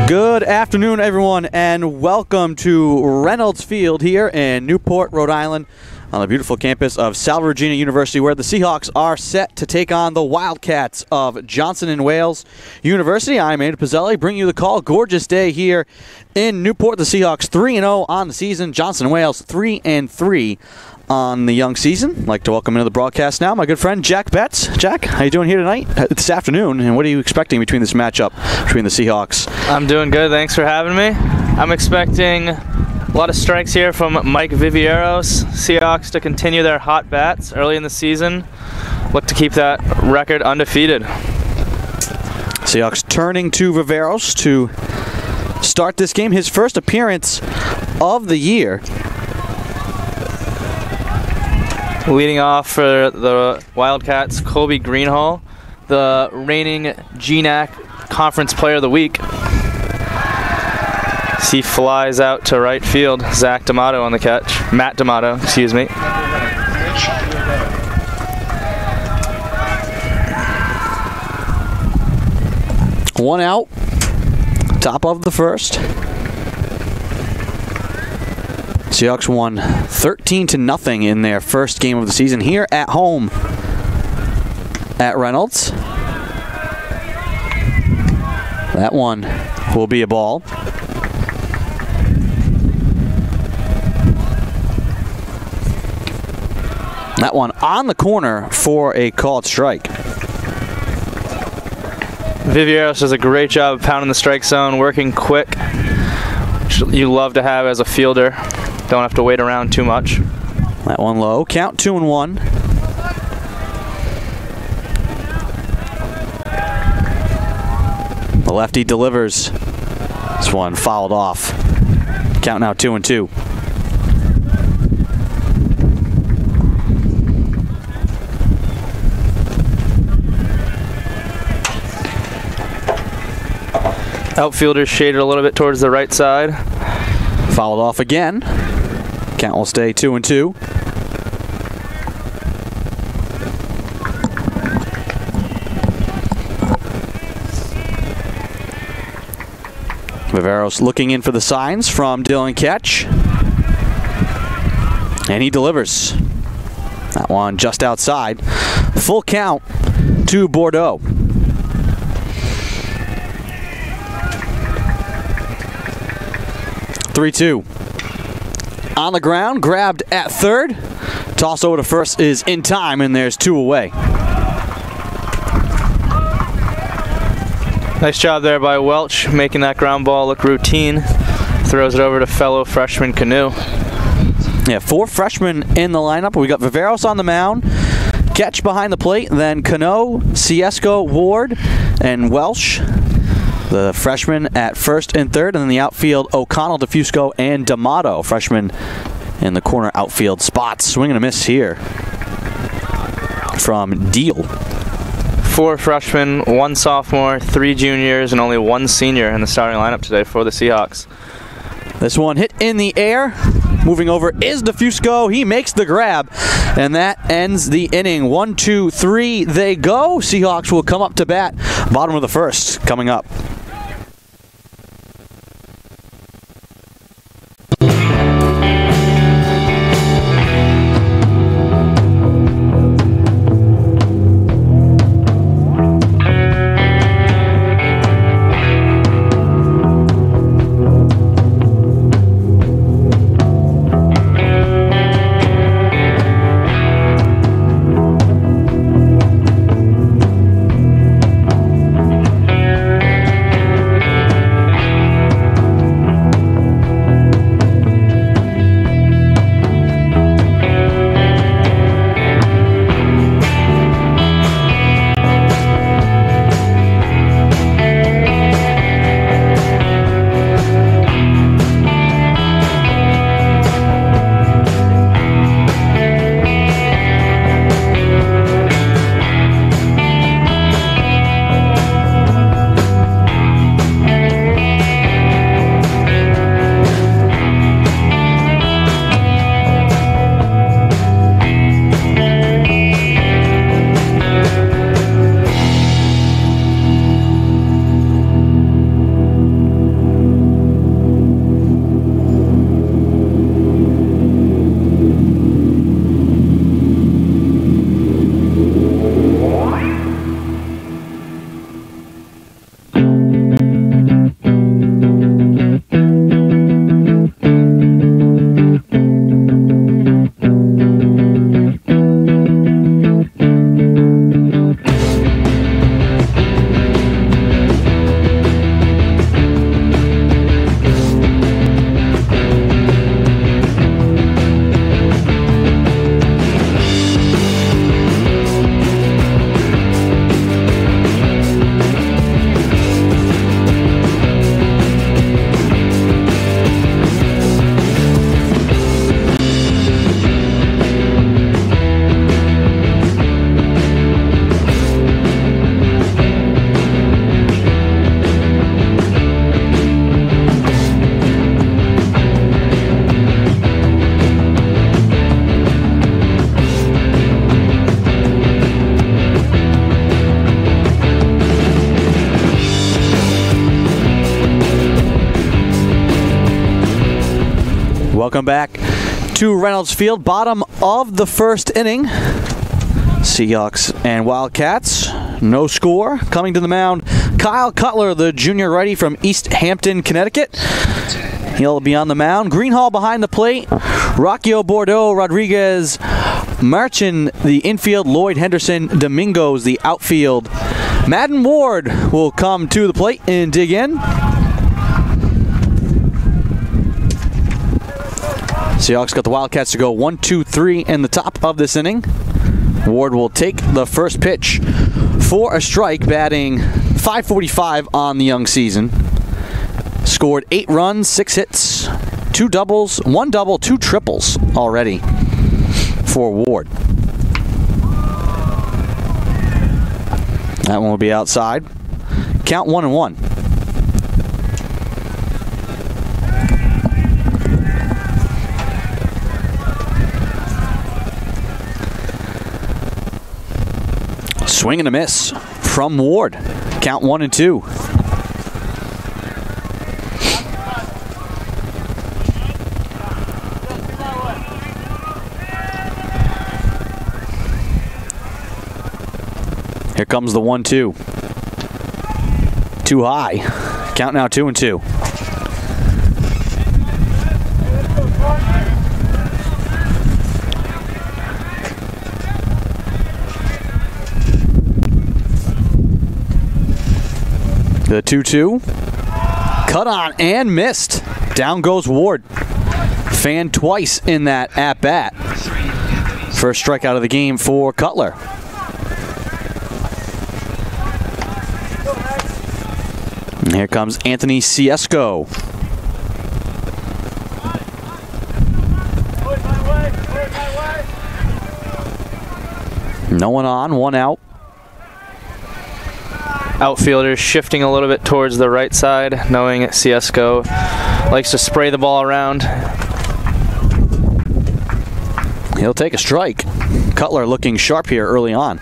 Good afternoon, everyone, and welcome to Reynolds Field here in Newport, Rhode Island, on the beautiful campus of Salve Regina University, where the Seahawks are set to take on the Wildcats of Johnson & Wales University. I'm Andy Pizzelli, bringing you the call. Gorgeous day here in Newport. The Seahawks 3-0 on the season. Johnson & Wales 3-3 on the young season. I'd like to welcome into the broadcast now my good friend Jack Betts. Jack, how you doing here tonight, this afternoon, and what are you expecting between this matchup between the Seahawks? I'm doing good. Thanks for having me. I'm expecting a lot of strikes here from Mike Viveiros. Seahawks to continue their hot bats early in the season. Look to keep that record undefeated. Seahawks turning to Viveiros to start this game. His first appearance of the year. Leading off for the Wildcats, Colby Greenhall, the reigning GNAC Conference Player of the Week. He flies out to right field. Zach D'Amato on the catch. Matt D'Amato, excuse me. One out, top of the first. Seahawks won 13-0 in their first game of the season here at home at Reynolds. That one will be a ball. That one on the corner for a called strike. Viveiros does a great job of pounding the strike zone, working quick, which you love to have as a fielder. Don't have to wait around too much. That one low. Count 2-1. The lefty delivers. This one fouled off. Count now 2-2. Outfielders shaded a little bit towards the right side. Fouled off again. Count will stay 2-2. Viveiros looking in for the signs from Dylan Ketch. And he delivers. That one just outside. Full count to Bordeaux. Three-two. On the ground, grabbed at third. Toss over to first is in time, and there's two away. Nice job there by Welch, making that ground ball look routine. Throws it over to fellow freshman Canoe. Yeah, four freshmen in the lineup. We got Viveiros on the mound, Ketch behind the plate, then Cano, Ciesco, Ward, and Welsh. The freshman at first and third, and then the outfield, O'Connell, DeFusco, and D'Amato. Freshman in the corner outfield spots. Swing and a miss here from Deal. Four freshmen, one sophomore, three juniors, and only one senior in the starting lineup today for the Seahawks. This one hit in the air. Moving over is DeFusco. He makes the grab, and that ends the inning. 1, 2, 3, they go. Seahawks will come up to bat. Bottom of the first coming up. Welcome back to Reynolds Field, bottom of the first inning. Seahawks and Wildcats, no score. Coming to the mound, Kyle Cutler, the junior righty from East Hampton, Connecticut. He'll be on the mound. Greenhall behind the plate. Rockio Bordeaux, Rodriguez, Marchin, the infield. Lloyd Henderson, Domingos, the outfield. Madden Ward will come to the plate and dig in. Seahawks got the Wildcats to go 1-2-3 in the top of this inning. Ward will take the first pitch for a strike, batting .545 on the young season. Scored 8 runs, 6 hits, 2 doubles, 1 double, 2 triples already for Ward. That one will be outside. Count 1-1. Swing and a miss from Ward. Count 1-2. Here comes the 1-2. Too high. Count now 2-2. The 2-2. Cut on and missed. Down goes Ward. Fanned twice in that at-bat. First strikeout of the game for Cutler. And here comes Anthony Ciesco. No one on, 1 out. Outfielders shifting a little bit towards the right side, knowing Ciesco likes to spray the ball around. He'll take a strike. Cutler looking sharp here early on.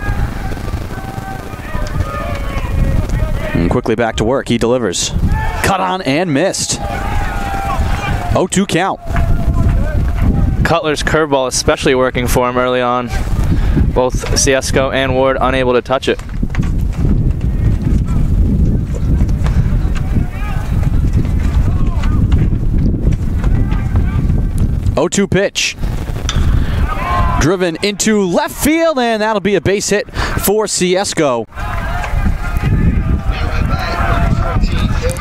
And quickly back to work. He delivers. Cut on and missed. 0-2 count. Cutler's curveball especially working for him early on. Both Ciesco and Ward unable to touch it. 0-2 pitch. Driven into left field, and that'll be a base hit for Ciesco.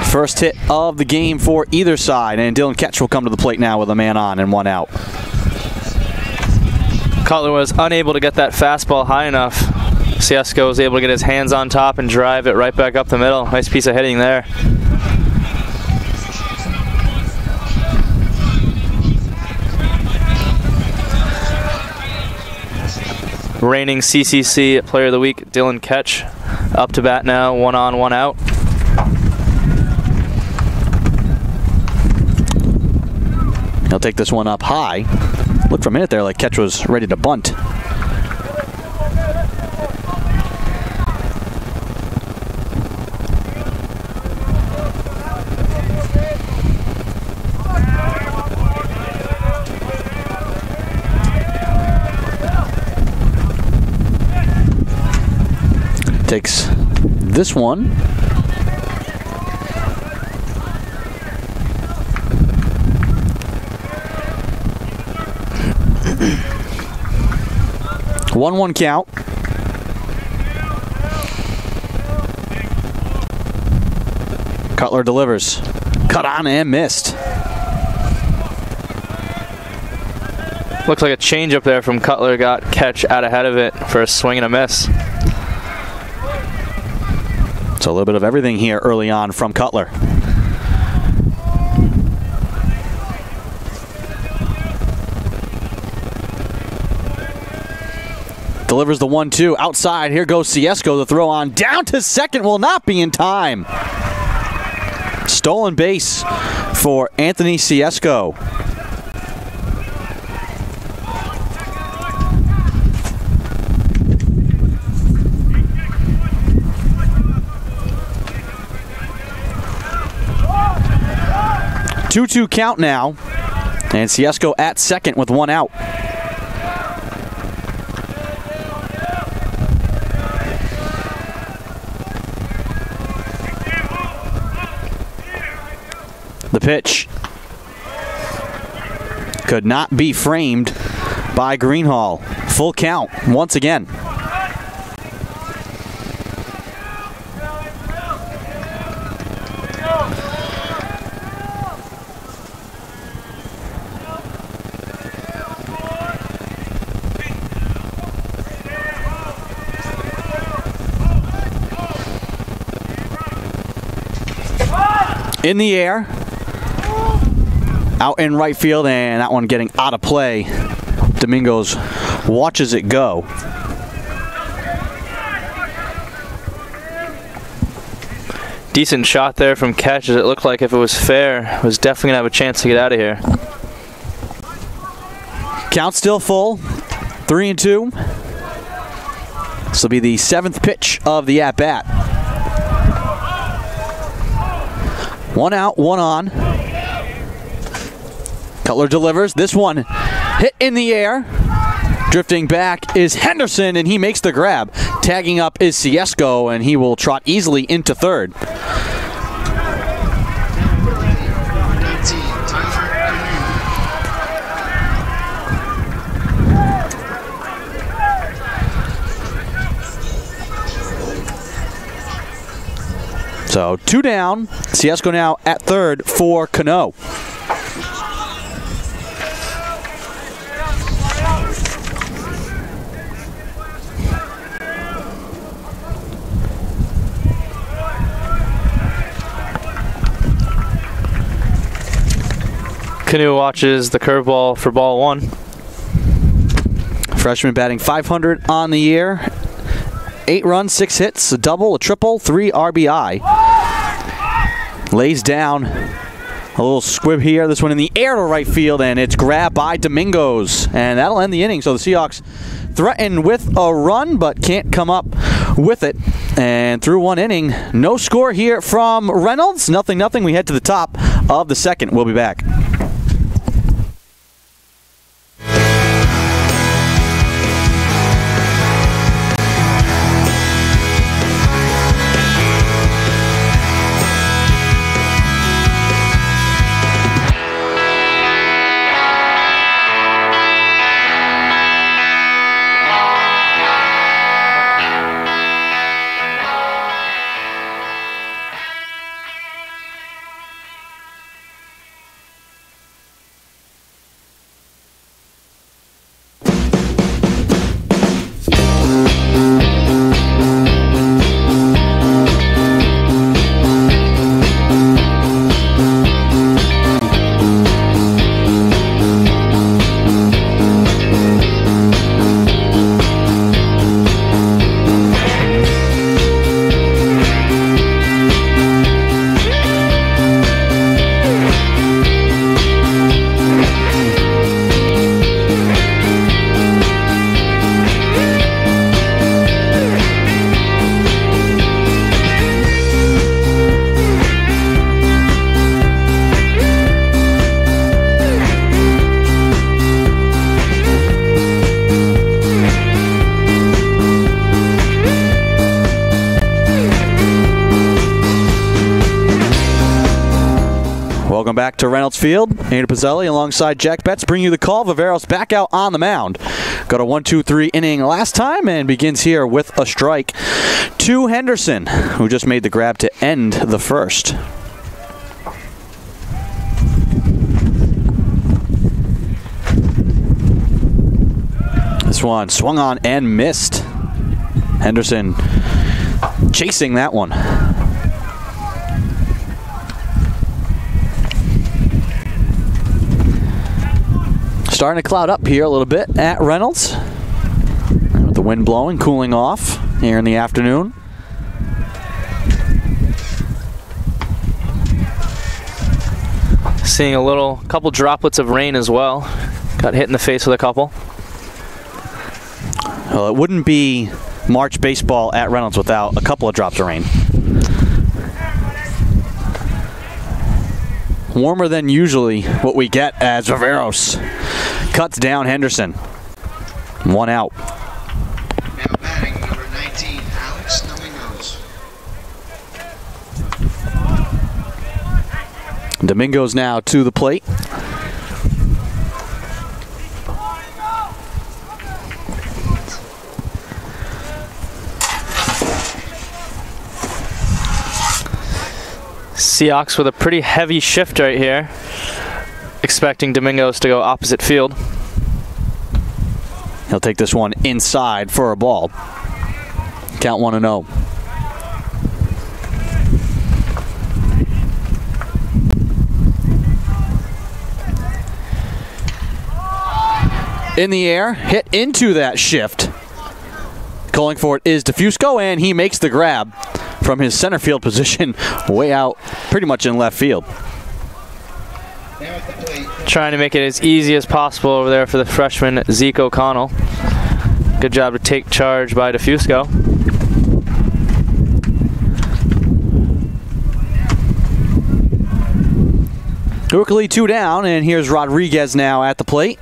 First hit of the game for either side, and Dylan Ketch will come to the plate now with a man on and 1 out. Cutler was unable to get that fastball high enough. Ciesco was able to get his hands on top and drive it right back up the middle. Nice piece of hitting there. Reigning CCC Player of the Week, Dylan Ketch, up to bat now, 1 on, 1 out. He'll take this one up high. Looked for a minute there like Ketch was ready to bunt. Takes this one. One count. Cutler delivers. Cut on and missed. Looks like a changeup there from Cutler. Got Ketch out ahead of it for a swing and a miss. So a little bit of everything here early on from Cutler. Delivers the 1-2 outside. Here goes Ciesco. The throw on down to second will not be in time. Stolen base for Anthony Ciesco. Two-two count now. And Ciesco at second with 1 out. The pitch could not be framed by Greenhall. Full count once again. In the air, out in right field, and that one getting out of play. Domingos watches it go. Decent shot there from Catches. It looked like if it was fair, it was definitely gonna have a chance to get out of here. Count still full, 3-2. This will be the 7th pitch of the at-bat. 1 out, 1 on. Cutler delivers. This one hit in the air. Drifting back is Henderson, and he makes the grab. Tagging up is Ciesco, and he will trot easily into third. So 2 down. Ciesco now at third for Cano. Cano watches the curveball for ball 1. Freshman batting .500 on the year. 8 runs, 6 hits, a double, a triple, 3 RBI. Lays down a little squib here. This one in the air to right field, and it's grabbed by Domingos. And that'll end the inning. So the Seahawks threaten with a run, but can't come up with it. And through 1 inning, no score here from Reynolds. 0-0. We head to the top of the 2nd. We'll be back. Welcome back to Reynolds Field. Andrew Pizzelli alongside Jack Betts bring you the call. Viveros back out on the mound. Got a 1-2-3 inning last time and begins here with a strike to Henderson, who just made the grab to end the first. This one swung on and missed. Henderson chasing that one. Starting to cloud up here a little bit at Reynolds. With the wind blowing, cooling off here in the afternoon. Seeing a couple droplets of rain as well. Got hit in the face with a couple. Well, it wouldn't be March baseball at Reynolds without a couple of drops of rain. warmer than usually what we get as Viveros cuts down Henderson. 1 out. Now batting number 19, Alex Domingos. Domingos now to the plate. Seahawks with a pretty heavy shift right here, expecting Domingos to go opposite field. He'll take this one inside for a ball. Count 1-0. In the air, hit into that shift. Calling for it is DeFusco, and he makes the grab from his center field position way out, pretty much in left field. Trying to make it as easy as possible over there for the freshman Zeke O'Connell. Good job to take charge by DeFusco. Quickly 2 down, and here's Rodriguez now at the plate.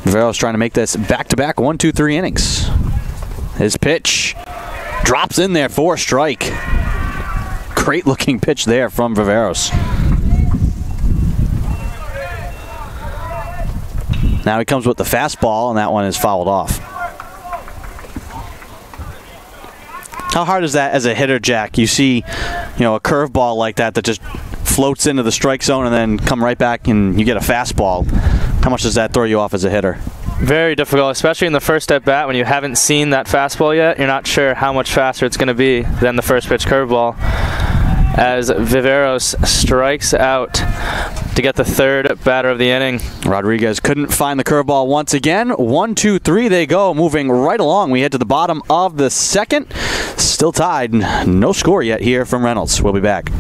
Viveros trying to make this back-to-back 1-2-3 innings. His pitch drops in there for a strike. Great looking pitch there from Viveros. Now he comes with the fastball, and that one is fouled off. How hard is that as a hitter, Jack? You see, a curveball like that just floats into the strike zone and then come right back and you get a fastball. How much does that throw you off as a hitter? Very difficult, especially in the first at bat when you haven't seen that fastball yet. You're not sure how much faster it's going to be than the first pitch curveball. As Viveros strikes out to get the third batter of the inning. Rodriguez couldn't find the curveball once again. 1-2-3 they go, moving right along. We head to the bottom of the second. Still tied. No score yet here from Reynolds. We'll be back.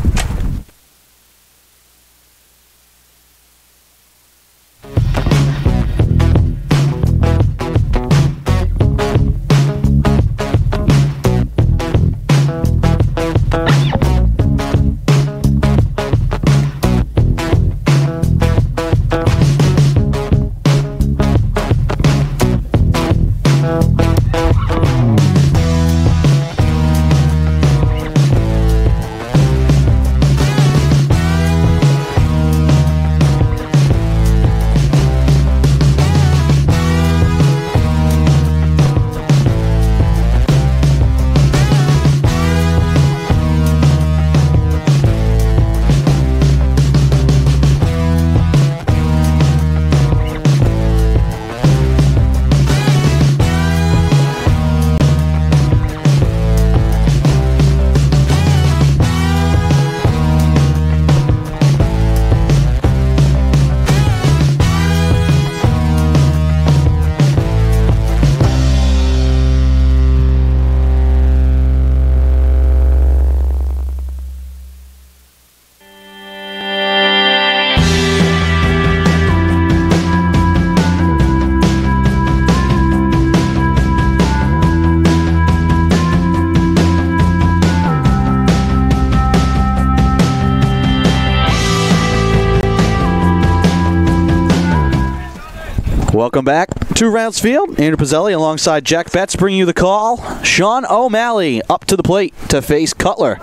Welcome back to Reynolds Field. Andrew Pizzelli alongside Jack Betts bringing you the call. Sean O'Malley up to the plate to face Cutler,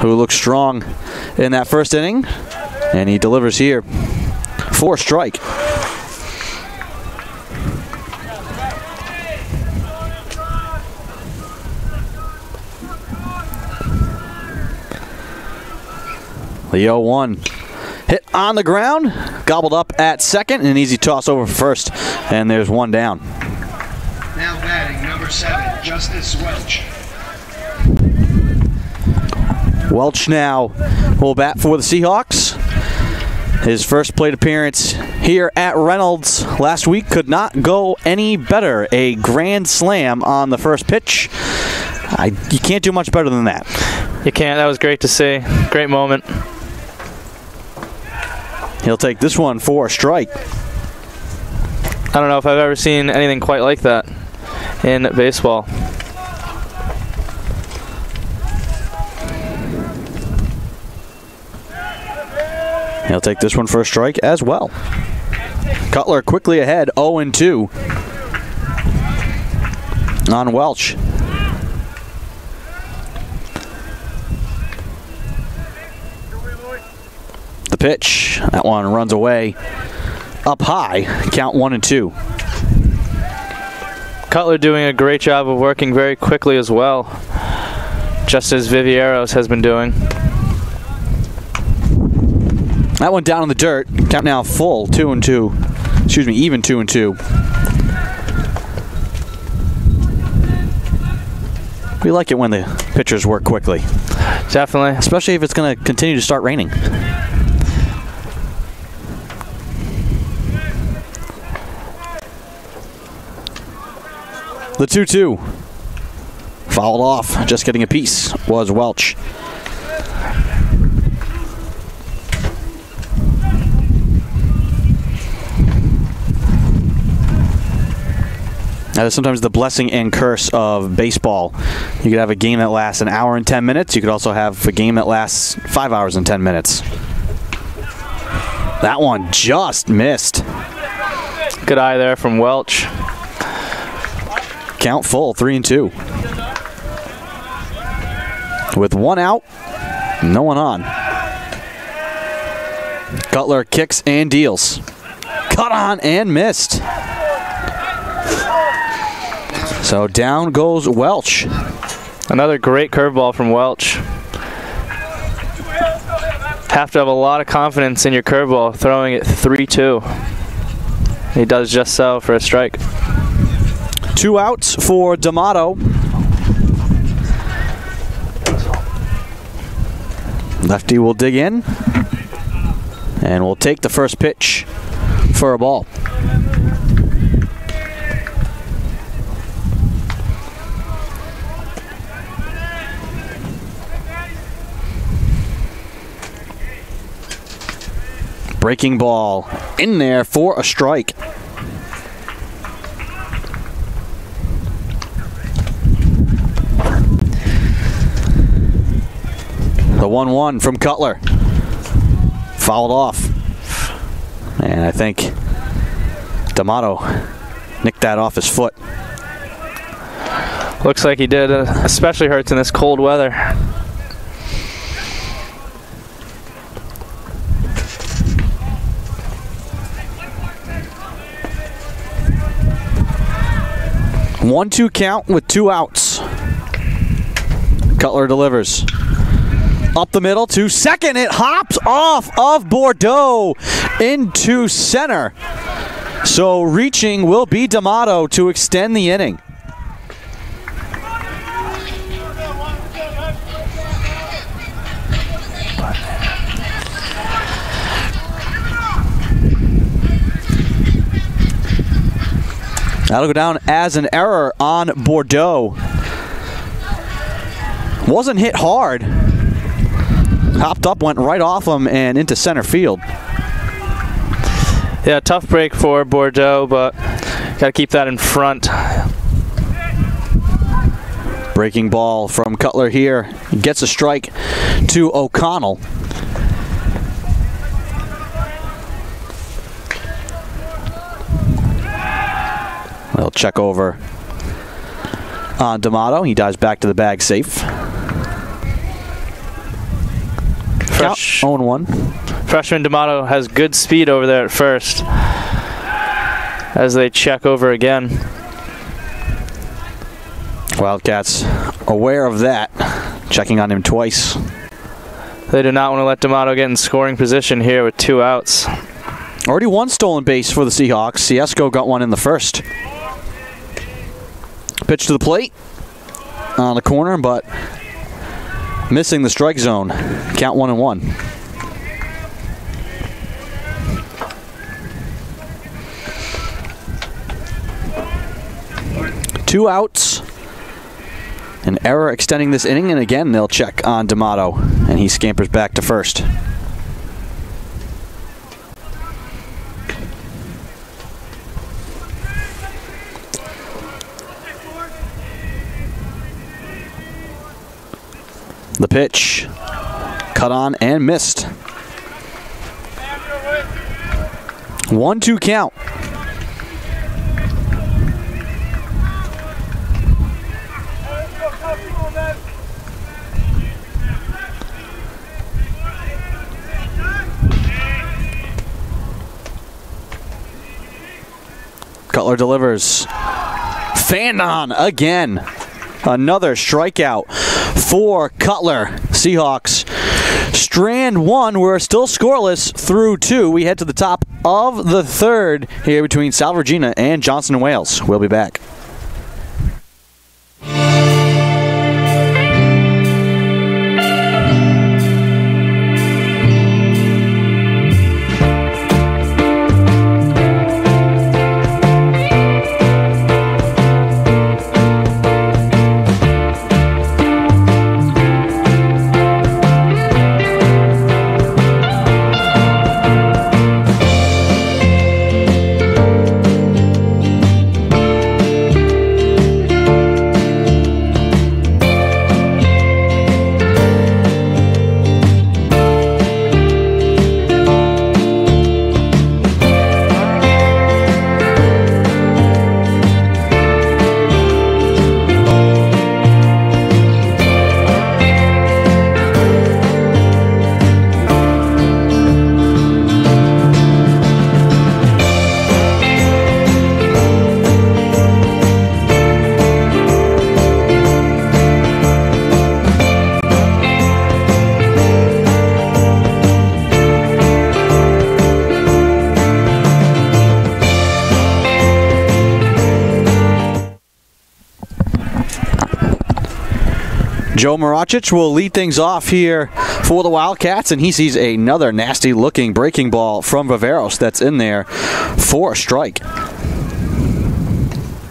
who looks strong in that first inning, and he delivers here for a strike. The 0-1. Hit on the ground, gobbled up at second, and an easy toss over for first, and there's one down. Now batting number 7, Justice Welch. Welch now will bat for the Seahawks. His first plate appearance here at Reynolds last week could not go any better. A grand slam on the first pitch. You can't do much better than that. You can't. That was great to see. Great moment. He'll take this one for a strike. I don't know if I've ever seen anything quite like that in baseball. He'll take this one for a strike as well. Cutler quickly ahead, 0-2 on Welch. The pitch, that one runs away up high, count 1-2. Cutler doing a great job of working very quickly as well, just as Vivieros has been doing. That one down in the dirt, count now full, 2-2. Excuse me, even 2-2. We like it when the pitchers work quickly. Definitely. Especially if it's going to continue to start raining. The 2-2. Fouled off, just getting a piece, was Welch. That is sometimes the blessing and curse of baseball. You could have a game that lasts an hour and 10 minutes. You could also have a game that lasts 5 hours and 10 minutes. That one just missed. Good eye there from Welch. Count full, 3-2. With one out, no one on. Cutler kicks and deals. Cut on and missed. So down goes Welch. Another great curveball from Welch. Have to have a lot of confidence in your curveball, throwing it 3-2. He does just so for a strike. 2 outs for D'Amato. Lefty will dig in and will take the first pitch for a ball. Breaking ball in there for a strike. The 1-1 from Cutler. Fouled off. And I think D'Amato nicked that off his foot. Looks like he did, especially hurts in this cold weather. One-two count with 2 outs. Cutler delivers. Up the middle to second. It hops off of Bordeaux into center. So reaching will be D'Amato to extend the inning. That'll go down as an error on Bordeaux. Wasn't hit hard. Hopped up, went right off him and into center field. Yeah, tough break for Bordeaux, but got to keep that in front. Breaking ball from Cutler here. Gets a strike to O'Connell. They'll check over on D'Amato. He dives back to the bag safe. Count 0-1. Freshman D'Amato has good speed over there at first as they check over again. Wildcats aware of that, checking on him twice. They do not want to let D'Amato get in scoring position here with 2 outs. Already 1 stolen base for the Seahawks. Ciesco got one in the first. Pitch to the plate on the corner, but missing the strike zone. Count 1-1. Two outs. An error extending this inning, and again they'll check on D'Amato, and he scampers back to first. The pitch, cut on and missed. 1-2 count. Cutler delivers. Fandon again. Another strikeout for Cutler. Seahawks strand one. We're still scoreless through 2. We head to the top of the 3rd here between Salve Regina and Johnson & Wales. We'll be back. Joe Maracic will lead things off here for the Wildcats, and he sees another nasty-looking breaking ball from Viveros that's in there for a strike.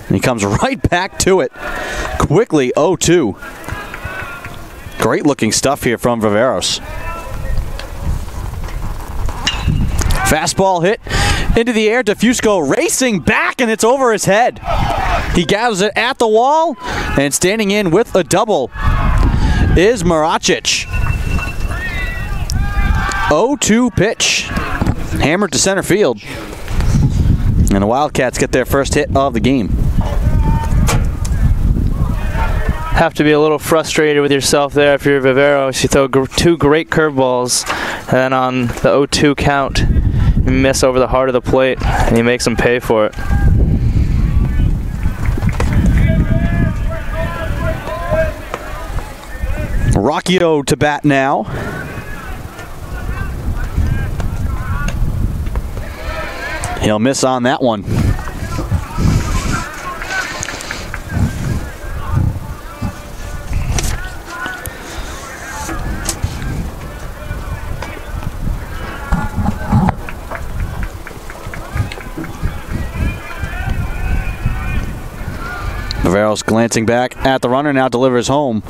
And he comes right back to it quickly, 0-2. Great-looking stuff here from Viveros. Fastball hit into the air. DeFusco racing back, and it's over his head. He gathers it at the wall, and standing in with a double is Maracic. 0-2 pitch. Hammered to center field. And the Wildcats get their first hit of the game. Have to be a little frustrated with yourself there if you're Viveros. You throw 2 great curveballs, and then on the 0-2 count, you miss over the heart of the plate, and you make them pay for it. Rocchio to bat now. He'll miss on that one. Viveros glancing back at the runner, now delivers home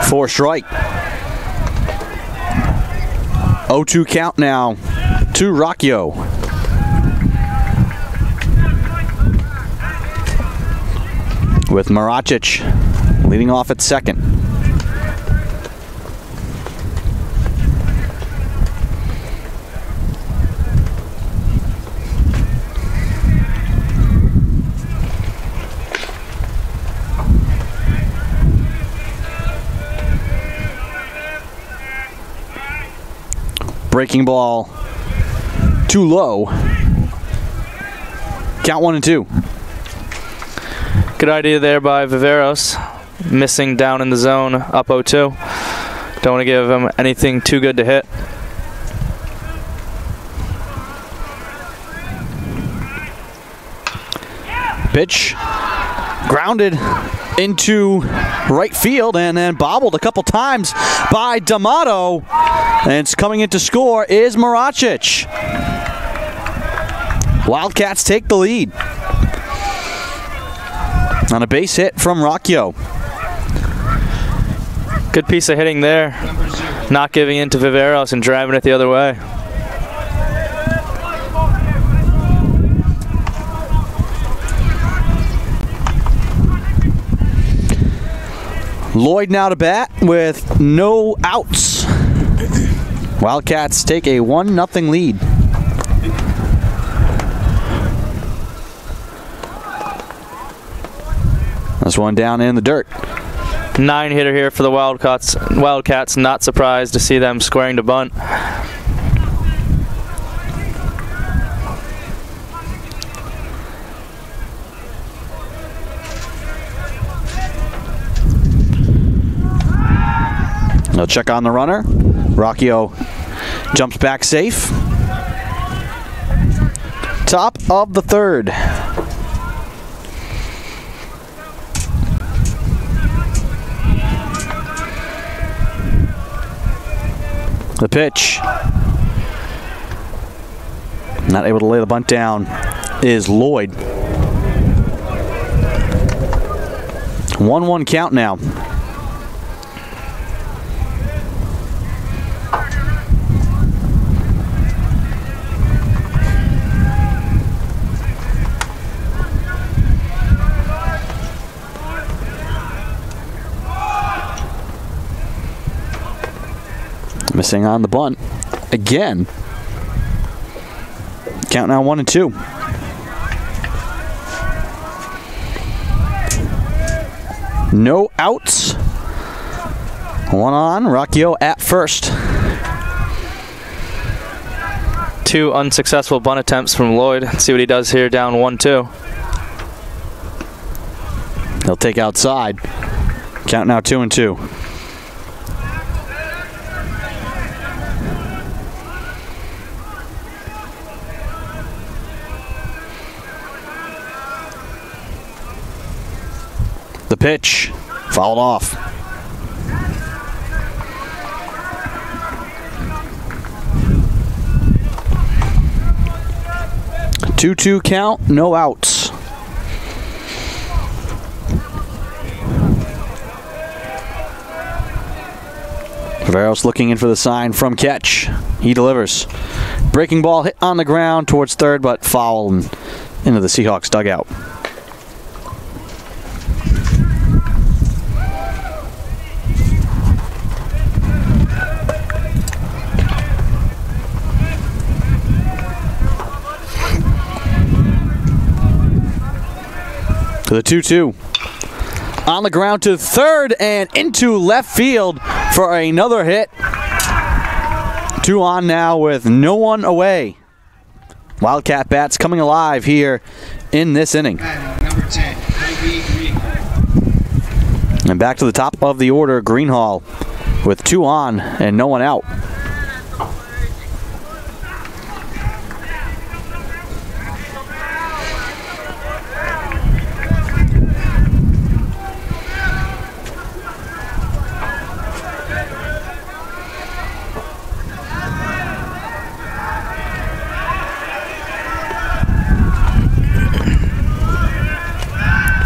for a strike. 0-2 count now to Rocchio. With Maracic leading off at second. Breaking ball too low. Count 1-2. Good idea there by Viveros. Missing down in the zone, up 0-2. Don't want to give him anything too good to hit. Pitch grounded into right field and then bobbled a couple times by D'Amato. And it's coming in to score is Maracic. Wildcats take the lead on a base hit from Rocchio. Good piece of hitting there. Not giving in to Viveros and driving it the other way. Lloyd now to bat with no outs. Wildcats take a 1-0 lead. This one down in the dirt. 9-hitter here for the Wildcats. Not surprised to see them squaring to bunt. They'll check on the runner. Rocchio jumps back safe. Top of the third. The pitch. Not able to lay the bunt down is Lloyd. 1-1 count now. Missing on the bunt again. Count now 1-2. No outs. One on. Rocchio at first. 2 unsuccessful bunt attempts from Lloyd. Let's see what he does here, down 1-2. He'll take outside. Count now 2-2. The pitch, fouled off. A 2-2 count, no outs. Viveros looking in for the sign from Ketch. He delivers. Breaking ball hit on the ground towards third, but foul and into the Seahawks dugout. To the 2-2. On the ground to third and into left field for another hit. 2 on now with no one away. Wildcat bats coming alive here in this inning. Number 10, Kobe Greenhall. And back to the top of the order, Greenhall with 2 on and no one out.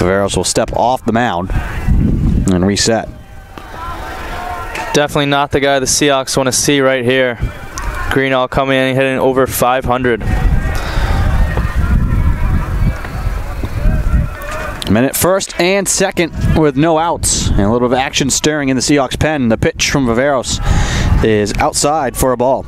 Viveros will step off the mound and reset. Definitely not the guy the Seahawks want to see right here. Greenhall coming in and hitting over 500. Minute first and second with no outs. And a little bit of action stirring in the Seahawks pen. The pitch from Viveros is outside for a ball.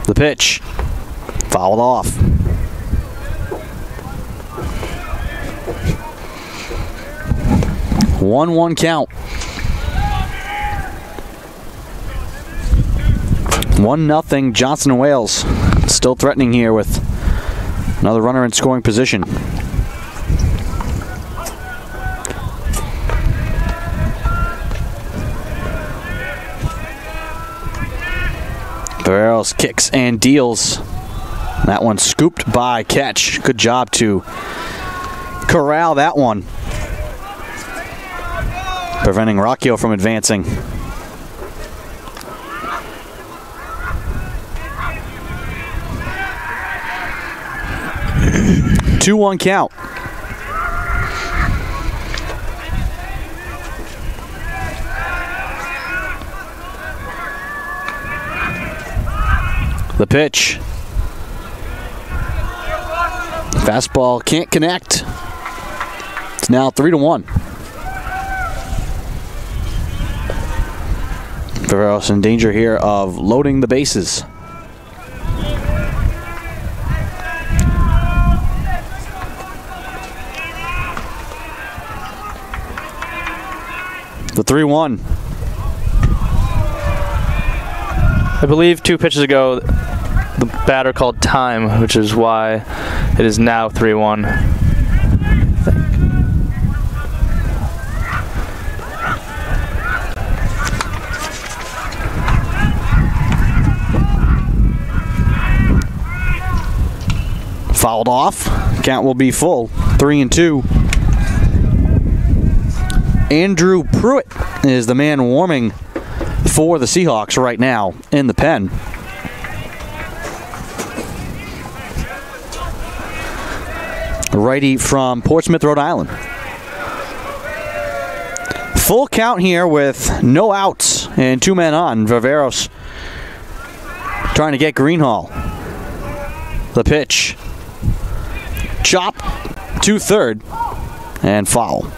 The pitch, fouled off. One count. 1-0 Johnson and Wales. Still threatening here with another runner in scoring position. Viveros kicks and deals. That one scooped by Ketch. Good job to corral that one, preventing Rocchio from advancing. Two 2-1 count. The pitch. Fastball can't connect. It's now 3-1. Viveros in danger here of loading the bases. The 3-1. I believe 2 pitches ago, the batter called time, which is why it is now 3-1. Fouled off. Count will be full. 3-2. Andrew Pruitt is the man warming for the Seahawks right now in the pen. Righty from Portsmouth, Rhode Island. Full count here with no outs and 2 men on. Viveros trying to get Greenhall. The pitch. Chop to third and foul.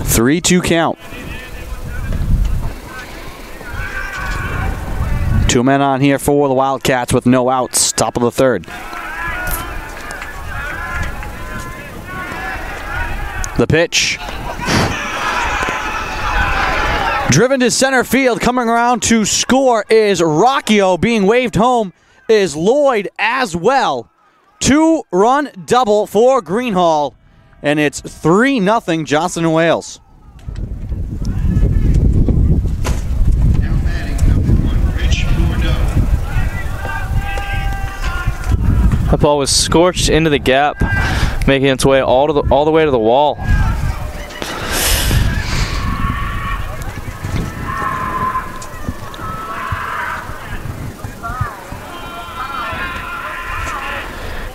Three-two count. 2 men on here for the Wildcats with no outs. Top of the third. The pitch. Driven to center field. Coming around to score is Rocchio. Being waved home is Lloyd as well. 2-run double for Greenhall. And it's 3-0 Johnson and Wales. That ball was scorched into the gap, making its way all the way to the wall.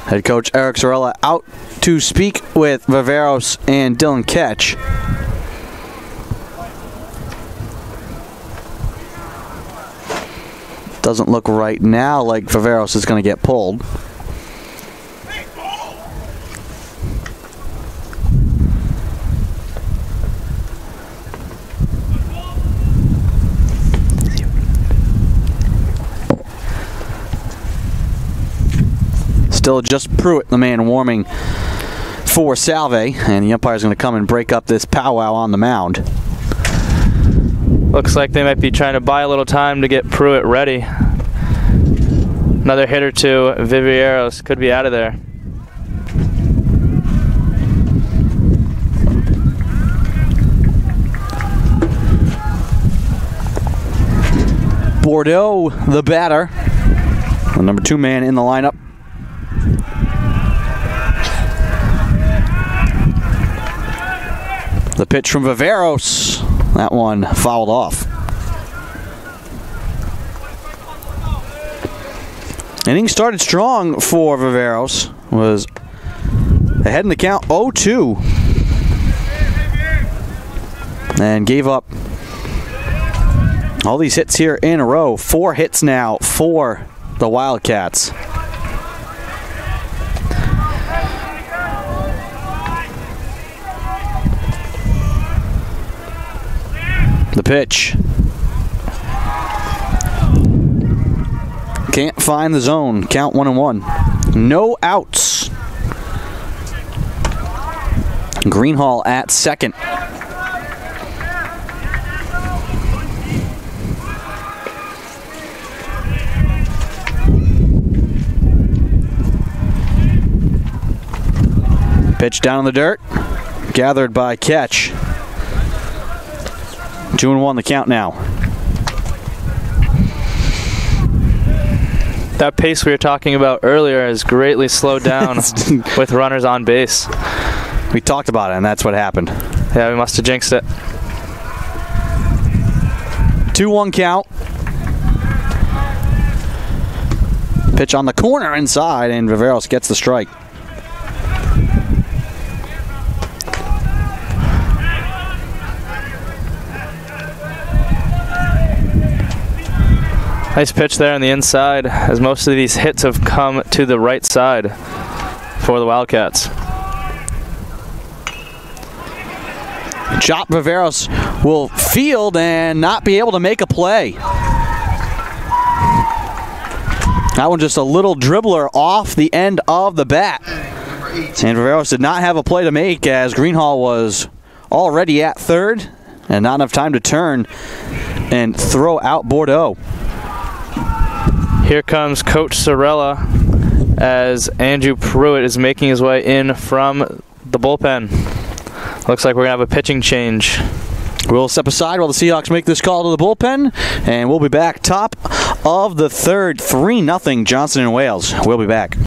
Head coach Eric Sorella out to speak with Viveros and Dylan Ketch. Doesn't look right now like Viveros is going to get pulled. Still just Pruitt, the man warming for Salve, and the umpire's going to come and break up this powwow on the mound. Looks like they might be trying to buy a little time to get Pruitt ready. Another hit or two, Viveros could be out of there. Bordeaux, the batter, the number 2 man in the lineup. The pitch from Viveros, that one fouled off. Inning started strong for Viveros, was ahead in the count 0-2, and gave up all these hits here in a row. 4 hits now for the Wildcats. The pitch. Can't find the zone. Count 1-1. No outs. Greenhall at second. Pitch down in the dirt. Gathered by Ketch. 2-1 the count now. That pace we were talking about earlier has greatly slowed down with runners on base. We talked about it, and that's what happened. Yeah, we must have jinxed it. 2-1 count. Pitch on the corner inside, and Viveros gets the strike. Nice pitch there on the inside, as most of these hits have come to the right side for the Wildcats. Chop Viveros will field and not be able to make a play. That one just a little dribbler off the end of the bat. And Viveros did not have a play to make as Greenhall was already at third and not enough time to turn and throw out Bordeaux. Here comes Coach Sorella as Andrew Pruitt is making his way in from the bullpen. Looks like we're going to have a pitching change. We'll step aside while the Seahawks make this call to the bullpen, and we'll be back top of the third, 3-0 Johnson and Wales. We'll be back.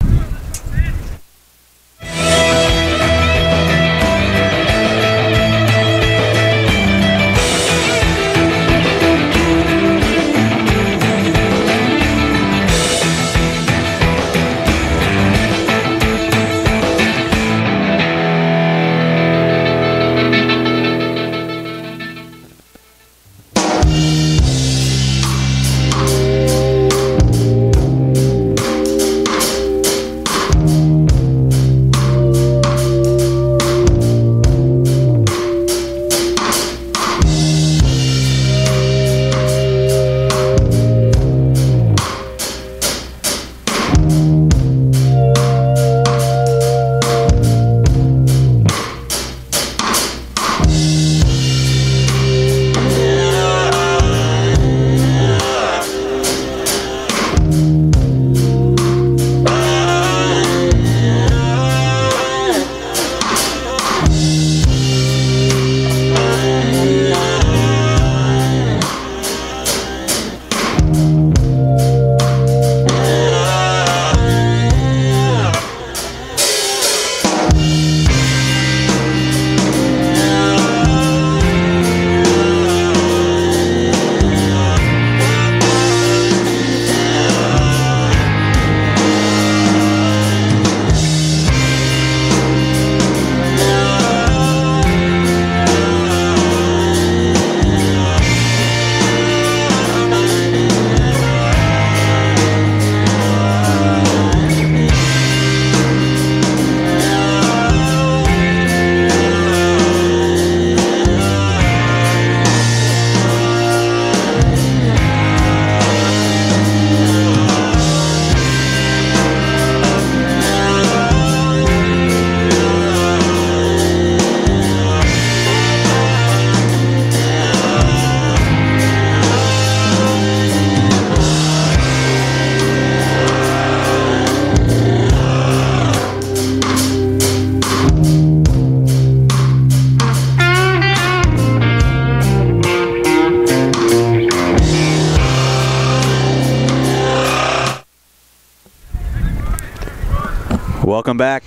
Welcome back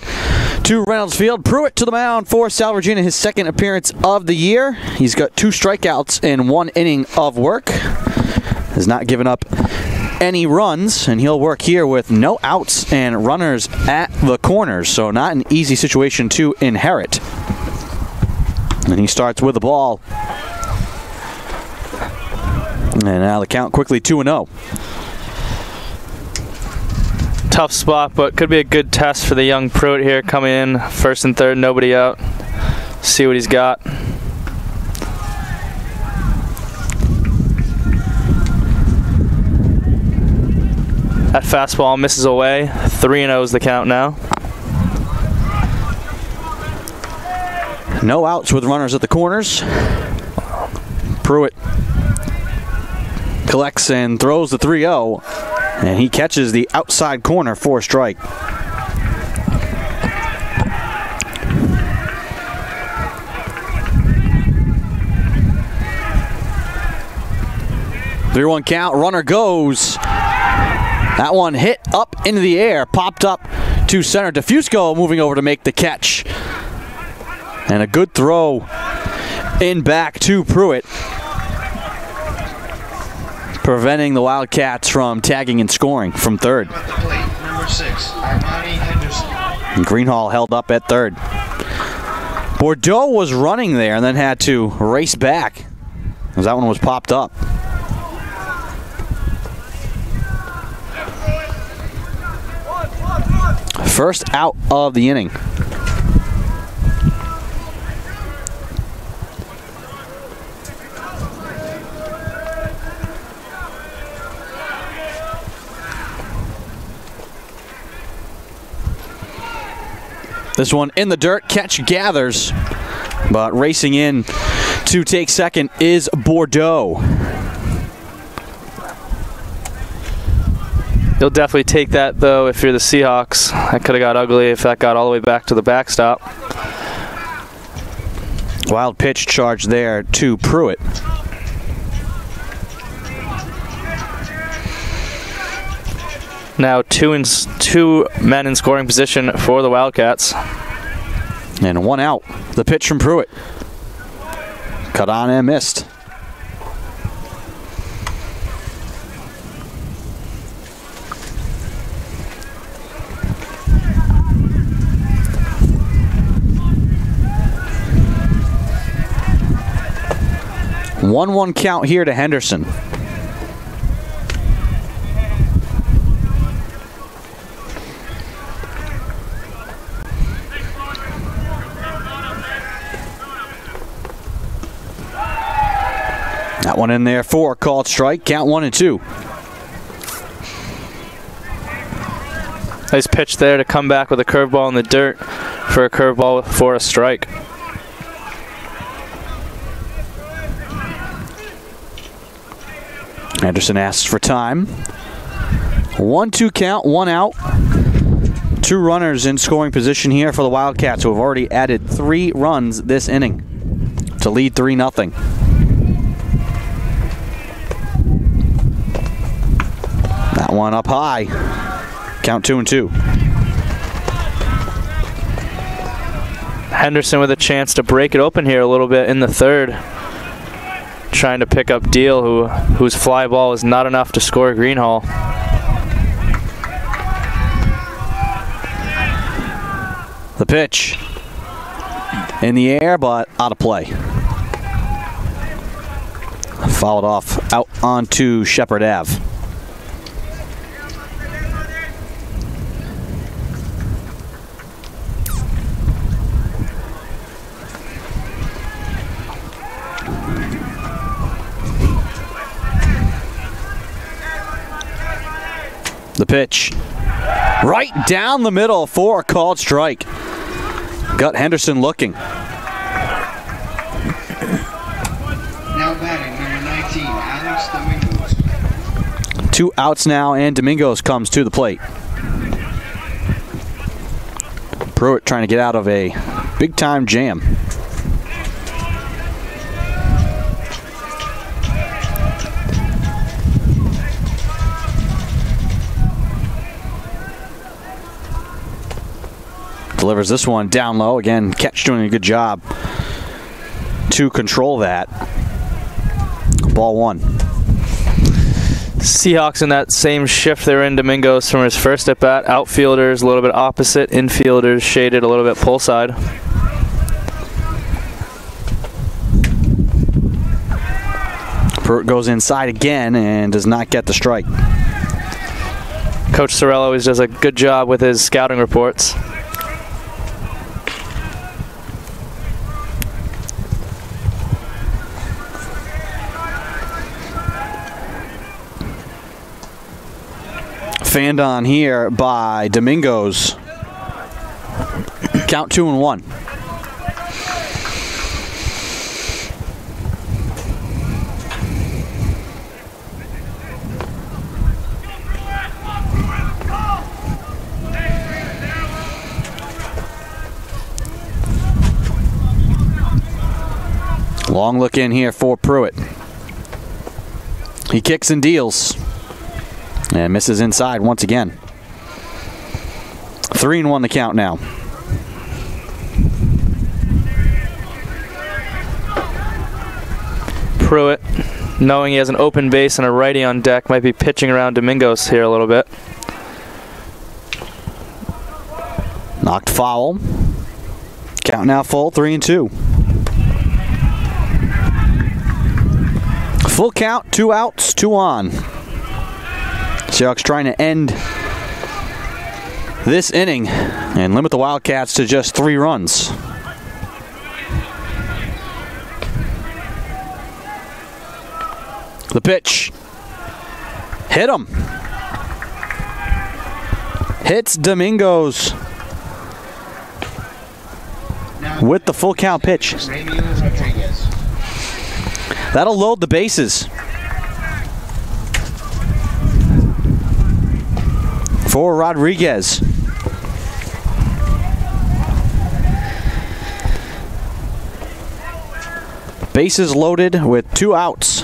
to Reynolds Field. Pruitt to the mound for Sal Regina, his second appearance of the year. He's got 2 strikeouts in 1 inning of work. Has not given up any runs, and he'll work here with no outs and runners at the corners, so not an easy situation to inherit. And he starts with the ball. And now the count quickly 2-0. Tough spot, but could be a good test for the young Pruitt here coming in first and third, nobody out. See what he's got. That fastball misses away. 3-0 is the count now. No outs with runners at the corners. Pruitt collects and throws the 3-0. And he catches the outside corner for a strike. Three-one count. Runner goes. That one hit up into the air, popped up to center. DeFusco moving over to make the catch. And a good throw in back to Pruitt. preventing the Wildcats from tagging and scoring from third. At the plate, number 6, Armani Henderson. And Greenhall held up at third. Bordeaux was running there and then had to race back as that one was popped up. First out of the inning. This one in the dirt, catch gathers, but racing in to take second is Bordeaux. You'll definitely take that, though, if you're the Seahawks. That could have got ugly if that got all the way back to the backstop. Wild pitch charge there to Pruitt. Now two men in scoring position for the Wildcats. And one out. The pitch from Pruitt. Cut on and missed. One count here to Henderson. That one in there for a called strike. Count 1-2. Nice pitch there to come back with a curveball in the dirt for a curveball for a strike. Henderson asks for time. 1-2 count, one out. Two runners in scoring position here for the Wildcats, who have already added 3 runs this inning to lead 3-0. That one up high. Count 2-2. Henderson with a chance to break it open here a little bit in the third. Trying to pick up Deal, whose fly ball is not enough to score Greenhall. The pitch in the air, but out of play. Fouled off out onto Shepherd Ave. The pitch right down the middle for a called strike. Got Henderson looking. Now batting, number 19, Alex Domingos. 2 outs now, and Domingos comes to the plate. Pruitt trying to get out of a big-time jam. Delivers this one down low. Again, Ketch doing a good job to control that. Ball 1. Seahawks in that same shift they were in. Domingos from his first at bat. Outfielders a little bit opposite. Infielders shaded a little bit pull side. Pruitt goes inside again and does not get the strike. Coach Sorrell always does a good job with his scouting reports. Fanned on here by Domingos. Count 2-1. Long look in here for Pruitt. He kicks and deals. And misses inside once again. 3-1 the count now. Pruitt knowing he has an open base and a righty on deck, might be pitching around Domingos here a little bit. Knocked foul. Count now full, 3-2. Full count, 2 outs, 2 on. Seahawks trying to end this inning and limit the Wildcats to just 3 runs. The pitch. Hit him. Hits Domingos with the full count pitch. That'll load the bases for Rodriguez. Bases loaded with 2 outs.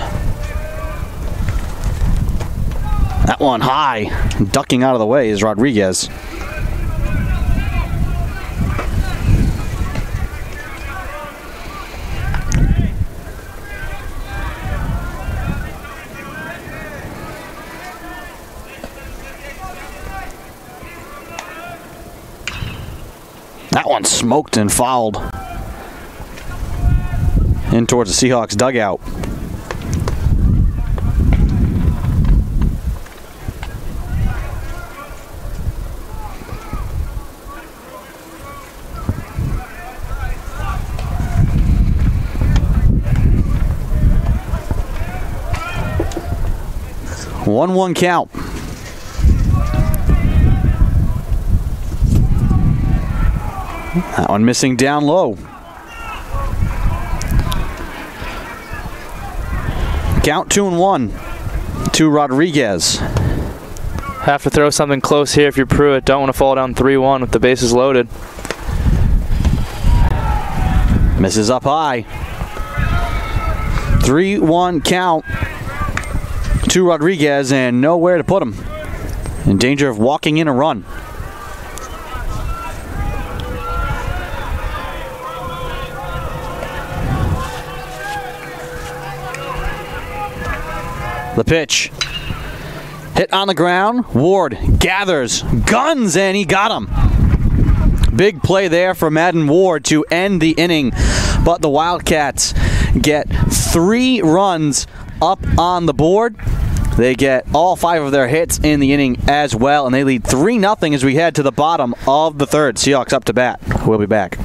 That one high, ducking out of the way is Rodriguez. That one smoked and fouled in towards the Seahawks dugout. One count. That one missing down low. Count 2-1 to Rodriguez. Have to throw something close here if you're Pruitt. Don't want to fall down 3-1 with the bases loaded. Misses up high. 3-1 count to Rodriguez and nowhere to put him. In danger of walking in a run. The pitch. Hit on the ground. Ward gathers, guns, and he got him. Big play there for Madden Ward to end the inning. But the Wildcats get 3 runs up on the board. They get all 5 of their hits in the inning as well, and they lead 3-0 as we head to the bottom of the 3rd. Seahawks up to bat. We'll be back.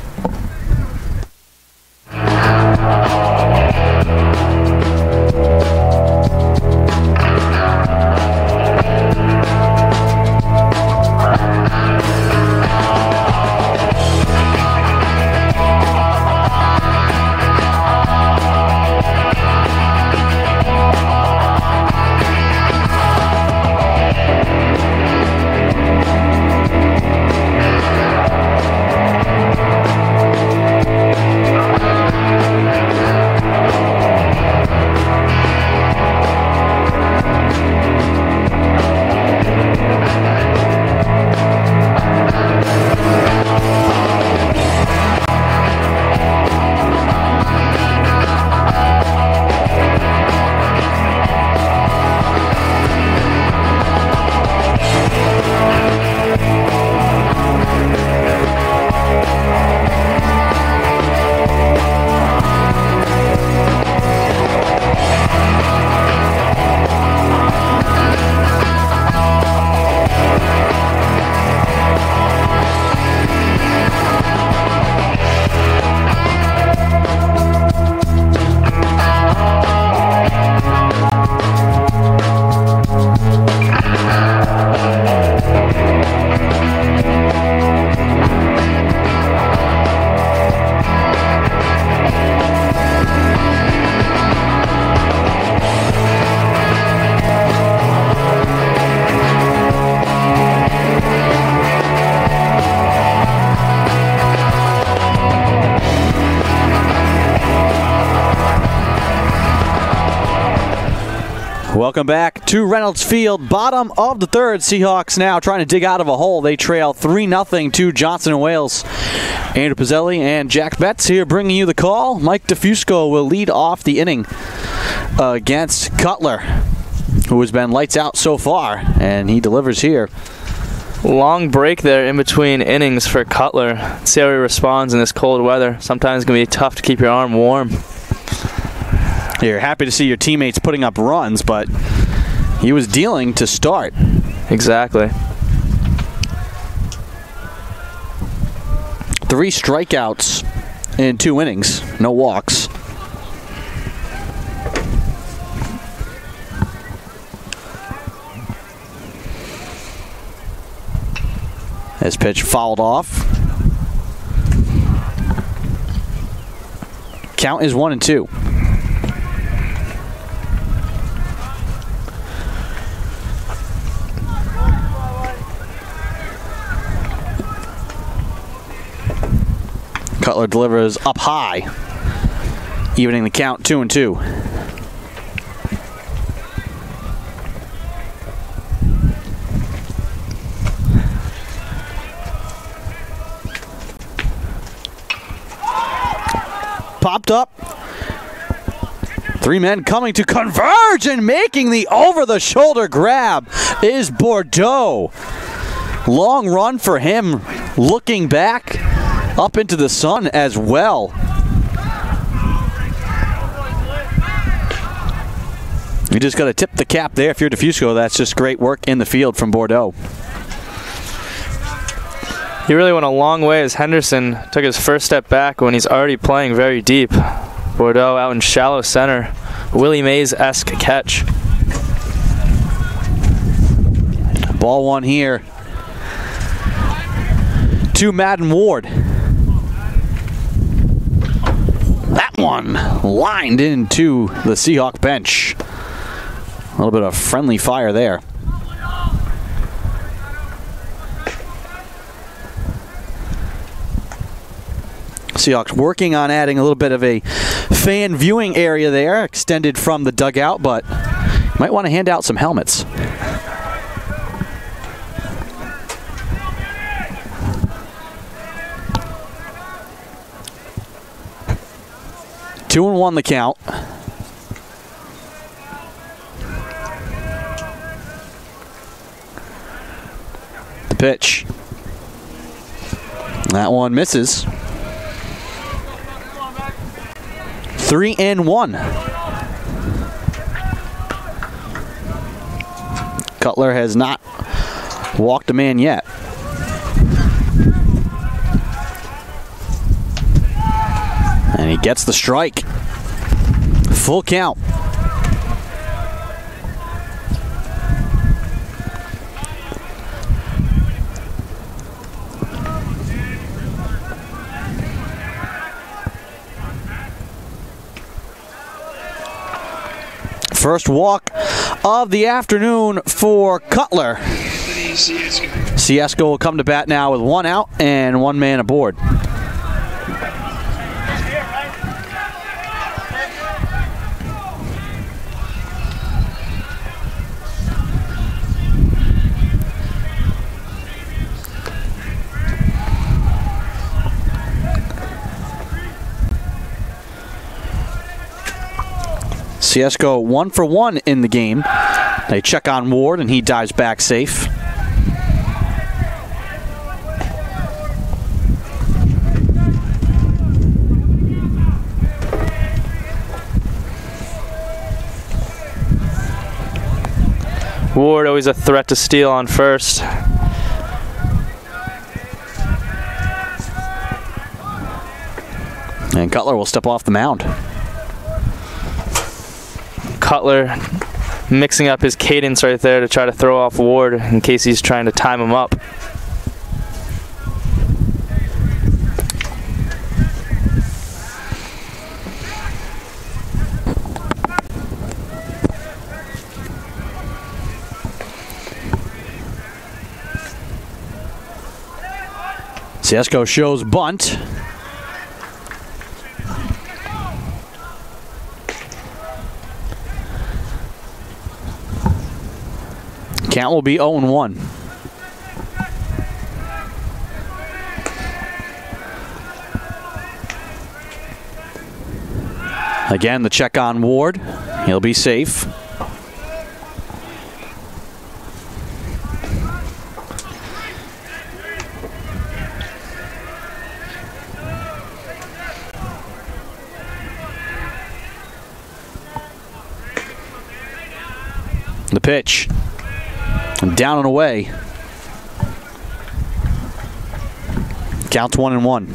Welcome back to Reynolds Field, bottom of the 3rd. Seahawks now trying to dig out of a hole. They trail 3-0 to Johnson & Wales. Andrew Pizzelli and Jack Betts here bringing you the call. Mike DeFusco will lead off the inning. against Cutler, who has been lights out so far, and he delivers here. Long break there in between innings for Cutler. Let's see how he responds in this cold weather. Sometimes it's going to be tough to keep your arm warm. You're happy to see your teammates putting up runs, but he was dealing to start. Exactly. 3 strikeouts in 2 innings, no walks. His pitch fouled off. Count is 1-2. Cutler delivers up high, evening the count 2-2. Popped up. 3 men coming to converge, and making the over-the-shoulder grab is Bordeaux. Long run for him, looking back up into the sun as well. You just got to tip the cap there if you're DeFusco. That's just great work in the field from Bordeaux. He really went a long way as Henderson took his first step back when he's already playing very deep. Bordeaux out in shallow center. Willie Mays-esque catch. Ball 1 here to Madden Ward. That one lined into the Seahawk bench. A little bit of friendly fire there. Seahawks working on adding a little bit of a fan viewing area there, extended from the dugout, but might want to hand out some helmets. Two and 1 the count. The pitch. That one misses. 3-1. Cutler has not walked a man yet. And he gets the strike. Full count. First walk of the afternoon for Cutler. Ciesco will come to bat now with 1 out and 1 man aboard. Ciesco 1 for 1 in the game. They check on Ward and he dives back safe. Ward always a threat to steal on first. And Cutler will step off the mound. Cutler mixing up his cadence right there to try to throw off Ward in case he's trying to time him up. Ciesco shows bunt. Count will be 0-1. Again, the check on Ward. He'll be safe. The pitch. Down and away. Counts 1-1.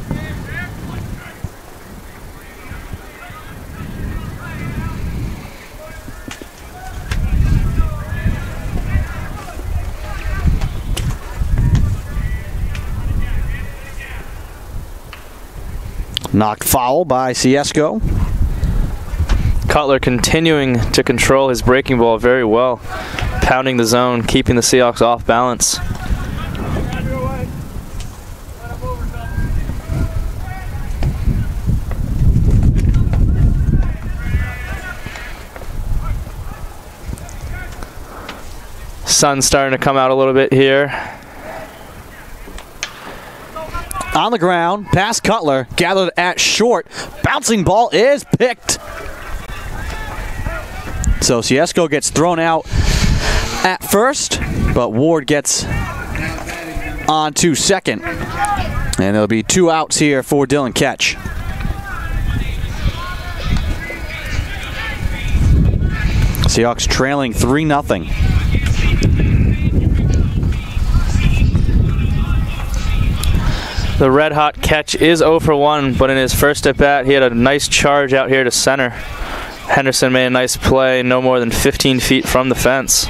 Knocked foul by Ciesco. Cutler continuing to control his breaking ball very well, pounding the zone, keeping the Seahawks off balance. Sun's starting to come out a little bit here. On the ground, past Cutler, gathered at short. Bouncing ball is picked. So Ciesco gets thrown out at first, but Ward gets on to second. And there'll be 2 outs here for Dylan Ketch. Seahawks trailing 3-0. The red-hot Ketch is 0 for 1, but in his first at-bat, he had a nice charge out here to center. Henderson made a nice play, no more than 15 feet from the fence.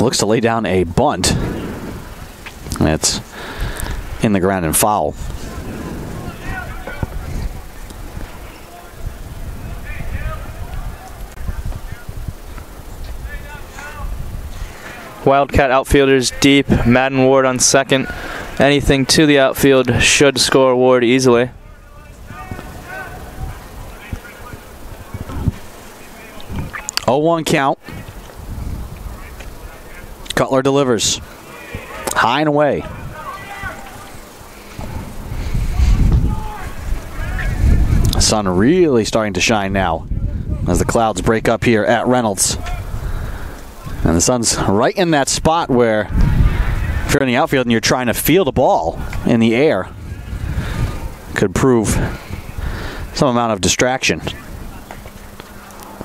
Looks to lay down a bunt. That's in the ground and foul. Wildcat outfielders deep, Madden Ward on second. Anything to the outfield should score Ward easily. Oh, 1 count. Cutler delivers. High and away. The sun really starting to shine now as the clouds break up here at Reynolds. And the sun's right in that spot where if you're in the outfield and you're trying to field a ball in the air, could prove some amount of distraction.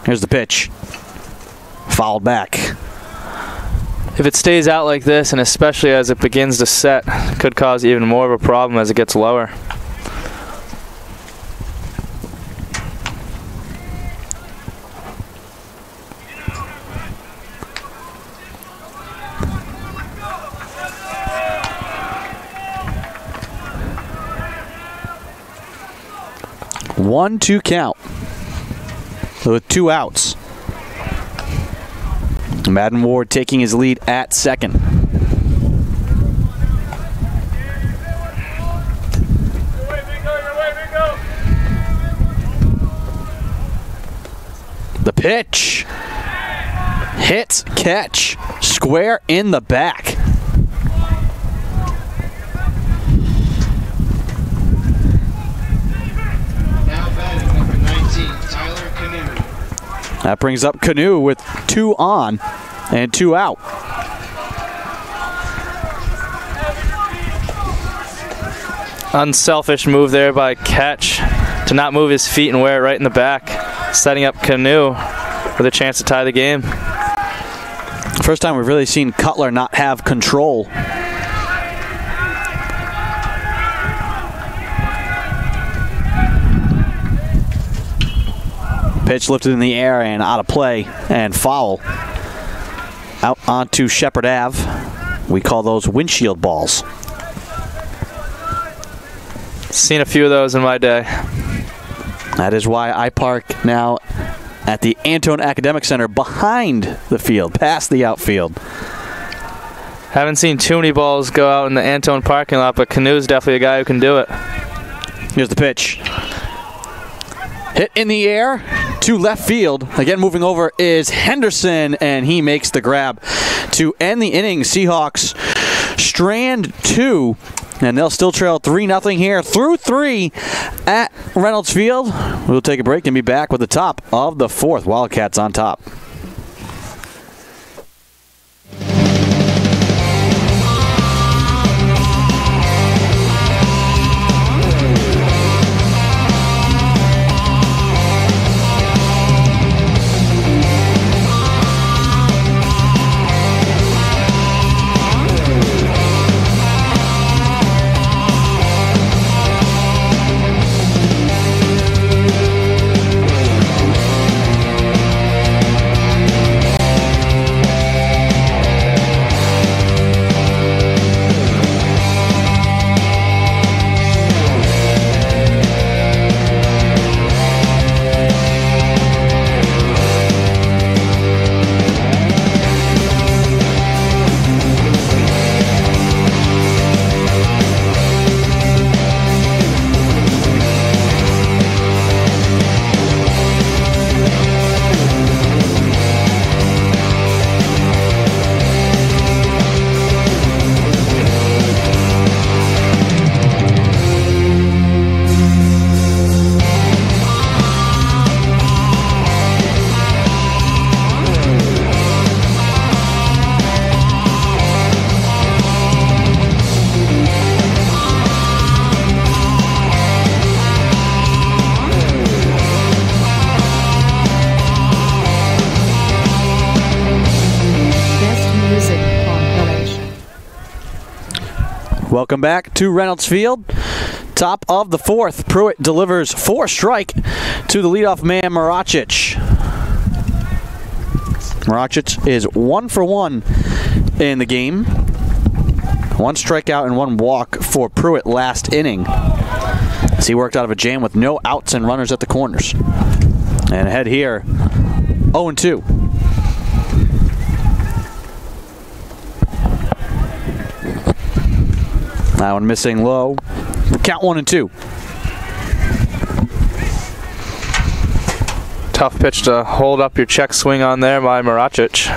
Here's the pitch. Fouled back. If it stays out like this, and especially as it begins to set, could cause even more of a problem as it gets lower. One, 2 count. So with 2 outs. Madden Ward taking his lead at second. The pitch. Hit, catch, square in the back. That brings up Canoe with 2 on and 2 out. Unselfish move there by Ketch to not move his feet and wear it right in the back, setting up Canoe with a chance to tie the game. First time we've really seen Cutler not have control. Pitch lifted in the air and out of play and foul. Out onto Shepherd Ave. We call those windshield balls. Seen a few of those in my day. That is why I park now at the Antone Academic Center behind the field, past the outfield. Haven't seen too many balls go out in the Antone parking lot, but Canoe's definitely a guy who can do it. Here's the pitch. Hit in the air to left field. Again, moving over is Henderson, and he makes the grab to end the inning. Seahawks strand 2, and they'll still trail 3-0 here through 3 at Reynolds Field. We'll take a break and be back with the top of the 4th. Wildcats on top. Welcome back to Reynolds Field. Top of the 4th. Pruitt delivers 4 strike to the leadoff man, Maracic. Maracic is 1 for 1 in the game. 1 strikeout and 1 walk for Pruitt last inning, as he worked out of a jam with no outs and runners at the corners. And ahead here, 0-2. That one missing low. Count 1-2. Tough pitch to hold up your check swing on there by Maracic.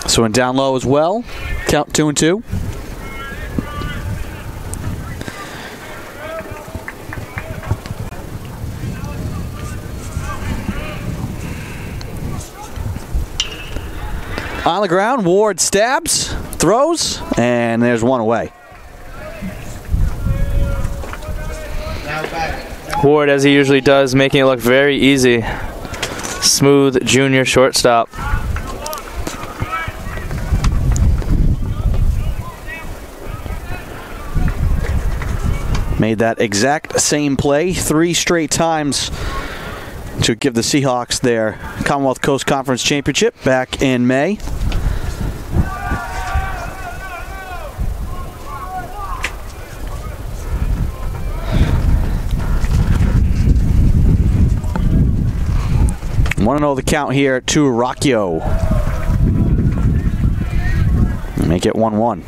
So in down low as well. Count 2-2. On the ground, Ward stabs, throws, and there's one away. Ward, as he usually does, making it look very easy. Smooth junior shortstop. Made that exact same play 3 straight times to give the Seahawks their Commonwealth Coast Conference Championship back in May. Want to know the count here to Rocchio. Make it 1-1.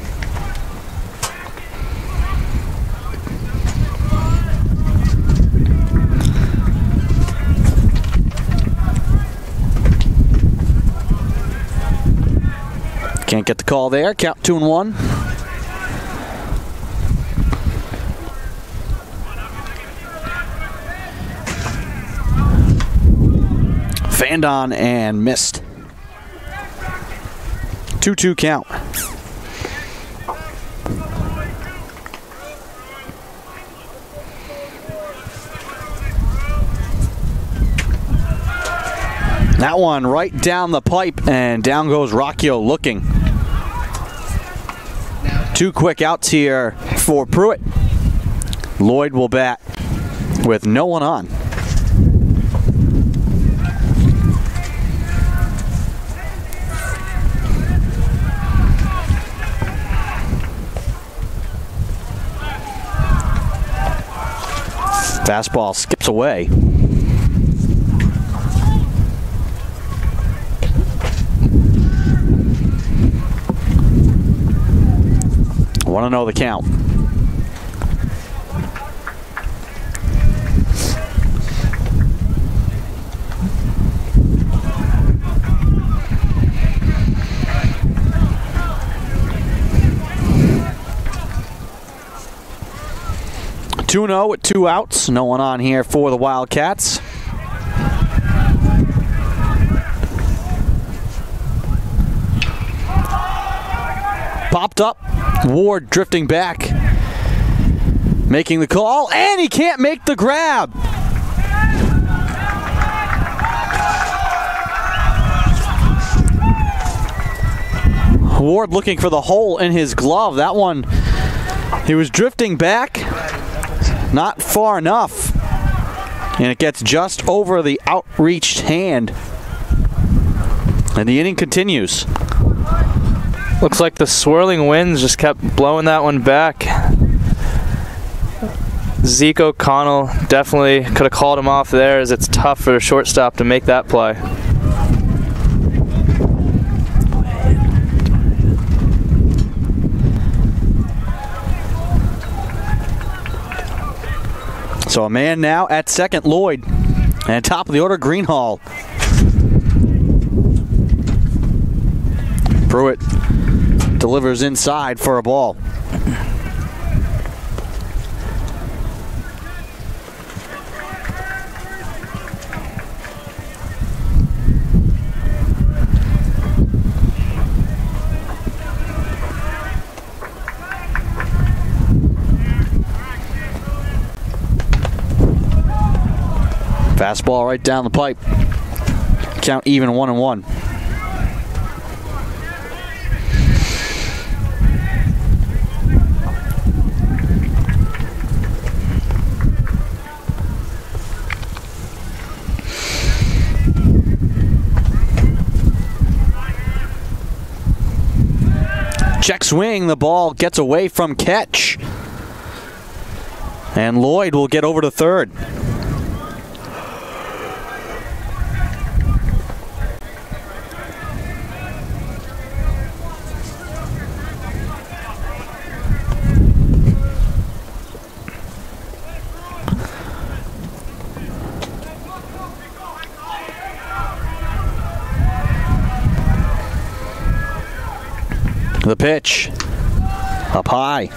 Can't get the call there. Count 2-1. Fanned on and missed. 2-2 count. That one right down the pipe, and down goes Rocchio looking. 2 quick outs here for Pruitt. Lloyd will bat with no one on. Fastball skips away. Want to know the count. 2-0 with 2 outs. No one on here for the Wildcats. Popped up. Ward drifting back. Making the call, and he can't make the grab. Ward looking for the hole in his glove. That one, he was drifting back, not far enough. And it gets just over the outreached hand. And the inning continues. Looks like the swirling winds just kept blowing that one back. Zeke O'Connell definitely could have called him off there, as it's tough for a shortstop to make that play. So a man now at second, Lloyd. And top of the order, Greenhall. Pruitt delivers inside for a ball. Fastball right down the pipe. Count even 1-1. Check swing, the ball gets away from catch. And Lloyd will get over to third. The pitch, up high.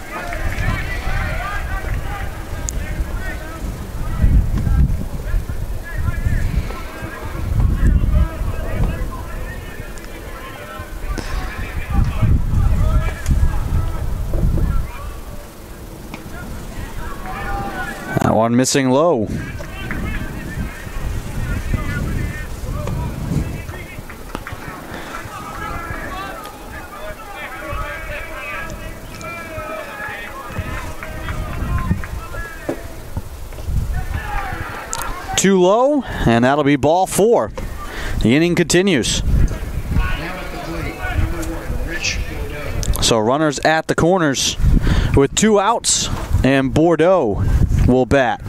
That one missing low. Too low, and that'll be ball 4. The inning continues. Now at the plate, number 1, Rich Bordeaux. So runners at the corners with 2 outs, and Bordeaux will bat.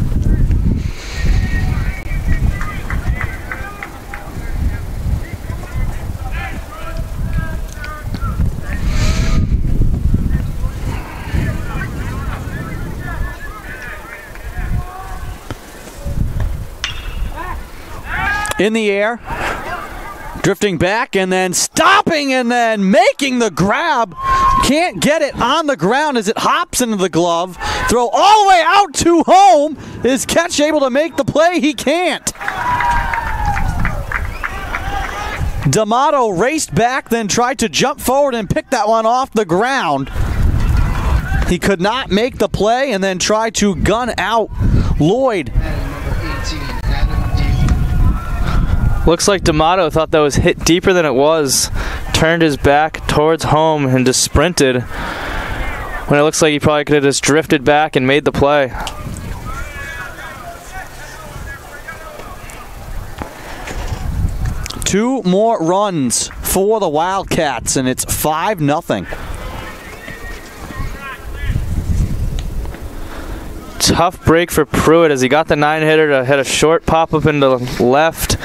In the air, drifting back and then stopping and then making the grab. Can't get it on the ground as it hops into the glove. Throw all the way out to home. Is Ketch able to make the play? He can't. D'Amato raced back, then tried to jump forward and pick that one off the ground. He could not make the play and then tried to gun out Lloyd. Looks like D'Amato thought that was hit deeper than it was. Turned his back towards home and just sprinted, when it looks like he probably could have just drifted back and made the play. Two more runs for the Wildcats, and it's 5-0. Tough break for Pruitt as he got the 9-hitter to hit a short pop-up into left.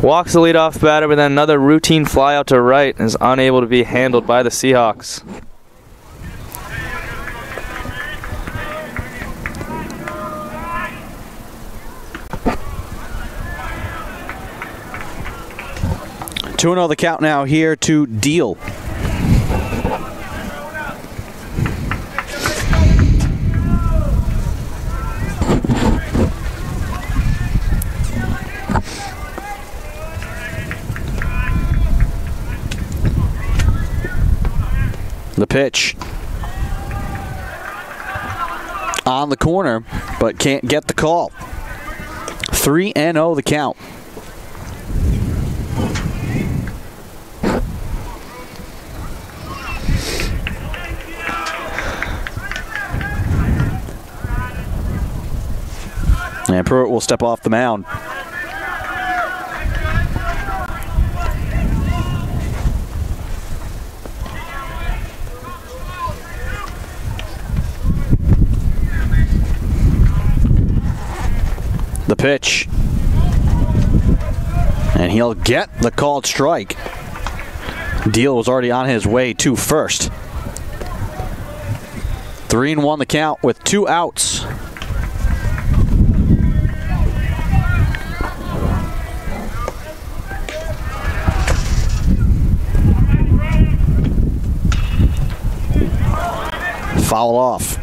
Walks the leadoff batter, but then another routine fly out to right is unable to be handled by the Seahawks. Two 2-0 the count now here to Deal. pitch. On the corner, but can't get the call. 3-0 the count. And Pruitt will step off the mound. The pitch. And he'll get the called strike. Deal was already on his way to first. 3-1 the count with 2 outs. Foul off.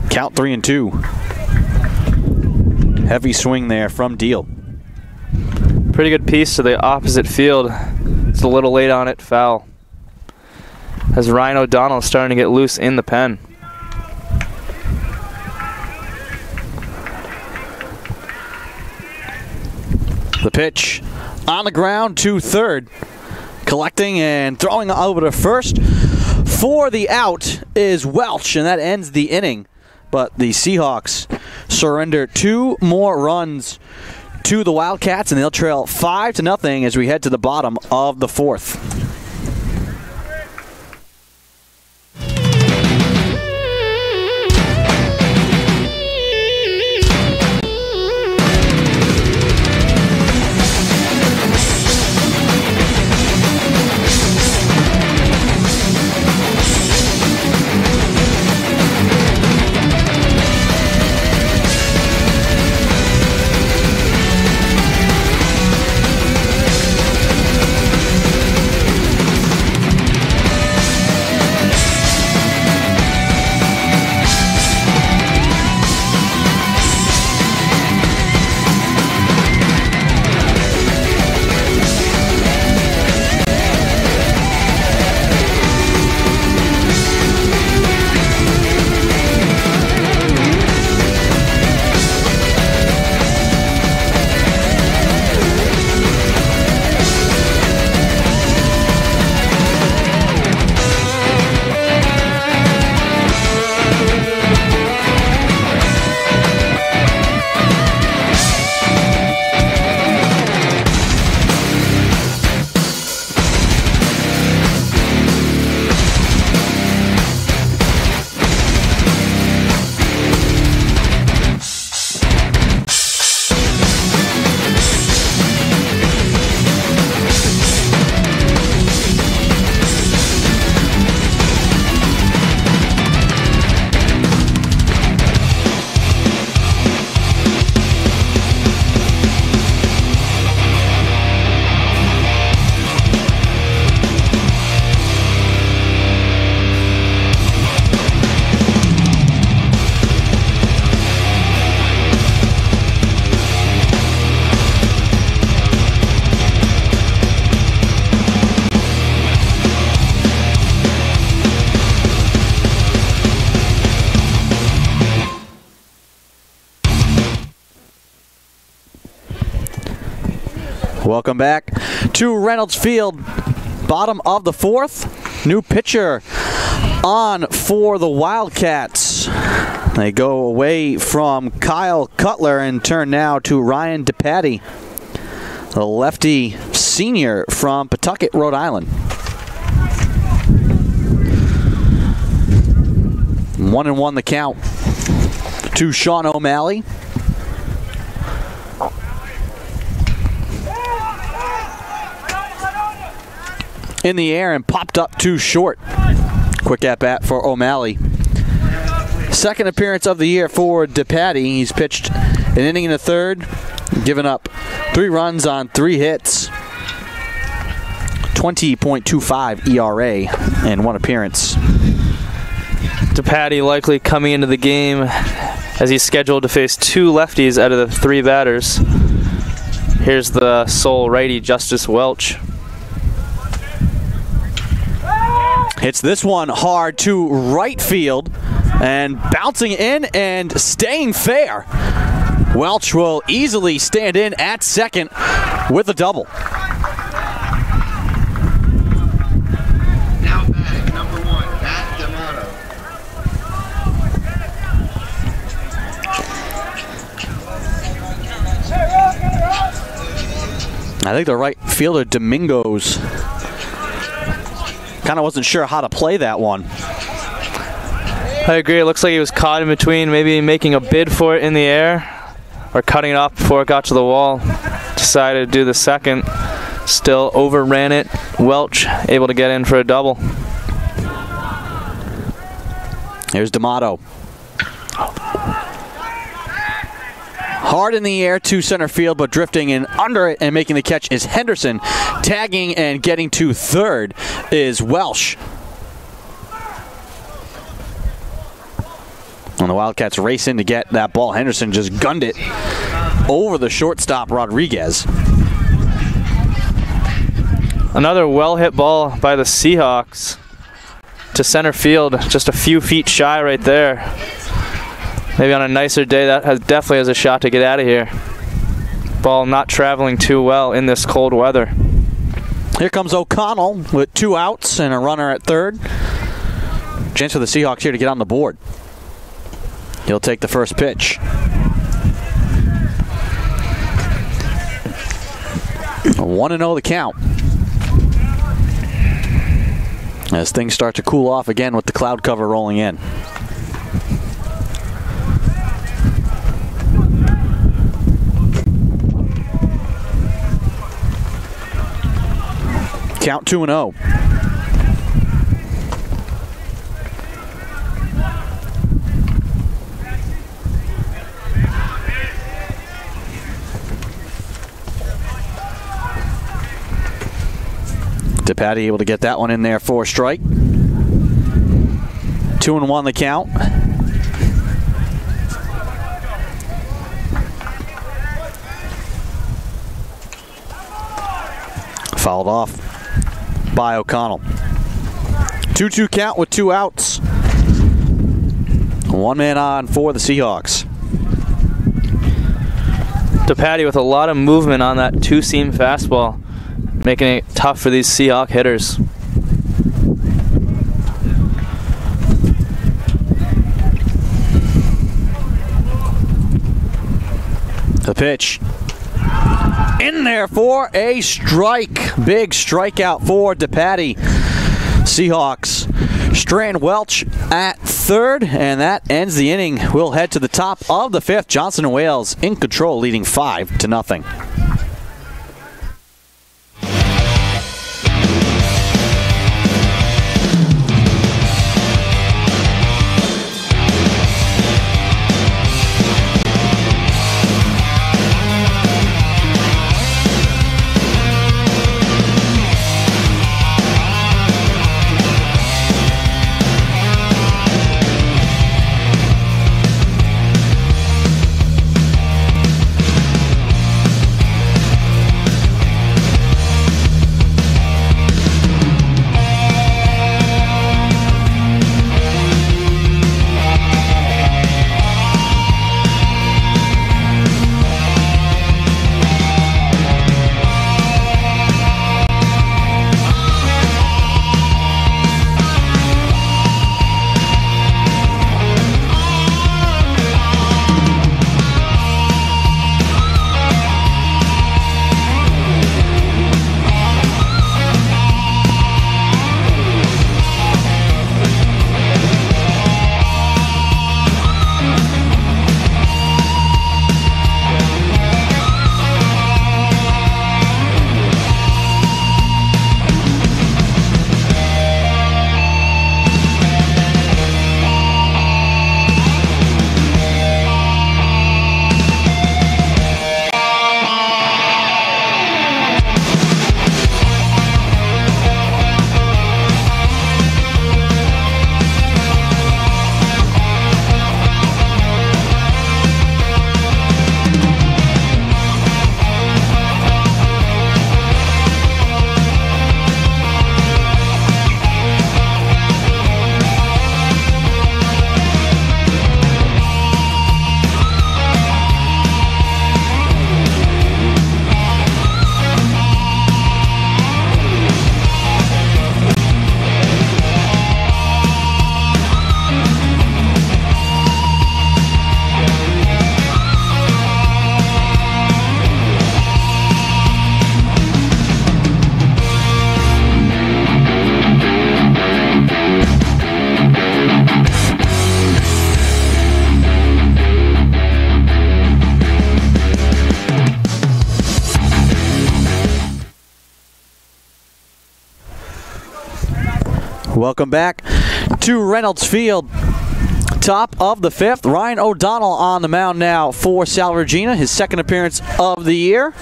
Count 3-2. Heavy swing there from Deal. Pretty good piece to the opposite field. It's a little late on it. Foul. As Ryan O'Donnell is starting to get loose in the pen. The pitch on the ground to third. Collecting and throwing over to first. For the out is Welch, and that ends the inning. But the Seahawks surrender 2 more runs to the Wildcats, and they'll trail 5-0 as we head to the bottom of the 4th. Welcome back to Reynolds Field, bottom of the 4th. New pitcher on for the Wildcats. They go away from Kyle Cutler and turn now to Ryan DePatty, the lefty senior from Pawtucket, Rhode Island. 1-1 the count to Sean O'Malley. In the air and popped up too short. Quick at bat for O'Malley. Second appearance of the year for DePatty. He's pitched an inning and a third, given up 3 runs on 3 hits. 20.25 ERA and 1 appearance. DePatty likely coming into the game as he's scheduled to face 2 lefties out of the 3 batters. Here's the sole righty, Justice Welch. Hits this one hard to right field and bouncing in and staying fair. Welch will easily stand in at second with a double. Now batting number 1, Matt D'Amato. I think the right fielder, Domingos, kind of wasn't sure how to play that one. I agree. It looks like he was caught in between, maybe making a bid for it in the air or cutting it off before it got to the wall. Decided to do the second. Still overran it. Welch able to get in for a double. Here's D'Amato. Hard in the air to center field, but drifting in under it and making the catch is Henderson. Tagging and getting to third is Welsh. And the Wildcats race in to get that ball. Henderson just gunned it over the shortstop, Rodriguez. Another well-hit ball by the Seahawks to center field, just a few feet shy right there. Maybe on a nicer day, that definitely has a shot to get out of here. Ball not traveling too well in this cold weather. Here comes O'Connell with 2 outs and a runner at third. Chance for the Seahawks here to get on the board. He'll take the first pitch. A 1-0 the count. As things start to cool off again with the cloud cover rolling in. Count 2-0. DePatie able to get that one in there for a strike. 2-1 the count. Fouled off by O'Connell. 2-2 count with 2 outs. 1 man on for the Seahawks. DePatie with a lot of movement on that two-seam fastball, making it tough for these Seahawk hitters. The pitch. In there for a strike. Big strikeout for DePatie. Seahawks strand Welch at third, and that ends the inning. We'll head to the top of the 5th. Johnson and Wales in control, leading 5-0. Welcome back to Reynolds Field. Top of the 5th, Ryan O'Donnell on the mound now for Sal Regina, his second appearance of the year.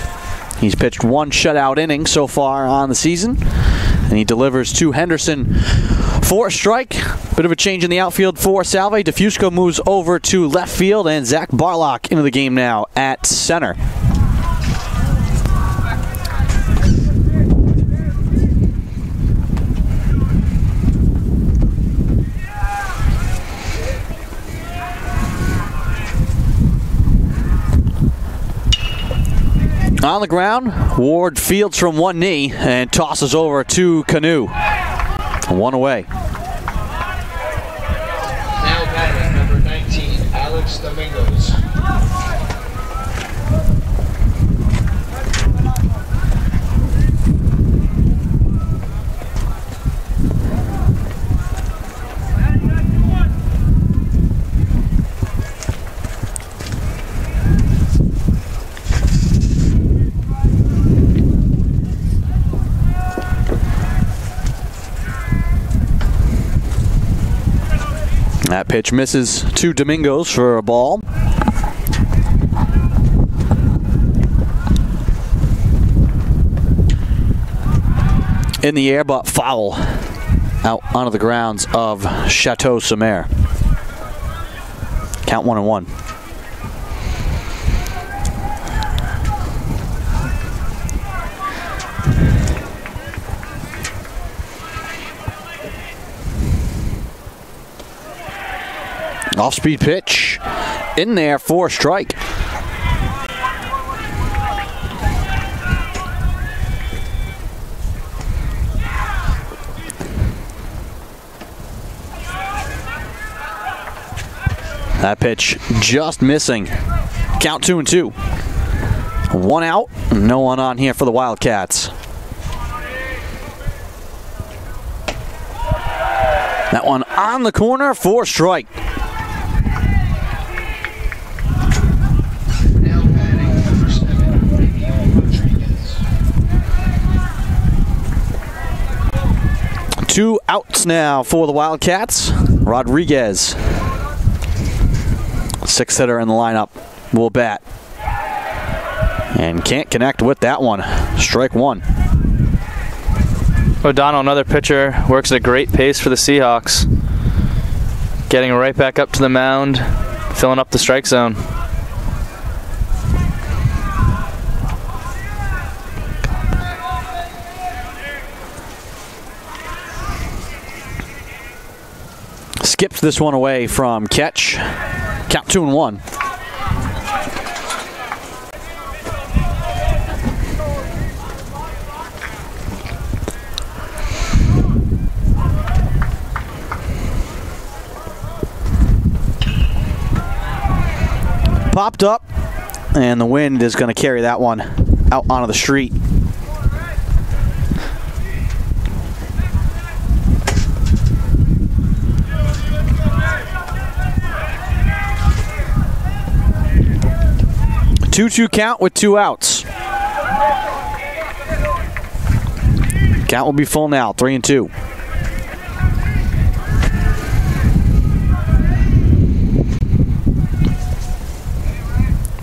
He's pitched 1 shutout inning so far on the season, and he delivers to Henderson for a strike. Bit of a change in the outfield for Salve. Defusco moves over to left field, and Zach Barlock into the game now at center. On the ground, Ward fields from one knee and tosses over to Canoe. 1 away. Now batting number 19, Alex Domingos. That pitch misses to Domingos for a ball. In the air, but foul out onto the grounds of Chateau Sommer. Count 1-1. Off-speed pitch in there for a strike. That pitch just missing. Count 2-2. 1 out, no one on here for the Wildcats. That one on the corner for a strike. Now batting number 7, Rodriguez. 2 outs now for the Wildcats. Rodriguez, 6th hitter in the lineup, will bat. And can't connect with that one. Strike 1. O'Donnell, another pitcher, works at a great pace for the Seahawks. Getting right back up to the mound, filling up the strike zone. Skips this one away from catch. Count 2-1. Popped up, and the wind is going to carry that one out onto the street. Two count with 2 outs. Count will be full now, 3-2.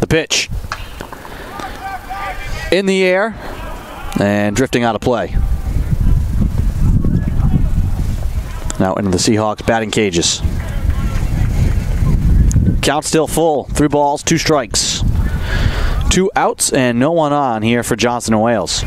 The pitch in the air and drifting out of play. Now into the Seahawks batting cages. Count still full, 3 balls, 2 strikes. 2 outs and no one on here for Johnson and Wales.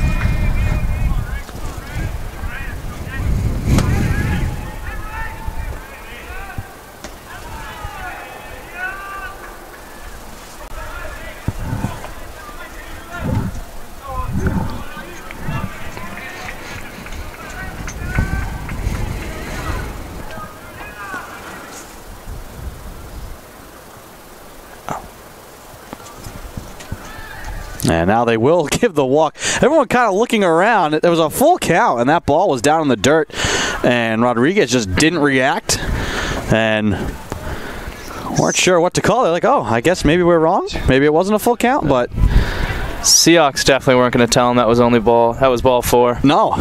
And now they will give the walk. Everyone kind of looking around. There was a full count, and that ball was down in the dirt. And Rodriguez just didn't react. And weren't sure what to call. They're like, oh, I guess maybe we're wrong. Maybe it wasn't a full count, but Seahawks definitely weren't going to tell him that was only ball. That was ball 4. no.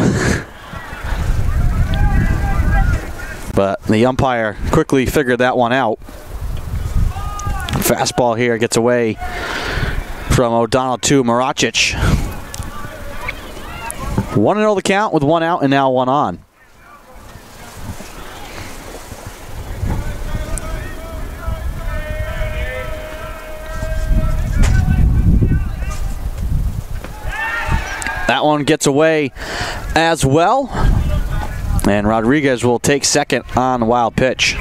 But the umpire quickly figured that one out. Fastball here gets away from O'Donnell to Maracic. 1-0 the count with 1 out and now 1 on. That one gets away as well. And Rodriguez will take second on the wild pitch.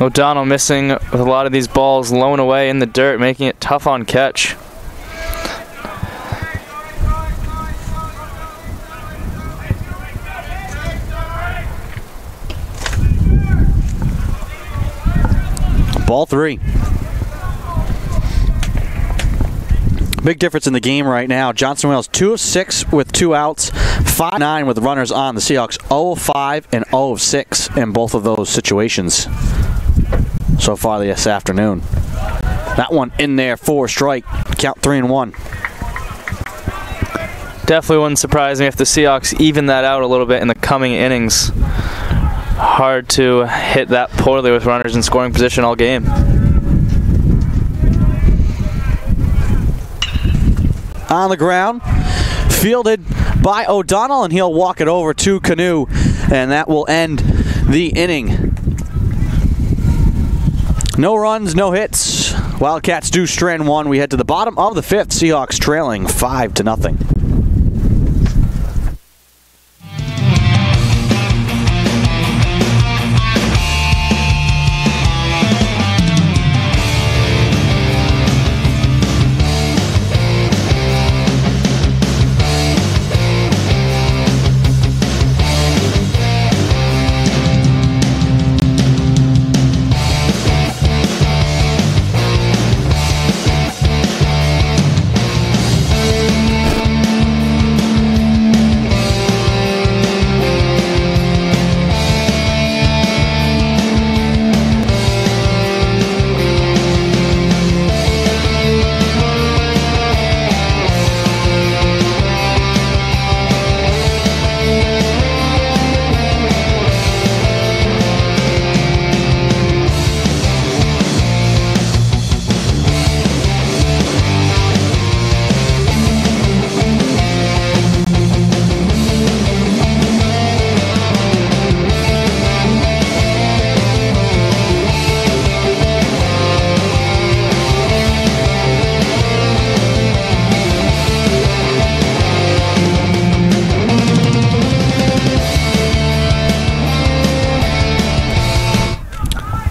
O'Donnell missing with a lot of these balls lown away in the dirt, making it tough on catch. Ball 3. Big difference in the game right now. Johnson Wales 2 of 6 with 2 outs, 5 of 9 with runners on. The Seahawks 0 of 5 and 0 of 6 in both of those situations so far this afternoon. That one in there for a strike. Count 3-1. Definitely wouldn't surprise me if the Seahawks even that out a little bit in the coming innings. Hard to hit that poorly with runners in scoring position all game. On the ground, fielded by O'Donnell, and he'll walk it over to Canoe, and that will end the inning. No runs, no hits. Wildcats do strand 1. We head to the bottom of the 5th. Seahawks trailing 5-0.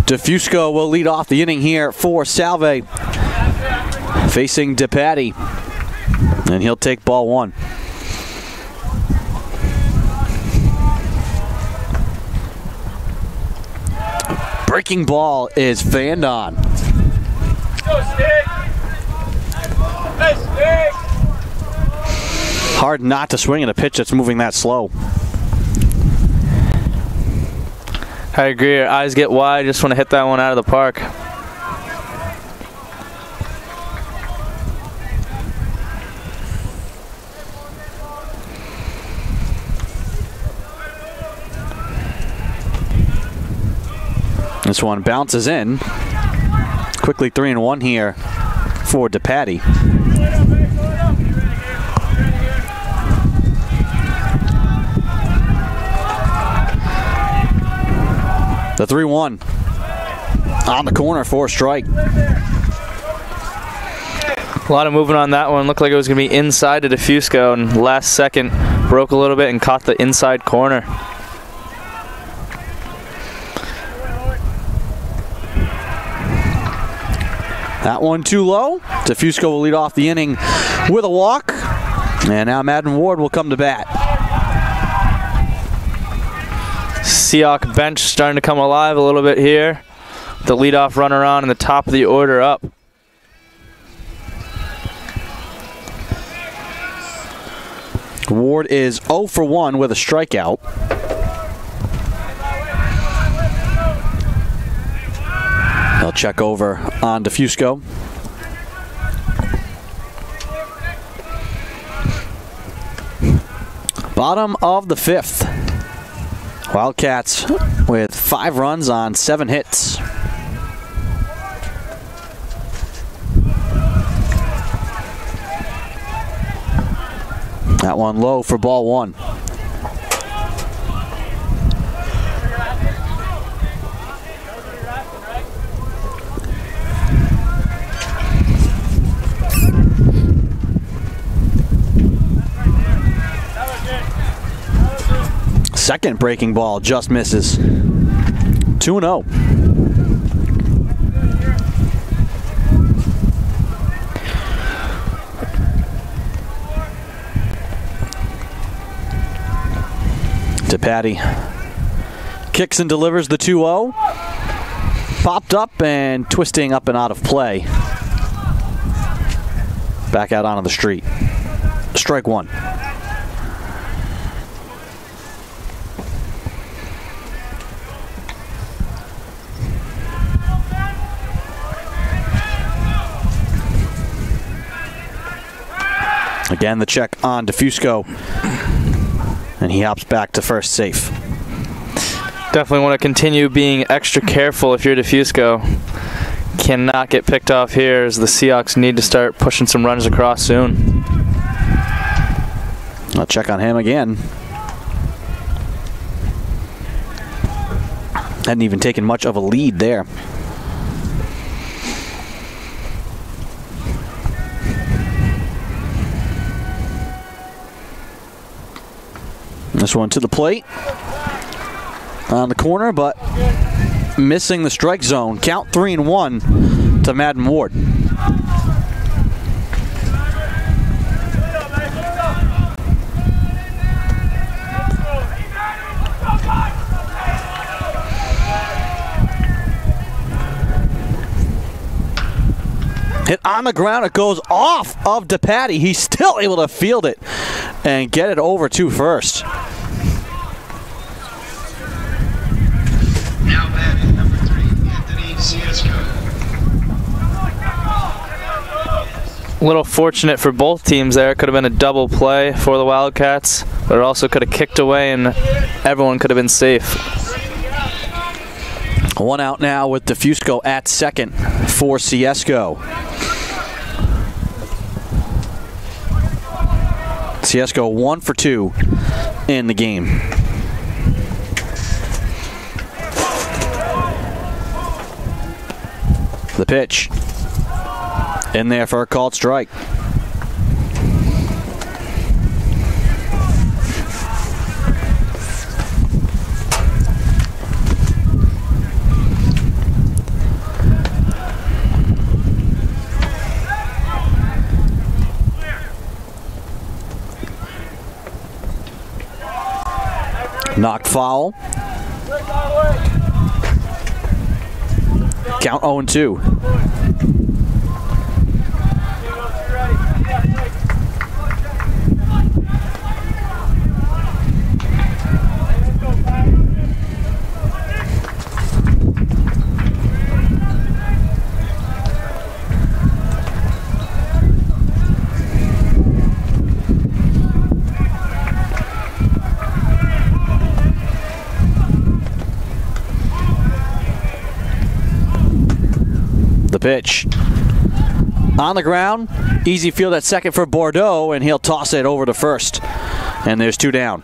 DeFusco will lead off the inning here for Salve, facing DePatie, and he'll take ball 1. Breaking ball is fanned on. Hard not to swing at a pitch that's moving that slow. I agree. Your eyes get wide. Just want to hit that one out of the park. This one bounces in. Quickly 3-1 here for DePatie. The 3-1 on the corner for a strike. A lot of movement on that one. Looked like it was going to be inside to DeFusco, and last second broke a little bit and caught the inside corner. That one too low. DeFusco will lead off the inning with a walk. And now Madden Ward will come to bat. Seahawk bench starting to come alive a little bit here. The leadoff runner on and the top of the order up. Ward is 0 for 1 with a strikeout. They'll check over on DeFusco. Bottom of the 5th. Wildcats with 5 runs on 7 hits. That one low for ball 1. Second breaking ball just misses. 2-0. DePatie kicks and delivers the 2-0. Popped up and twisting up and out of play. Back out onto the street. Strike 1. Again, the check on DeFusco, and he hops back to first safe. Definitely want to continue being extra careful if you're DeFusco. Cannot get picked off here as the Seahawks need to start pushing some runs across soon. I'll check on him again. Hadn't even taken much of a lead there. This one to the plate on the corner, but missing the strike zone. Count 3-1 to Madden Ward. Hit on the ground, it goes off of DePatie. He's still able to field it and get it over to first. Now batting, number 3, Anthony Ciesco. A little fortunate for both teams there. It could have been a double play for the Wildcats, but it also could have kicked away and everyone could have been safe. One out now with DeFusco at second for Ciesco. Ciesco 1 for 2 in the game. The pitch in there for a called strike. Knocked foul. Count 0-2. The pitch on the ground, easy field at second for Bordeaux, and he'll toss it over to first, and there's 2 down.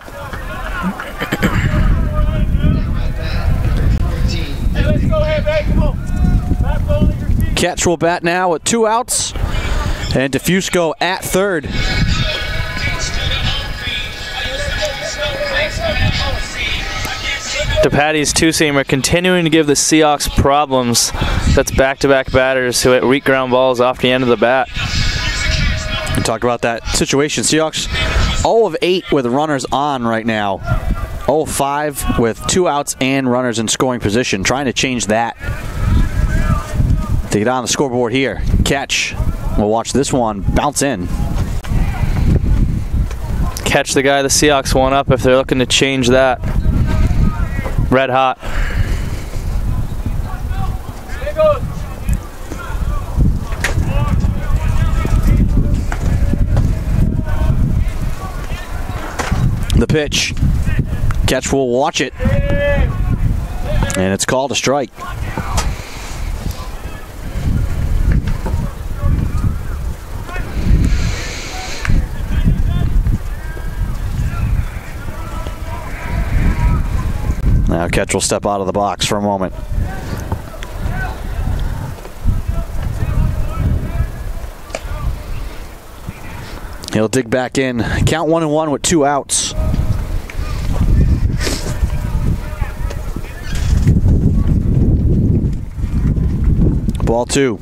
Ketch will bat now with 2 outs, and DeFusco at third. DePatie's two-seamer continuing to give the Seahawks problems. That's back-to-back batters who hit weak ground balls off the end of the bat. We talked about that situation. Seahawks 0 of 8 with runners on right now. 0 of 5 with 2 outs and runners in scoring position. Trying to change that to get on the scoreboard here. Catch. We'll watch this one bounce in. Catch the guy the Seahawks want up if they're looking to change that. Red hot. The pitch. Catch will watch it. And it's called a strike. Now Ketch will step out of the box for a moment. He'll dig back in. Count 1-1 with 2 outs. Ball 2.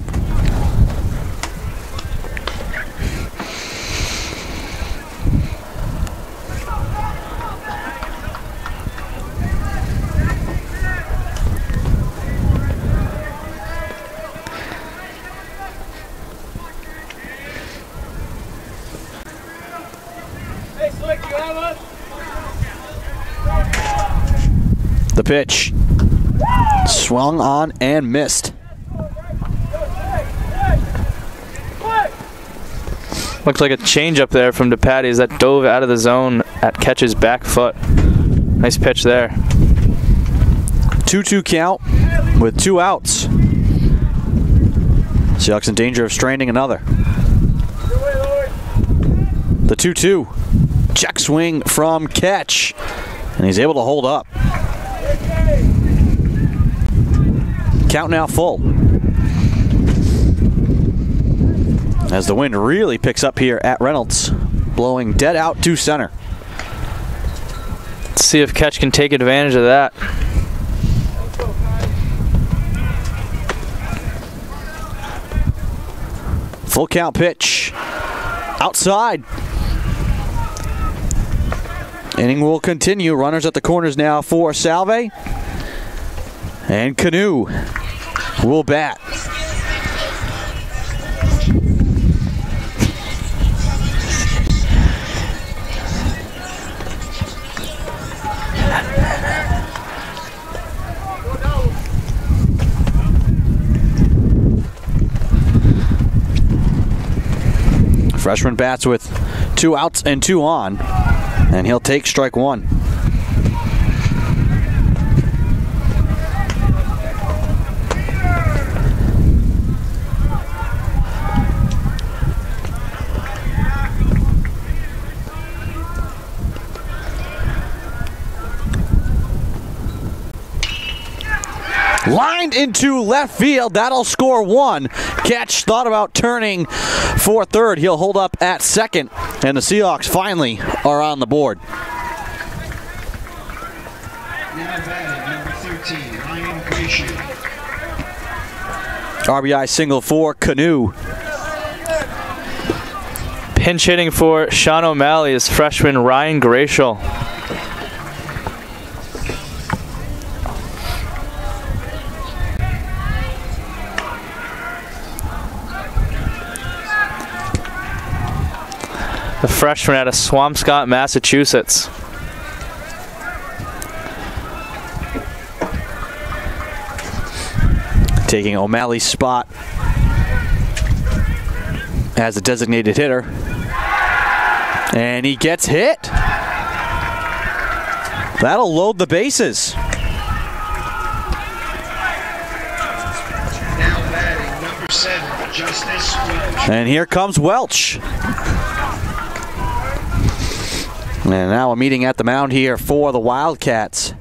The pitch. Swung on and missed. Looks like a change up there from DePatie as that dove out of the zone at Ketch's back foot. Nice pitch there. 2-2 count with 2 outs. Seahawks in danger of stranding another. The 2-2. Check swing from Ketch. And he's able to hold up. Count now full. As the wind really picks up here at Reynolds, blowing dead out to center. Let's see if Ketch can take advantage of that. Full count pitch. Outside. Inning will continue. Runners at the corners now for Salve. And Canoe will bat. Freshman bats with 2 outs and 2 on, and he'll take strike 1. Lined into left field. That'll score 1. Ketch thought about turning for third. He'll hold up at second. And the Seahawks finally are on the board. Now batting, number 13, Ryan Gratian. RBI single for Canoe. Pinch hitting for Sean O'Malley is freshman Ryan Gratial. The freshman out of Swampscott, Massachusetts. Taking O'Malley's spot as a designated hitter. And he gets hit. That'll load the bases. Now batting, number 7, Justice Welch. And here comes Welch. And now a meeting at the mound here for the Wildcats.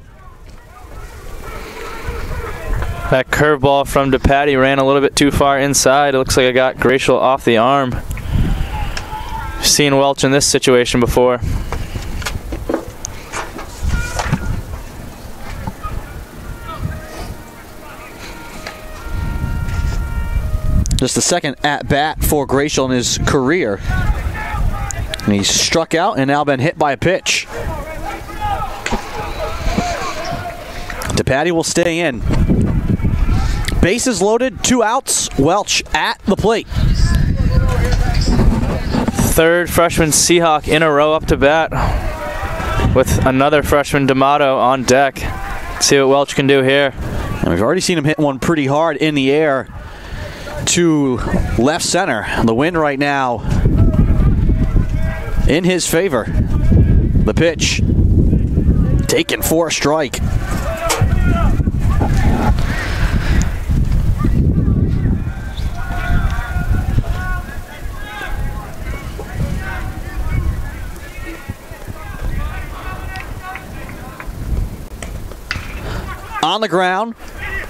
That curveball from DePatie ran a little bit too far inside. It looks like I got Gratial off the arm. I've seen Welch in this situation before. Just the second at-bat for Gratial in his career. And he's struck out and now been hit by a pitch. DePatie will stay in. Bases loaded, 2 outs. Welch at the plate. Third freshman Seahawk in a row up to bat with another freshman D'Amato on deck. Let's see what Welch can do here. And we've already seen him hit one pretty hard in the air to left center. The wind right now in his favor. The pitch. Taken for a strike. On the ground,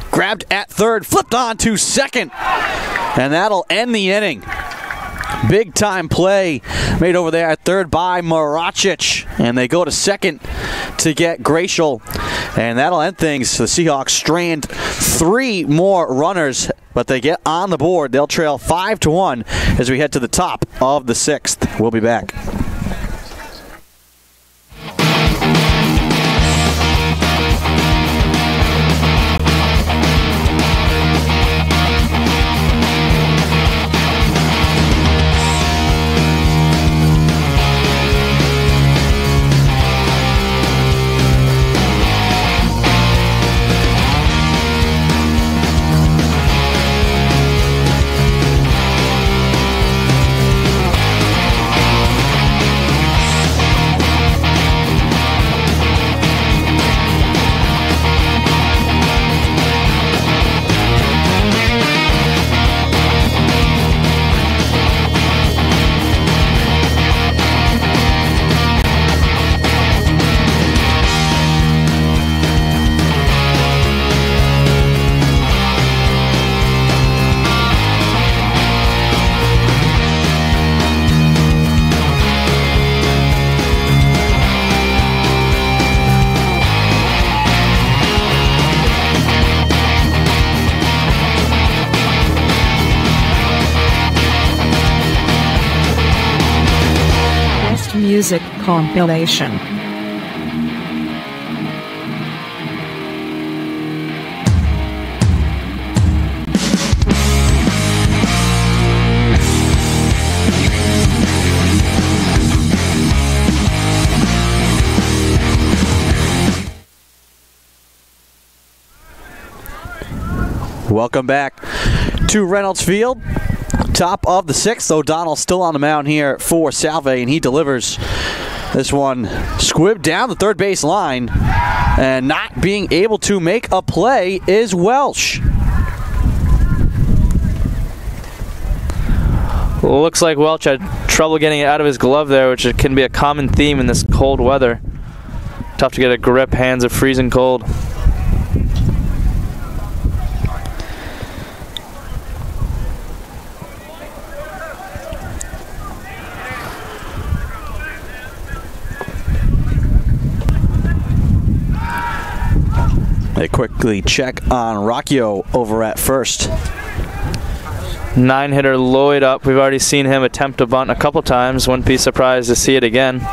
grabbed at third, flipped on to second, and that'll end the inning. Big time play made over there at third by Maracic, and they go to second to get Gracial, and that'll end things. The Seahawks strand 3 more runners, but they get on the board. They'll trail 5-1 as we head to the top of the 6th. We'll be back. Music compilation. Welcome back to Reynolds Field. Top of the 6th. O'Donnell still on the mound here for Salve, and he delivers this one squibbed down the third base line, and not being able to make a play is Welsh. Well, looks like Welch had trouble getting it out of his glove there, which can be a common theme in this cold weather. Tough to get a grip, hands are freezing cold. They quickly check on Rocchio over at first. 9-hitter Lloyd up. We've already seen him attempt a bunt a couple times. Wouldn't be surprised to see it again.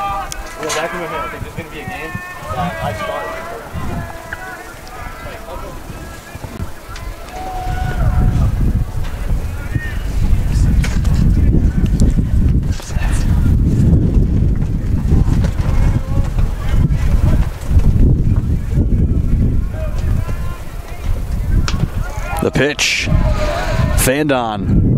The pitch, Fandon.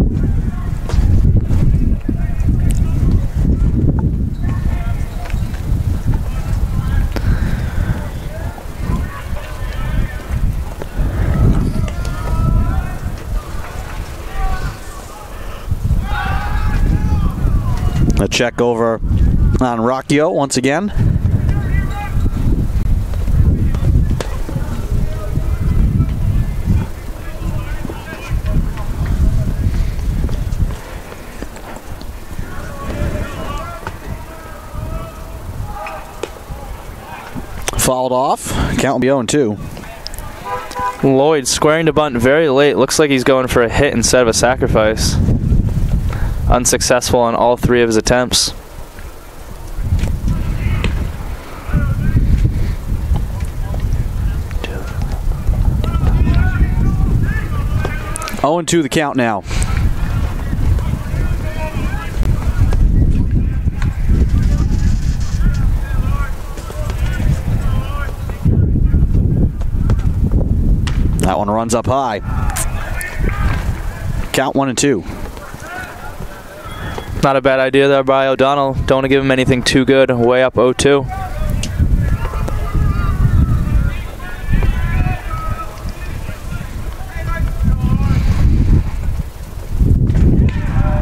A check over on Rocchio once again. Fouled off. Count will be 0-2. Lloyd squaring to bunt very late. Looks like he's going for a hit instead of a sacrifice. Unsuccessful on all 3 of his attempts. Oh, 0-2 the count now. That one runs up high. Count 1-2. Not a bad idea there by O'Donnell. Don't want to give him anything too good. Way up 0-2.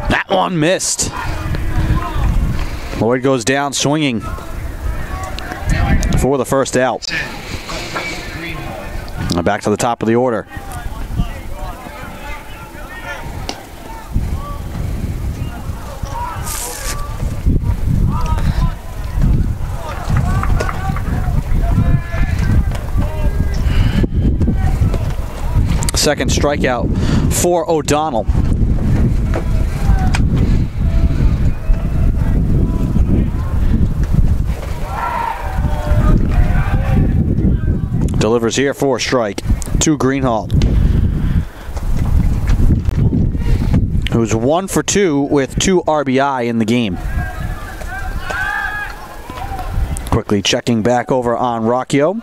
That one missed. Lloyd goes down swinging for the first out. Back to the top of the order. Second strikeout for O'Donnell. Delivers here for a strike to Greenhall, who's 1 for 2 with 2 RBI in the game. Quickly checking back over on Rocchio.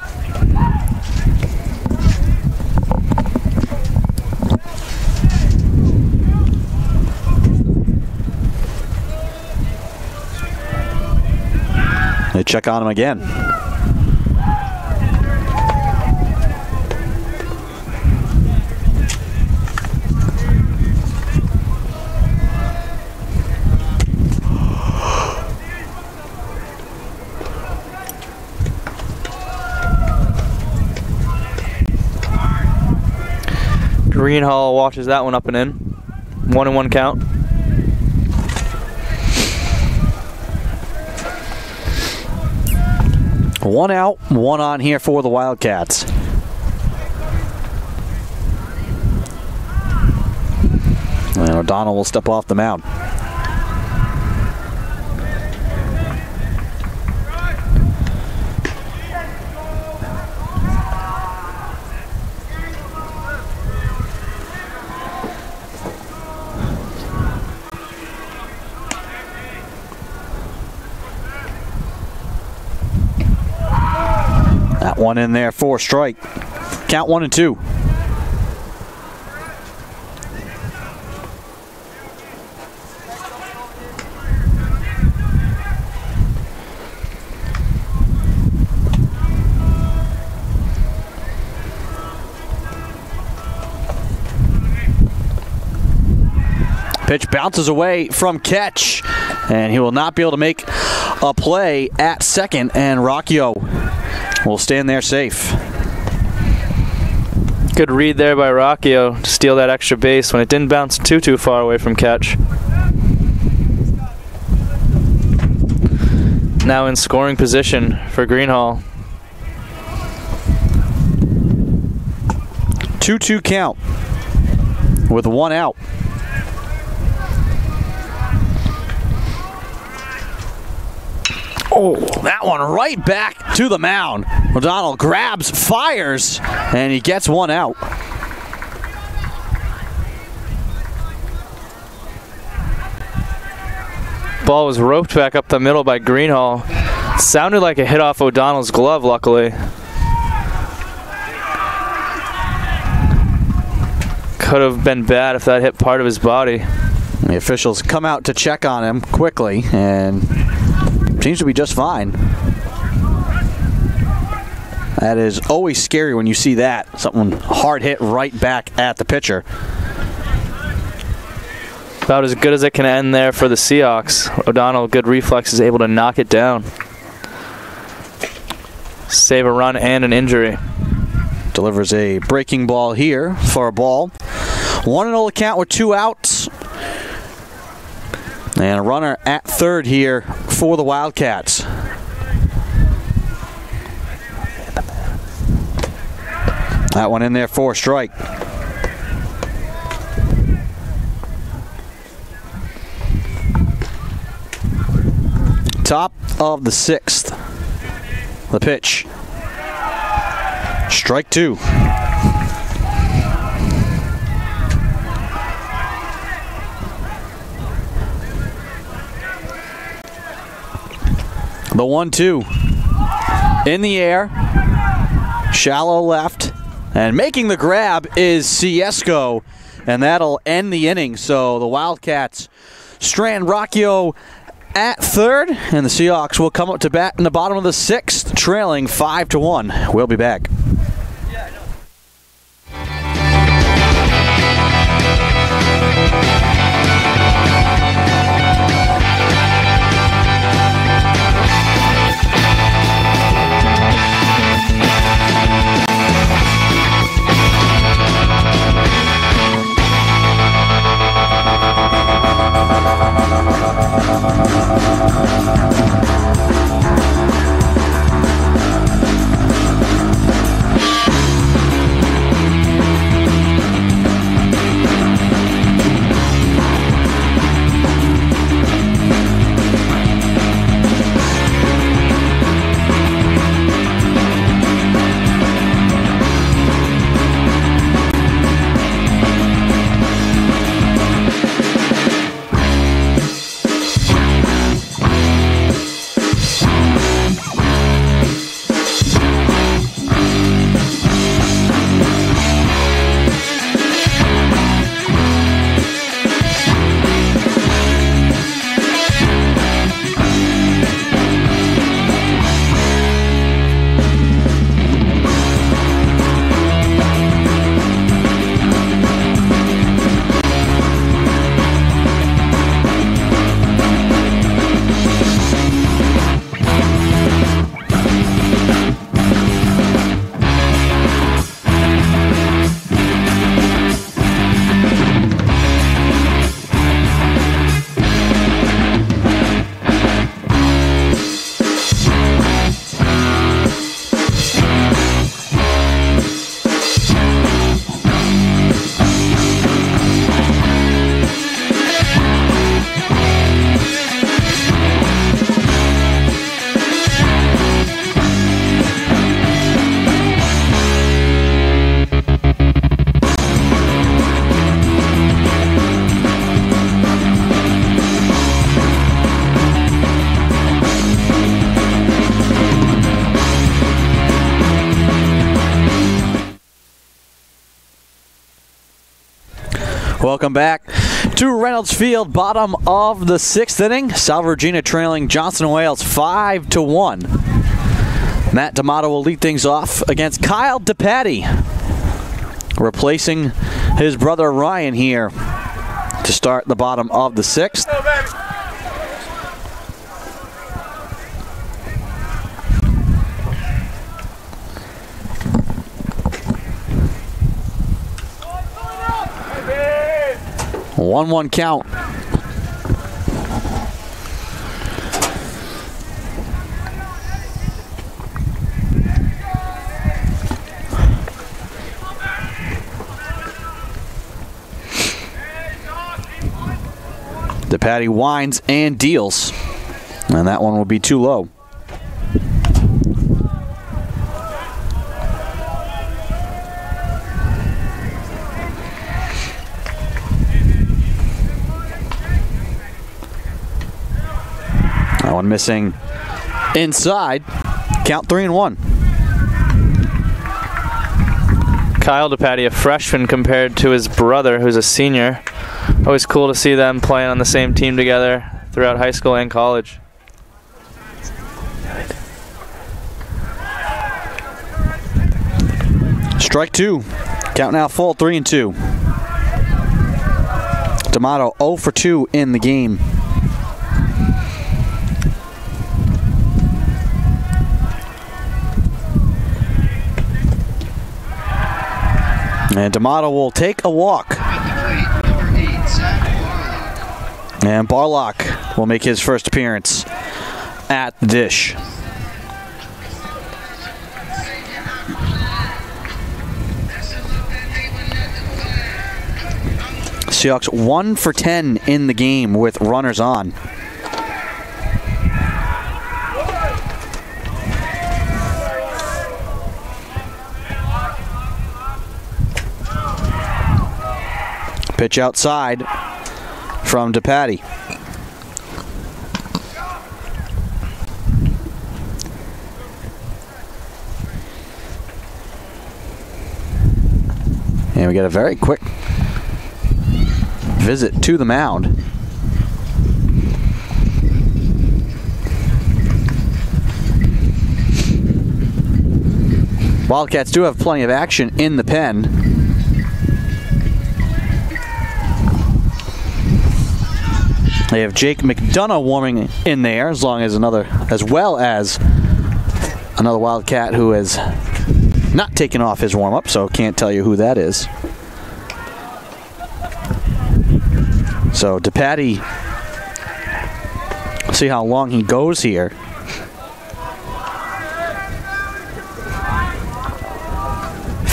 They check on him again. Greenhall watches that one up and in. 1-1 count. One out, one on here for the Wildcats. And O'Donnell will step off the mound. That one in there for a strike. Count 1-2. Pitch bounces away from catch, and he will not be able to make a play at second, and Rocchio will stand there safe. Good read there by Rocchio to steal that extra base when it didn't bounce too far away from catch. Now in scoring position for Greenhall. 2-2 count with 1 out. Oh, that one right back to the mound. O'Donnell grabs, fires, and he gets 1 out. Ball was roped back up the middle by Greenhall. Sounded like a hit off O'Donnell's glove, luckily. Could have been bad if that hit part of his body. The officials come out to check on him quickly, and seems to be just fine. That is always scary when you see that. Something hard hit right back at the pitcher. About as good as it can end there for the Seahawks. O'Donnell, good reflexes, able to knock it down. Save a run and an injury. Delivers a breaking ball here for a ball. 1-0 count with 2 outs. And a runner at third here for the Wildcats. That one in there for a strike. Top of the 6th. The pitch. Strike 2. The 1-2 in the air, shallow left, and making the grab is Ciesco, and that'll end the inning. So the Wildcats Strand Rocchio at third, and the Seahawks will come up to bat in the bottom of the 6th, trailing 5-1. We'll be back. Welcome back to Reynolds Field, bottom of the 6th inning. Salve Regina trailing Johnson Wales 5-1. Matt D'Amato will lead things off against Kyle DePatty, replacing his brother Ryan here to start the bottom of the 6th. 1-1 count. DePatty winds and deals, and that one will be too low. That one missing inside. Count 3-1. Kyle DePatty, a freshman compared to his brother, who's a senior. Always cool to see them playing on the same team together throughout high school and college. Strike two. Count now full, 3-2. D'Amato 0 for 2 in the game. And D'Amato will take a walk. And Barlock will make his first appearance at the dish. Seahawks 1 for 10 in the game with runners on. Pitch outside from DePatty. And we get a very quick visit to the mound. Wildcats do have plenty of action in the pen. They have Jake McDonough warming in there, as well as another Wildcat who has not taken off his warm-up, so can't tell you who that is. So DePatie, see how long he goes here.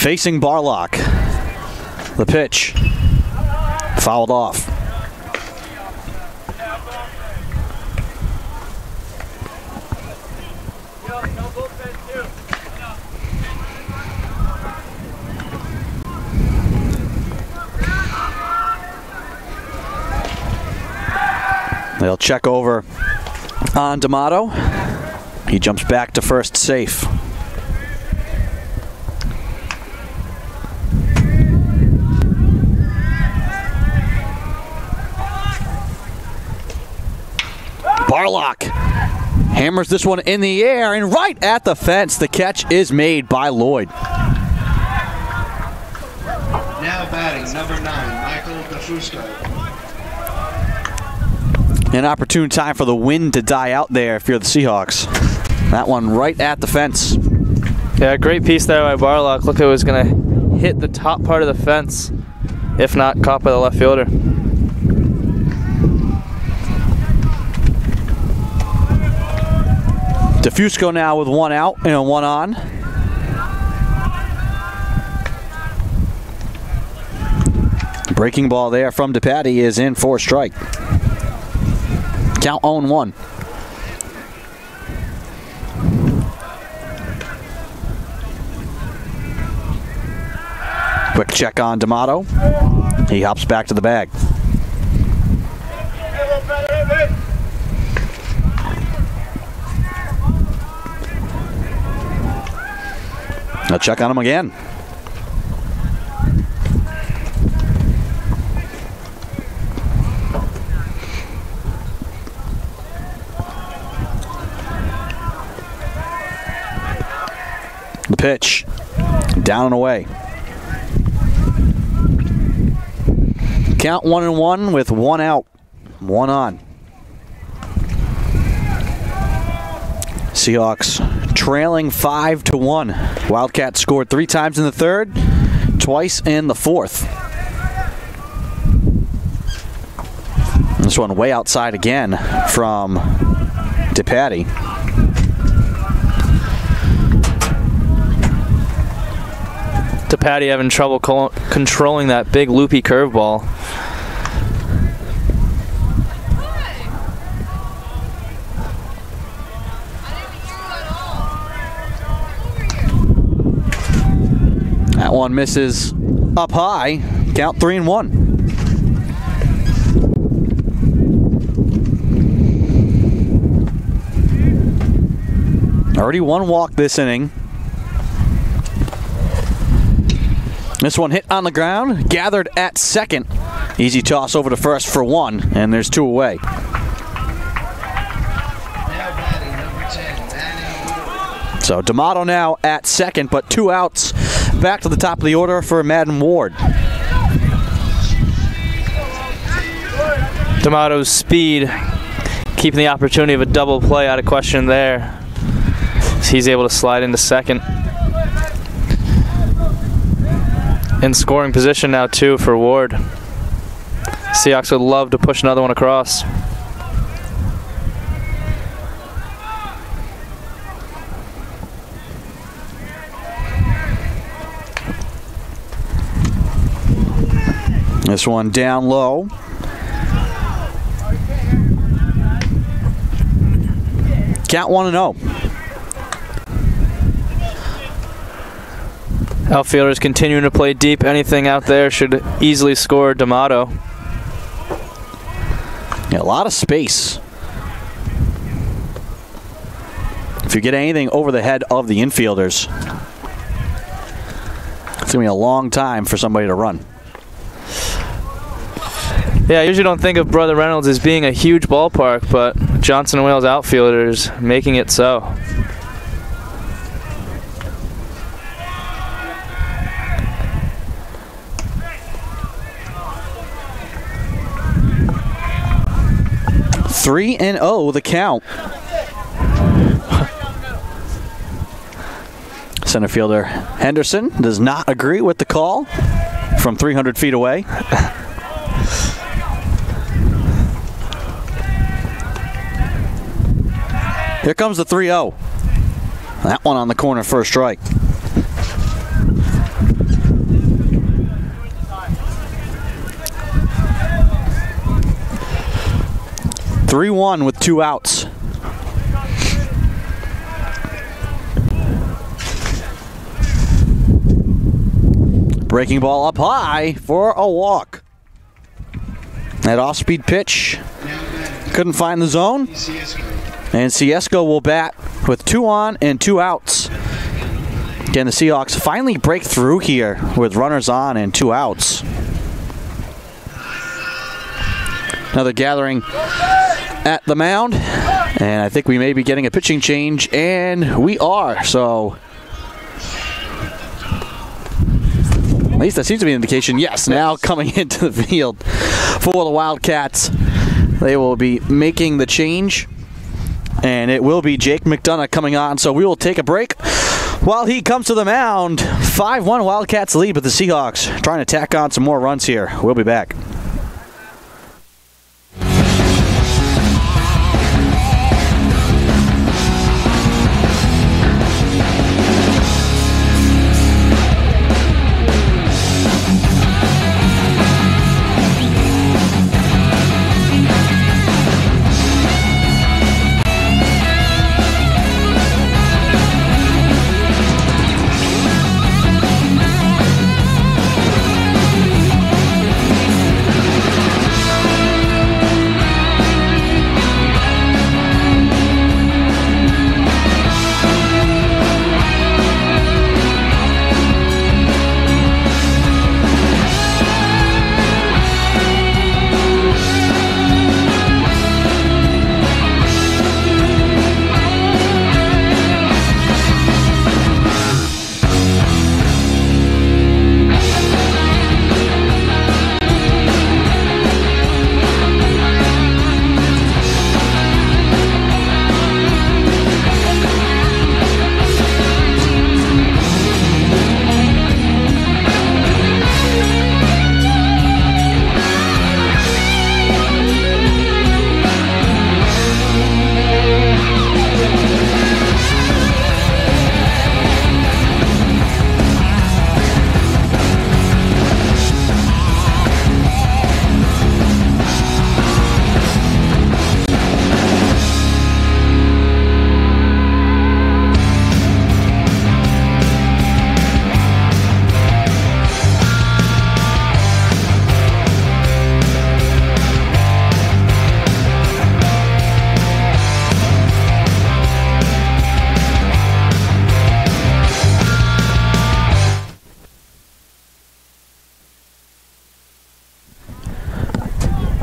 Facing Barlock. The pitch. Fouled off. They'll check over on D'Amato. He jumps back to first safe. Barlock hammers this one in the air and right at the fence. The catch is made by Lloyd. Now batting, number 9, Michael DeFusco. An opportune time for the wind to die out there if you're the Seahawks. That one right at the fence. Yeah, great piece there by Barlock. Look, it was going to hit the top part of the fence, if not caught by the left fielder. DeFusco now with one out and one on. Breaking ball there from DePatie is in for a strike. Count 0-1. Quick check on D'Amato. He hops back to the bag. I'll check on him again. The pitch, down and away. Count 1-1 with one out, one on. Seahawks trailing 5-1. Wildcats scored 3 times in the third, twice in the fourth. This one way outside again from DePatie. DePatie having trouble controlling that big loopy curveball. That one misses up high. Count 3-1. Already one walk this inning. This one hit on the ground, gathered at second. Easy toss over to first for one, and there's 2 away. Now batting, number 10, Madden Ward. So D'Amato now at second, but 2 outs. Back to the top of the order for Madden Ward. D'Amato's speed, keeping the opportunity of a double play out of question there. He's able to slide into second. In scoring position now, too, for Ward. Seahawks would love to push another one across. This one down low. Count 1-0. Outfielders continuing to play deep. Anything out there should easily score D'Amato. Yeah, a lot of space. If you get anything over the head of the infielders, it's going to be a long time for somebody to run. Yeah, I usually don't think of Brother Reynolds as being a huge ballpark, but Johnson & Wales outfielders making it so. 3-0 the count. Center fielder Henderson does not agree with the call from 300 feet away. Here comes the 3-0. That one on the corner for a strike. (3-1) with 2 outs. Breaking ball up high for a walk. That off-speed pitch couldn't find the zone. And Ciesco will bat with 2 on and 2 outs. Again, the Seahawks finally break through here with runners on and 2 outs. Another gathering at the mound. And I think we may be getting a pitching change, and we are. So at least that seems to be an indication. Yes, now coming into the field for the Wildcats. They will be making the change. And it will be Jake McDonough coming on, so we will take a break while he comes to the mound. 5-1 Wildcats lead, but the Seahawks trying to tack on some more runs here. We'll be back.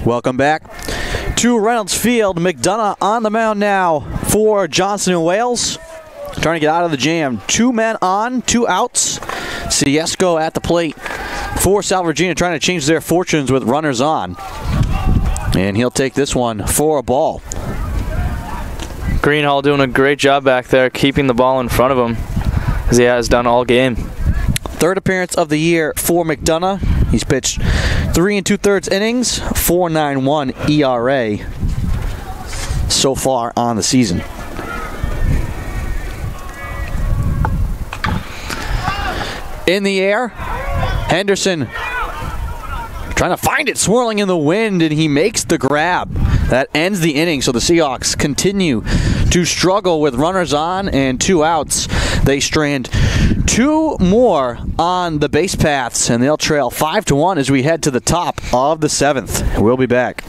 Welcome back to Reynolds Field. McDonough on the mound now for Johnson and Wales. Trying to get out of the jam. 2 men on, 2 outs. Ciesco at the plate for Salve Regina, trying to change their fortunes with runners on. And he'll take this one for a ball. Greenhall doing a great job back there, keeping the ball in front of him, as he has done all game. 3rd appearance of the year for McDonough. He's pitched 3 2/3 innings, 4.91 ERA so far on the season. In the air, Henderson trying to find it, swirling in the wind, and he makes the grab. That ends the inning, so the Seahawks continue to struggle with runners on and 2 outs. They strand 2 more on the base paths, and they'll trail 5-1 as we head to the top of the 7th. We'll be back.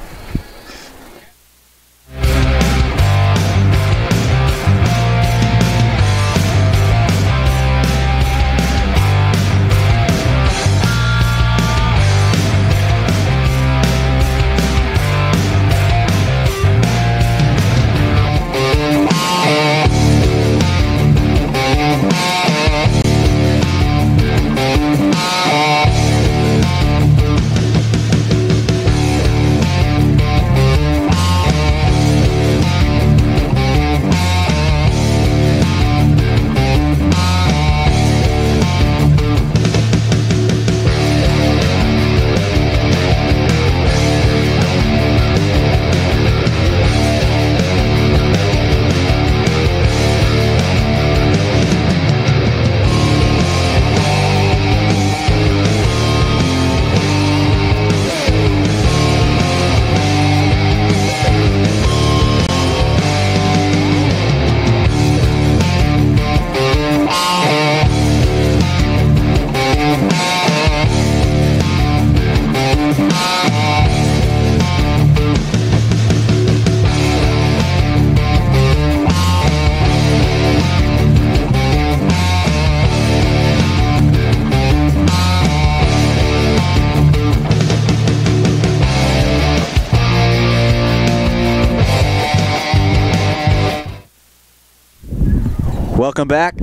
Welcome back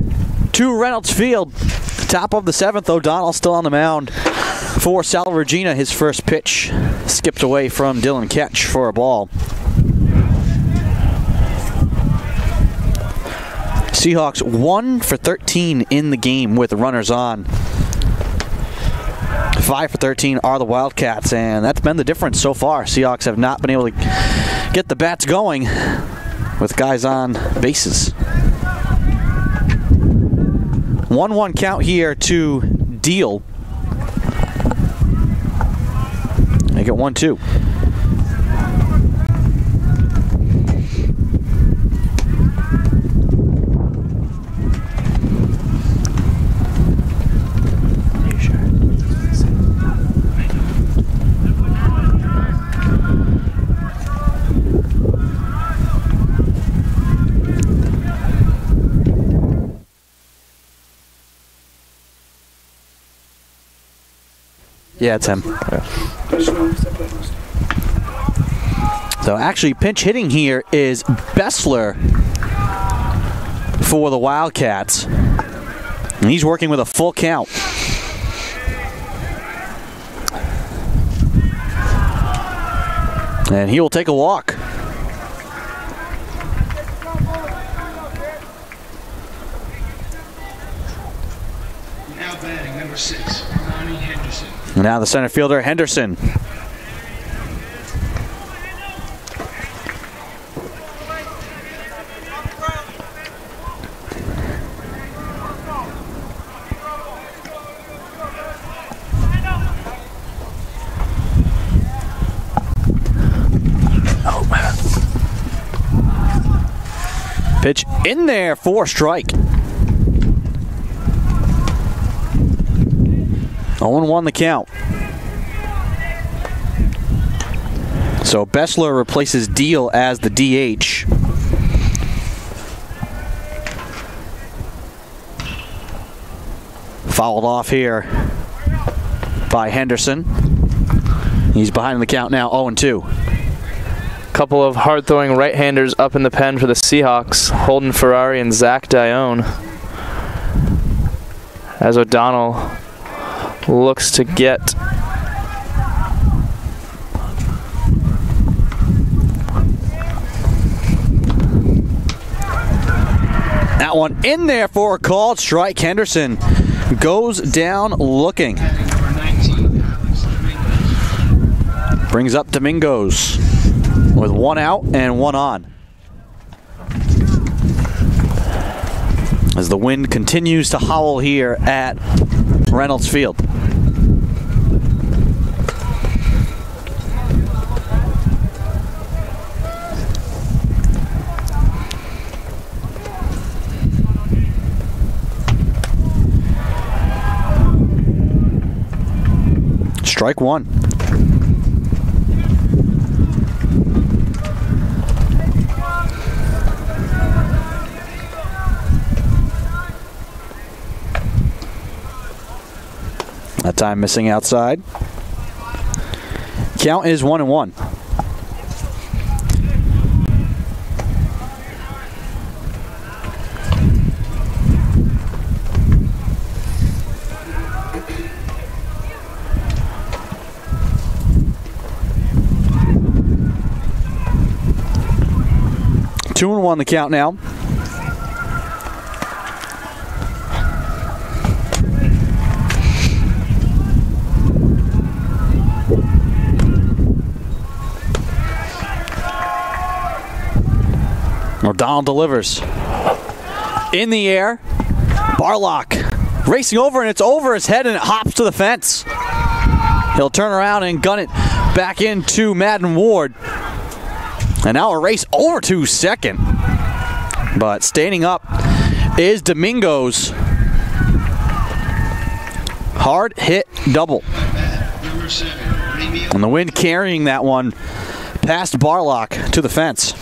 to Reynolds Field. Top of the 7th, O'Donnell still on the mound for Sal Regina. His first pitch skipped away from Dylan Ketch for a ball. Seahawks 1 for 13 in the game with runners on. 5 for 13 are the Wildcats, and that's been the difference so far. Seahawks have not been able to get the bats going with guys on bases. 1-1 count here to Deal. Make it 1-2. Yeah, it's him. So actually pinch hitting here is Bessler for the Wildcats. And he's working with a full count. And he will take a walk. Now batting number 6, Ronnie Henderson. Now the center fielder, Henderson. Pitch in there for strike. 0-1 the count. So Bessler replaces Deal as the DH. Fouled off here by Henderson. He's behind the count now, 0-2. Couple of hard-throwing right-handers up in the pen for the Seahawks, Holden Ferrari and Zach Dione. As O'Donnell looks to get that one in there for a called strike. Henderson goes down looking. Number 19, Alex Domingos. Brings up Domingos with 1 out and 1 on. As the wind continues to howl here at Reynolds Field. Strike 1. That time missing outside. Count is 1-1. Two and 1 the count now. O'Donnell delivers. In the air. Barlock racing over, and it's over his head, and it hops to the fence. He'll turn around and gun it back into Madden Ward. And now a race over to second. But standing up is Domingos. Hard hit double. Number 7, Remy. And the wind carrying that one past Barlock to the fence.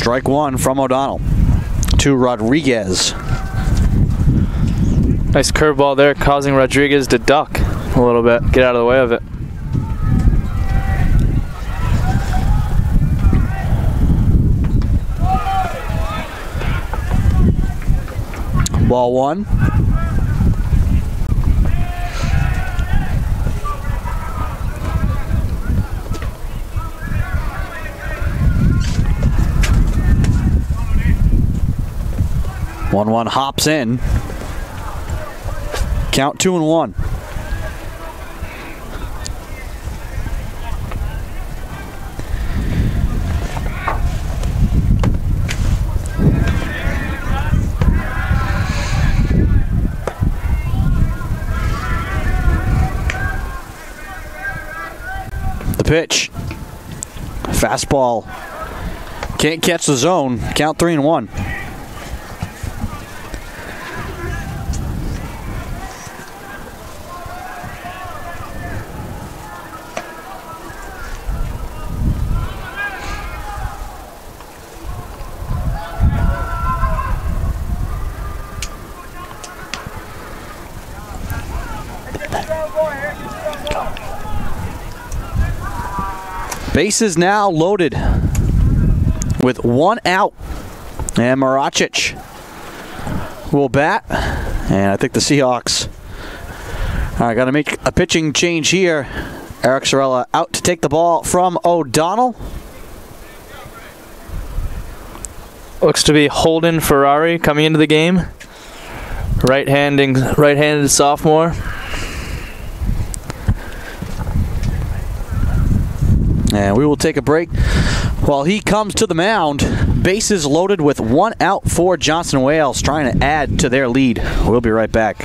Strike one from O'Donnell to Rodriguez. Nice curveball there, causing Rodriguez to duck a little bit, get out of the way of it. Ball one. One hops in. Count 2-1. The pitch. Fastball. Can't catch the zone. Count 3-1. Bases now loaded with one out, and Maracic will bat, and I think the Seahawks are going to make a pitching change here. Eric Sorella out to take the ball from O'Donnell. Looks to be Holden Ferrari coming into the game. Right-handed sophomore. And we will take a break while he comes to the mound. Bases loaded with one out for Johnson Wales, trying to add to their lead. We'll be right back.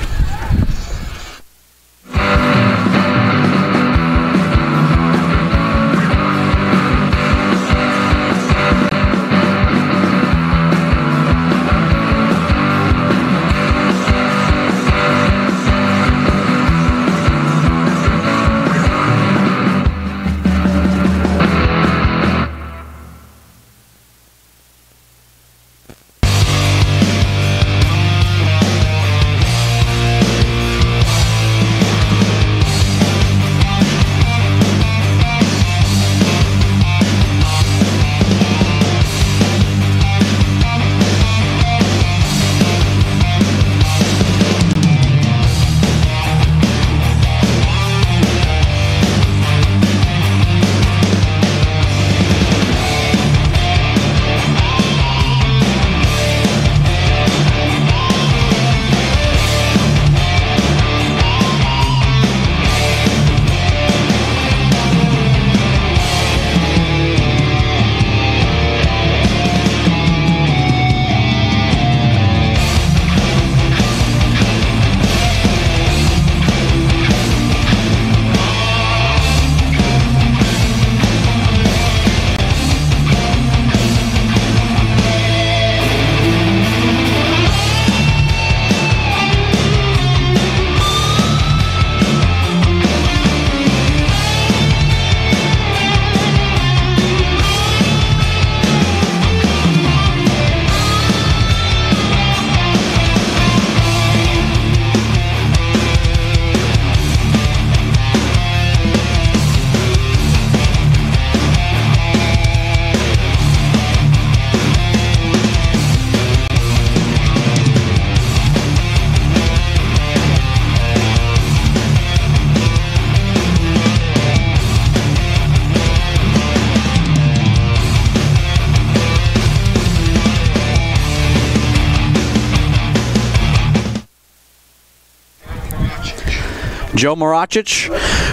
Joe Maracic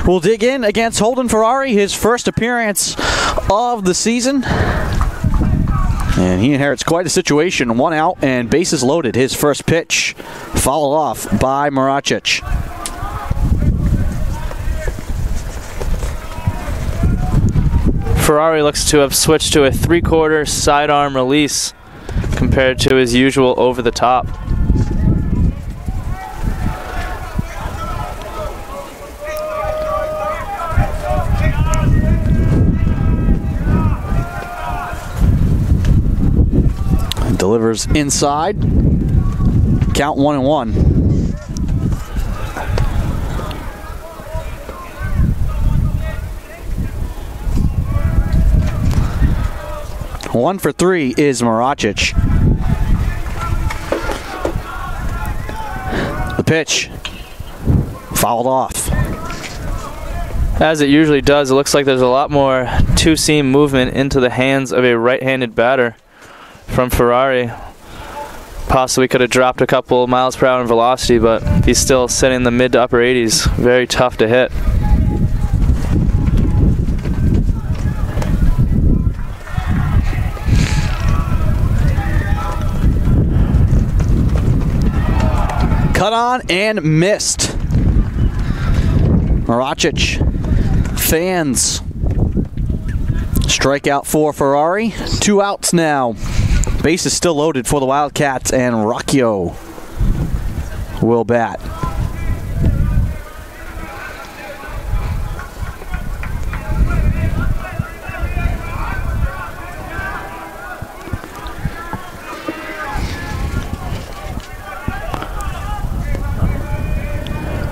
will dig in against Holden Ferrari, his first appearance of the season. And he inherits quite a situation. One out and bases loaded. His first pitch followed off by Maracic. Ferrari looks to have switched to a 3/4 sidearm release compared to his usual over the top. Delivers inside. Count 1-1. 1 for 3 is Maracic. The pitch. Fouled off. As it usually does, it looks like there's a lot more two-seam movement into the hands of a right-handed batter from Ferrari. Possibly could have dropped a couple miles per hour in velocity, but he's still sitting in the mid to upper 80s. Very tough to hit. Cut on and missed. Maracic fans. Strikeout for Ferrari. 2 outs now. Base is still loaded for the Wildcats, and Rocchio will bat.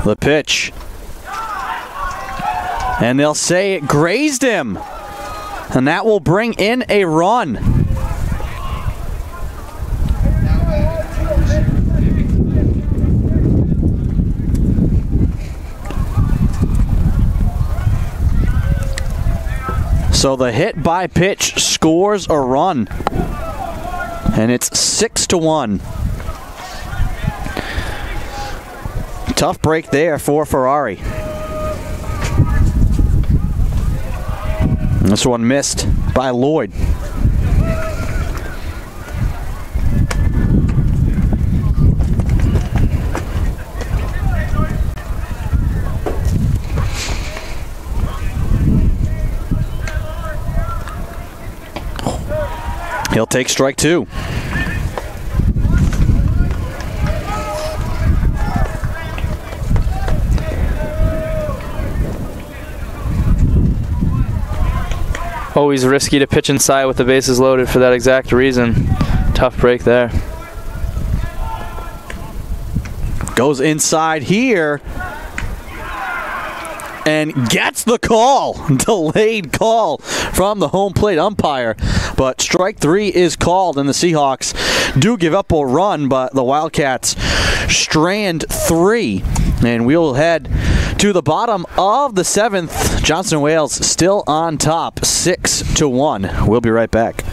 The pitch. And they'll say it grazed him. And that will bring in a run. So the hit by pitch scores a run. And it's 6-1. Tough break there for Ferrari. This one missed by Lloyd. He'll take strike 2. Always risky to pitch inside with the bases loaded for that exact reason. Tough break there. Goes inside here and gets the call. Delayed call from the home plate umpire. But strike 3 is called, and the Seahawks do give up a run, but the Wildcats strand 3. And we'll head to the bottom of the 7th. Johnson Wales still on top, 6-1. We'll be right back.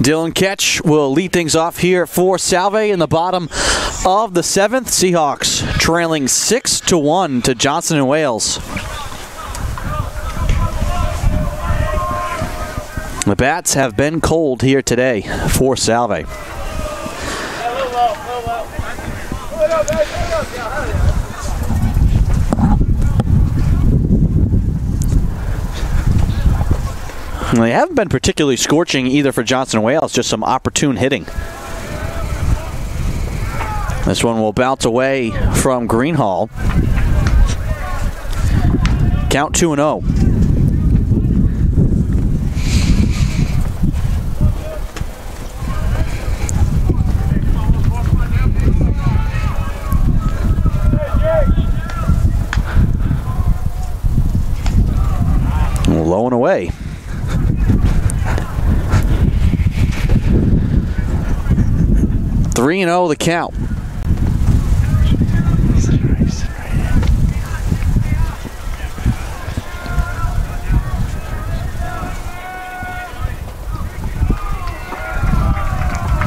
Dylan Ketch will lead things off here for Salve in the bottom of the 7th. Seahawks trailing 6-1 to Johnson & Wales. The bats have been cold here today for Salve. They haven't been particularly scorching either for Johnson Wales, just some opportune hitting. This one will bounce away from Greenhall. Count 2-0. Low and away. Three and 0 the count.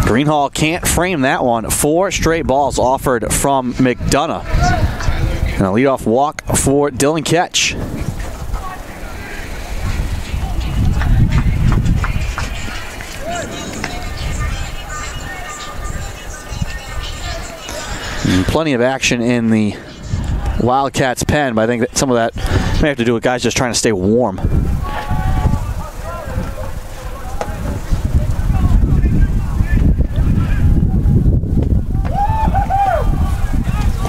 Greenhall can't frame that one. 4 straight balls offered from McDonough. And a leadoff walk for Dylan Ketch. And plenty of action in the Wildcats pen, but I think that some of that may have to do with guys just trying to stay warm.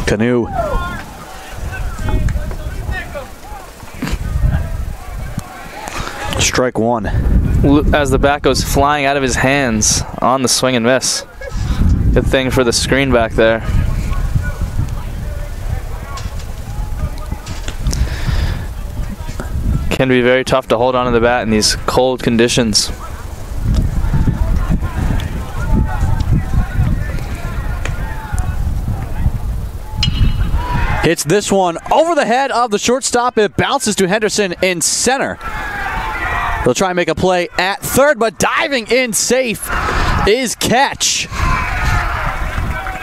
Canoe. Strike one. As the bat goes flying out of his hands on the swing and miss. Good thing for the screen back there. Can be very tough to hold on to the bat in these cold conditions. Hits this one over the head of the shortstop. It bounces to Henderson in center. They'll try and make a play at third, but diving in safe is Ketch.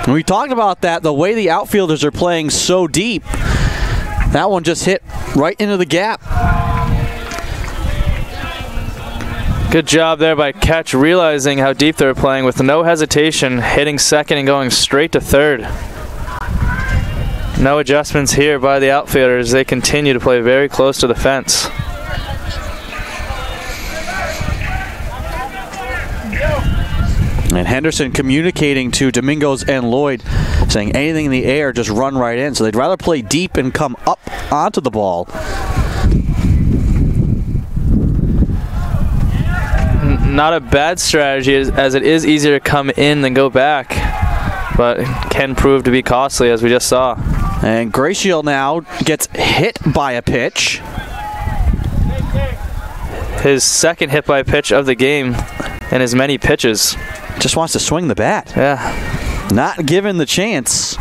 We talked about that, the way the outfielders are playing so deep. That one just hit right into the gap. Good job there by Ketch, realizing how deep they were playing with no hesitation, hitting second and going straight to third. No adjustments here by the outfielders. They continue to play very close to the fence. And Henderson communicating to Domingos and Lloyd, saying anything in the air, just run right in. So they'd rather play deep and come up onto the ball. Not a bad strategy, as it is easier to come in than go back, but it can prove to be costly, as we just saw. And Graciel now gets hit by a pitch. His second hit by pitch of the game and as many pitches. Just wants to swing the bat. Yeah. Not given the chance.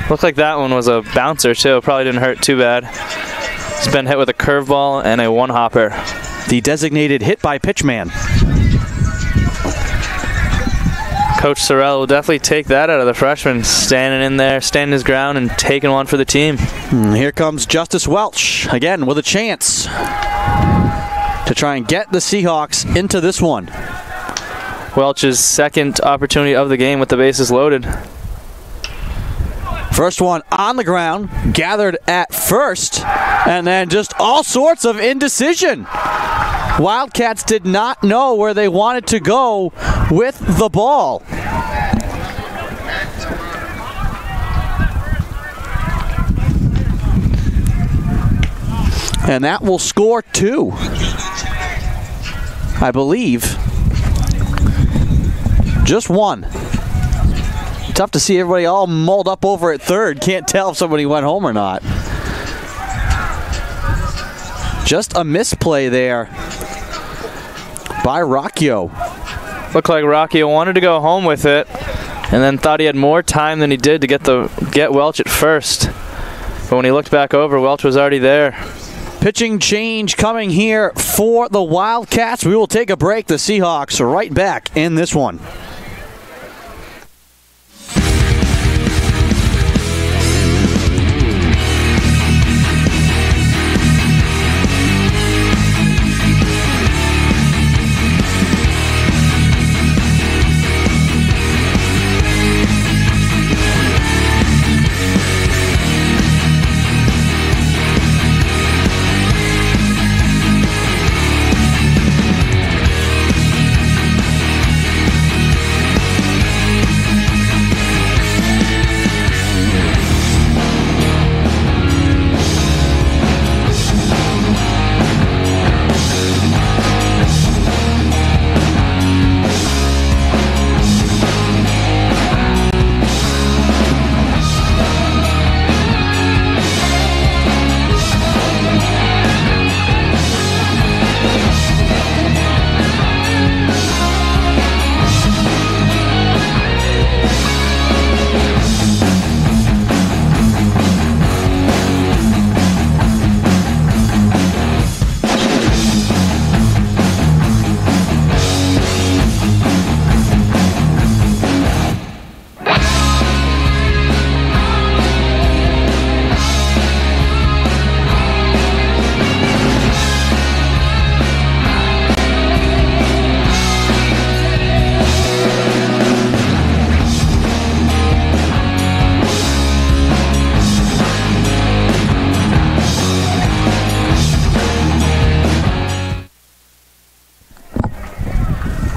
Looked like that one was a bouncer too. Probably didn't hurt too bad. He's been hit with a curveball and a one-hopper. The designated hit by pitch man. Coach Sorrell will definitely take that out of the freshman, standing in there, standing his ground and taking one for the team. Here comes Justice Welch, again with a chance to try and get the Seahawks into this one. Welch's second opportunity of the game with the bases loaded. First one on the ground, gathered at first, and then just all sorts of indecision. Wildcats did not know where they wanted to go with the ball. And that will score 2, I believe. Just 1. Tough to see everybody all mulled up over at third. Can't tell if somebody went home or not. Just a misplay there by Rocchio. Looked like Rocchio wanted to go home with it and then thought he had more time than he did to get Welch at first. But when he looked back over, Welch was already there. Pitching change coming here for the Wildcats. We will take a break. The Seahawks are right back in this one.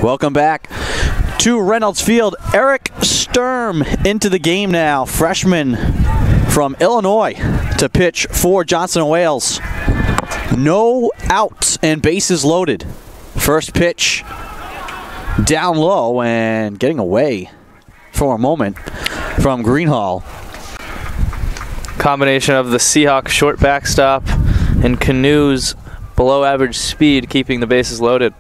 Welcome back to Reynolds Field. Eric Sturm into the game now, freshman from Illinois, to pitch for Johnson & Wales. No outs and bases loaded. First pitch down low and getting away for a moment from Greenhall. Combination of the Seahawks short backstop and Canoe's below average speed keeping the bases loaded.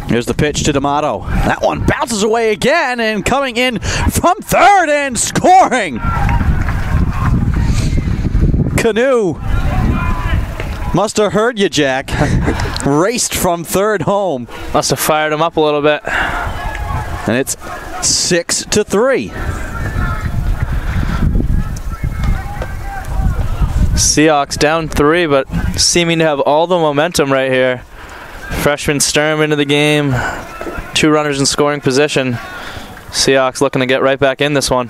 Here's the pitch to D'Amato. That one bounces away again and coming in from third and scoring. Canoe must have heard you, Jack. Raced from third home. Must have fired him up a little bit. And it's 6-3. Seahawks down 3, but seeming to have all the momentum right here. Freshman Sturm into the game. 2 runners in scoring position. Seahawks looking to get right back in this one.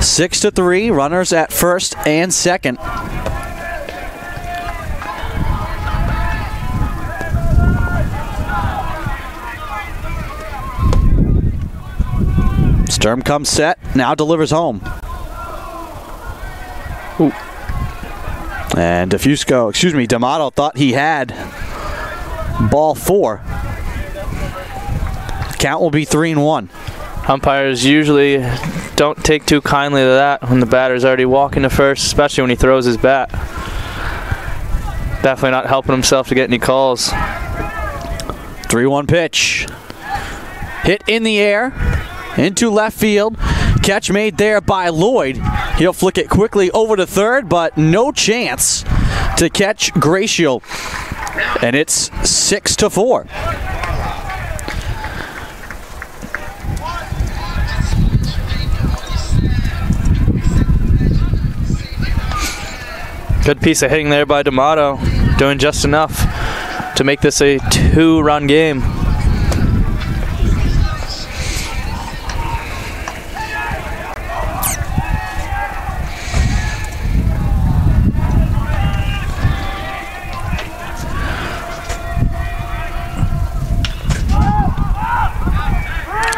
Six to 3, runners at first and second. Sturm comes set, now delivers home. Ooh. And D'Amato thought he had ball 4. Count will be 3-1. Umpires usually don't take too kindly to that when the batter's already walking to first, especially when he throws his bat. Definitely not helping himself to get any calls. 3-1 pitch. Hit in the air. Into left field. Catch made there by Lloyd. He'll flick it quickly over to third, but no chance to catch Gracial. And it's 6-4. Good piece of hitting there by D'Amato. Doing just enough to make this a 2-run game.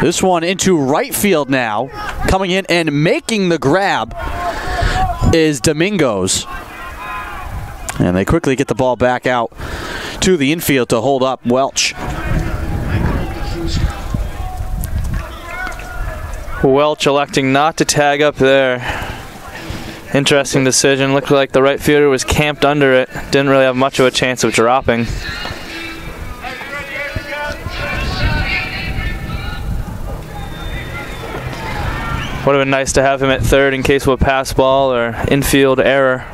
This one into right field now. Coming in and making the grab is Domingos. And they quickly get the ball back out to the infield to hold up Welch. Welch electing not to tag up there. Interesting decision. Looked like the right fielder was camped under it. Didn't really have much of a chance of dropping. Would have been nice to have him at third in case of a pass ball or infield error.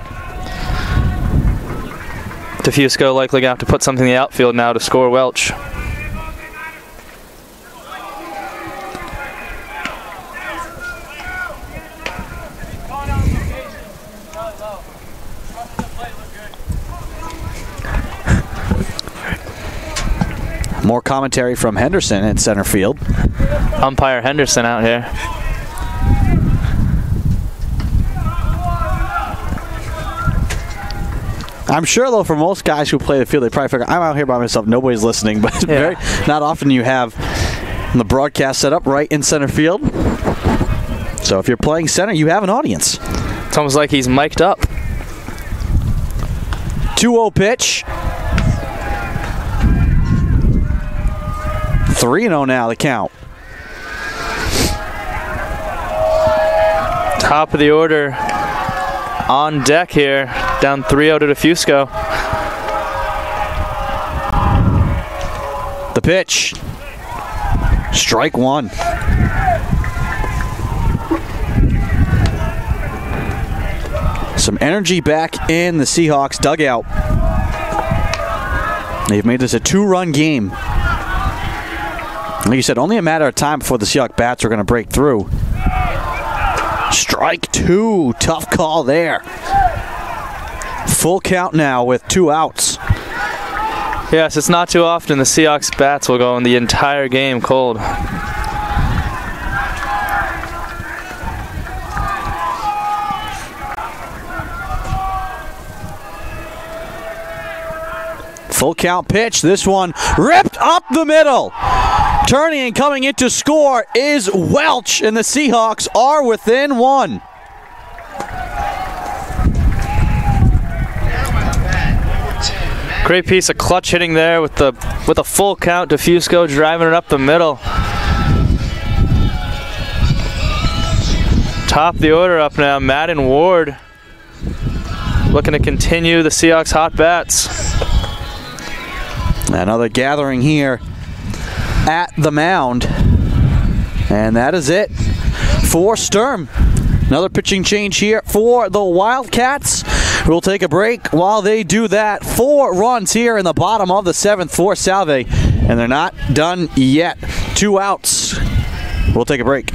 Tefusco likely going to have to put something in the outfield now to score Welch. More commentary from Henderson in center field. Umpire Henderson out here. I'm sure, though, for most guys who play the field, they probably figure, I'm out here by myself, nobody's listening. But Yeah. not often you have the broadcast set up right in center field. So if you're playing center, you have an audience. It's almost like he's mic'd up. 2-0 pitch. 3-0 now, the count. Top of the order on deck here. Down 3-0 to Tefusco. The pitch. Strike one. Some energy back in the Seahawks dugout. They've made this a 2-run game. Like you said, only a matter of time before the Seahawks bats are going to break through. Strike 2. Tough call there. Full count now with 2 outs. Yes, it's not too often the Seahawks bats will go in the entire game cold. Full count pitch. This one ripped up the middle. Turning and coming in to score is Welch, and the Seahawks are within 1. Great piece of clutch hitting there with a full count. DeFusco driving it up the middle. Top the order up now. Madden Ward looking to continue the Seahawks hot bats. Another gathering here at the mound. And that is it for Sturm. Another pitching change here for the Wildcats. We'll take a break. While they do that, 4 runs here in the bottom of the 7th for Salve. And they're not done yet. 2 outs. We'll take a break.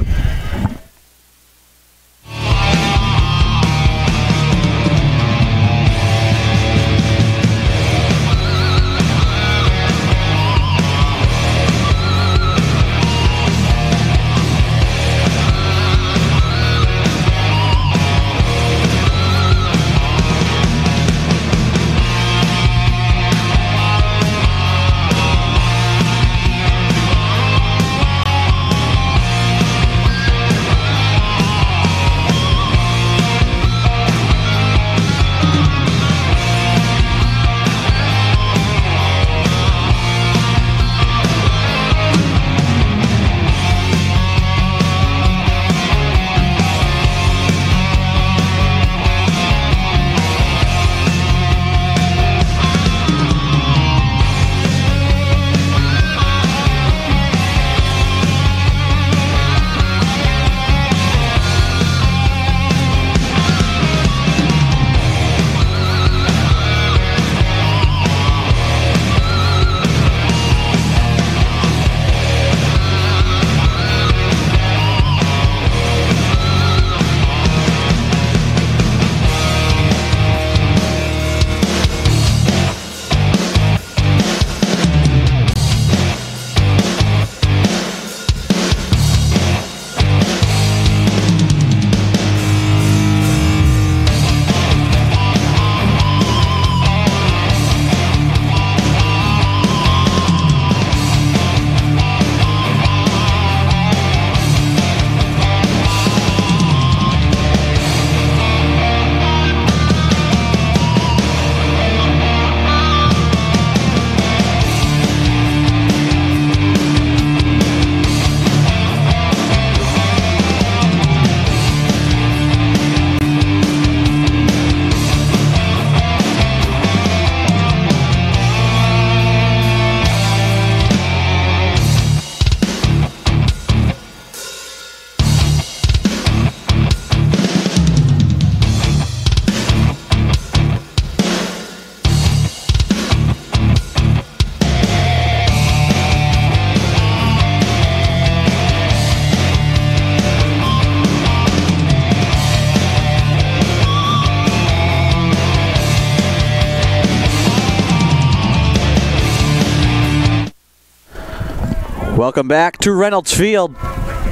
Welcome back to Reynolds Field.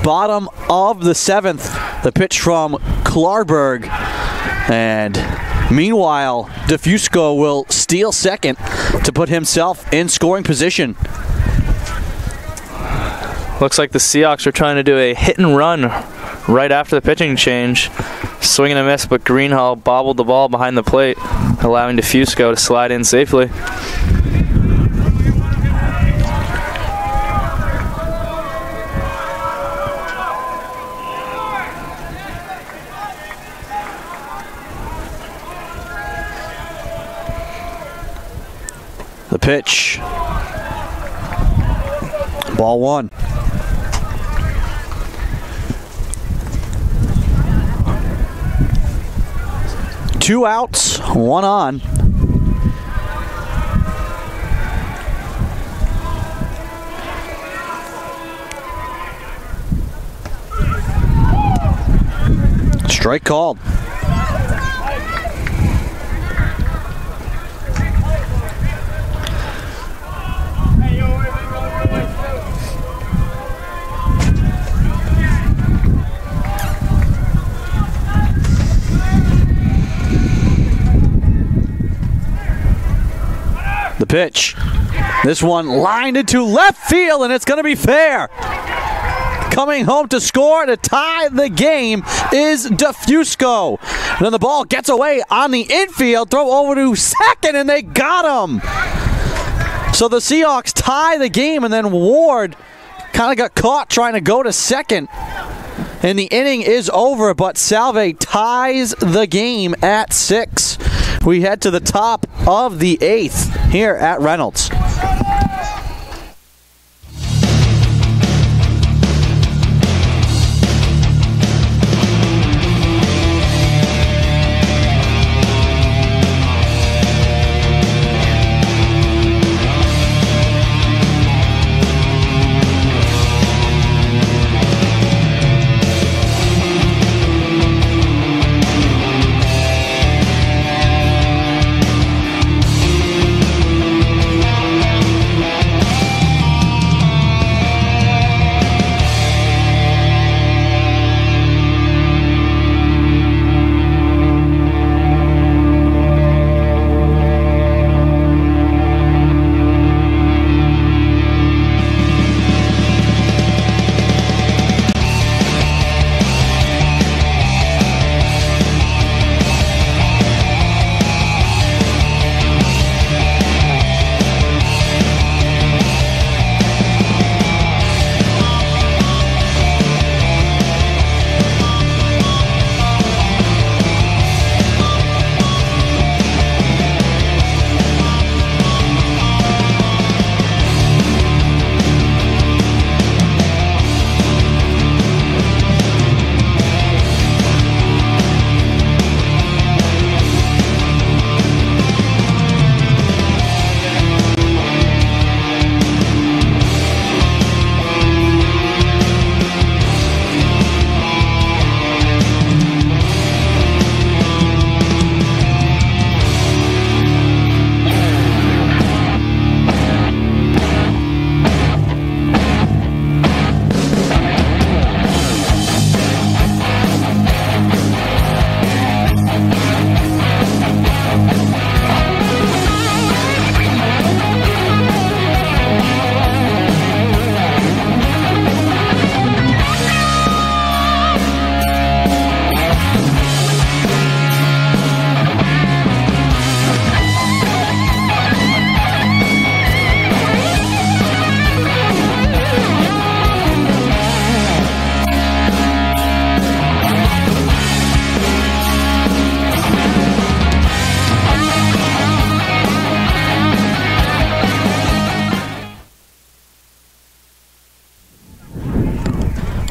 Bottom of the 7th. The pitch from Klarberg. And meanwhile, DeFusco will steal second to put himself in scoring position. Looks like the Seahawks are trying to do a hit and run right after the pitching change. Swing and a miss, but Greenhall bobbled the ball behind the plate, allowing DeFusco to slide in safely. The pitch. Ball 1. Two outs, 1 on. Strike called. The pitch. This one lined into left field, and it's going to be fair. Coming home to score to tie the game is DeFusco. And then the ball gets away on the infield, throw over to second, and they got him. So the Seahawks tie the game, and then Ward kind of got caught trying to go to second. And the inning is over, but Salve ties the game at 6. We head to the top of the 8th here at Reynolds.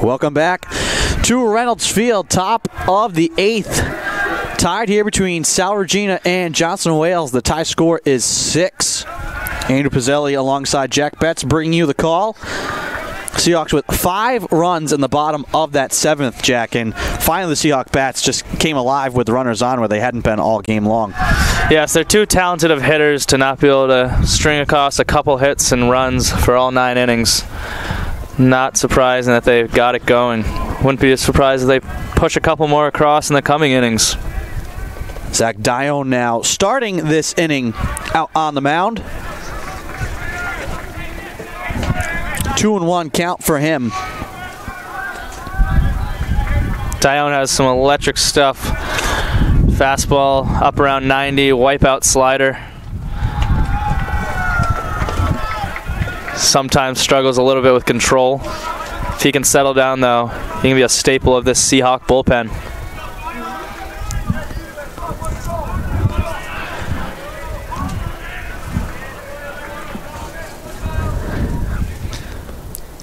Welcome back to Reynolds Field, top of the 8th. Tied here between Sal Regina and Johnson Wales. The tie score is 6. Andrew Pizzelli alongside Jack Betts bringing you the call. Seahawks with 5 runs in the bottom of that 7th, Jack. And finally the Seahawk bats just came alive with runners on where they hadn't been all game long. Yes, they're too talented of hitters to not be able to string across a couple hits and runs for all 9 innings. Not surprising that they've got it going. Wouldn't be surprised if they push a couple more across in the coming innings. Zach Dione now starting this inning out on the mound. 2-1 count for him. Dione has some electric stuff. Fastball up around 90, wipeout slider. Sometimes struggles a little bit with control. If he can settle down, though, he can be a staple of this Seahawk bullpen.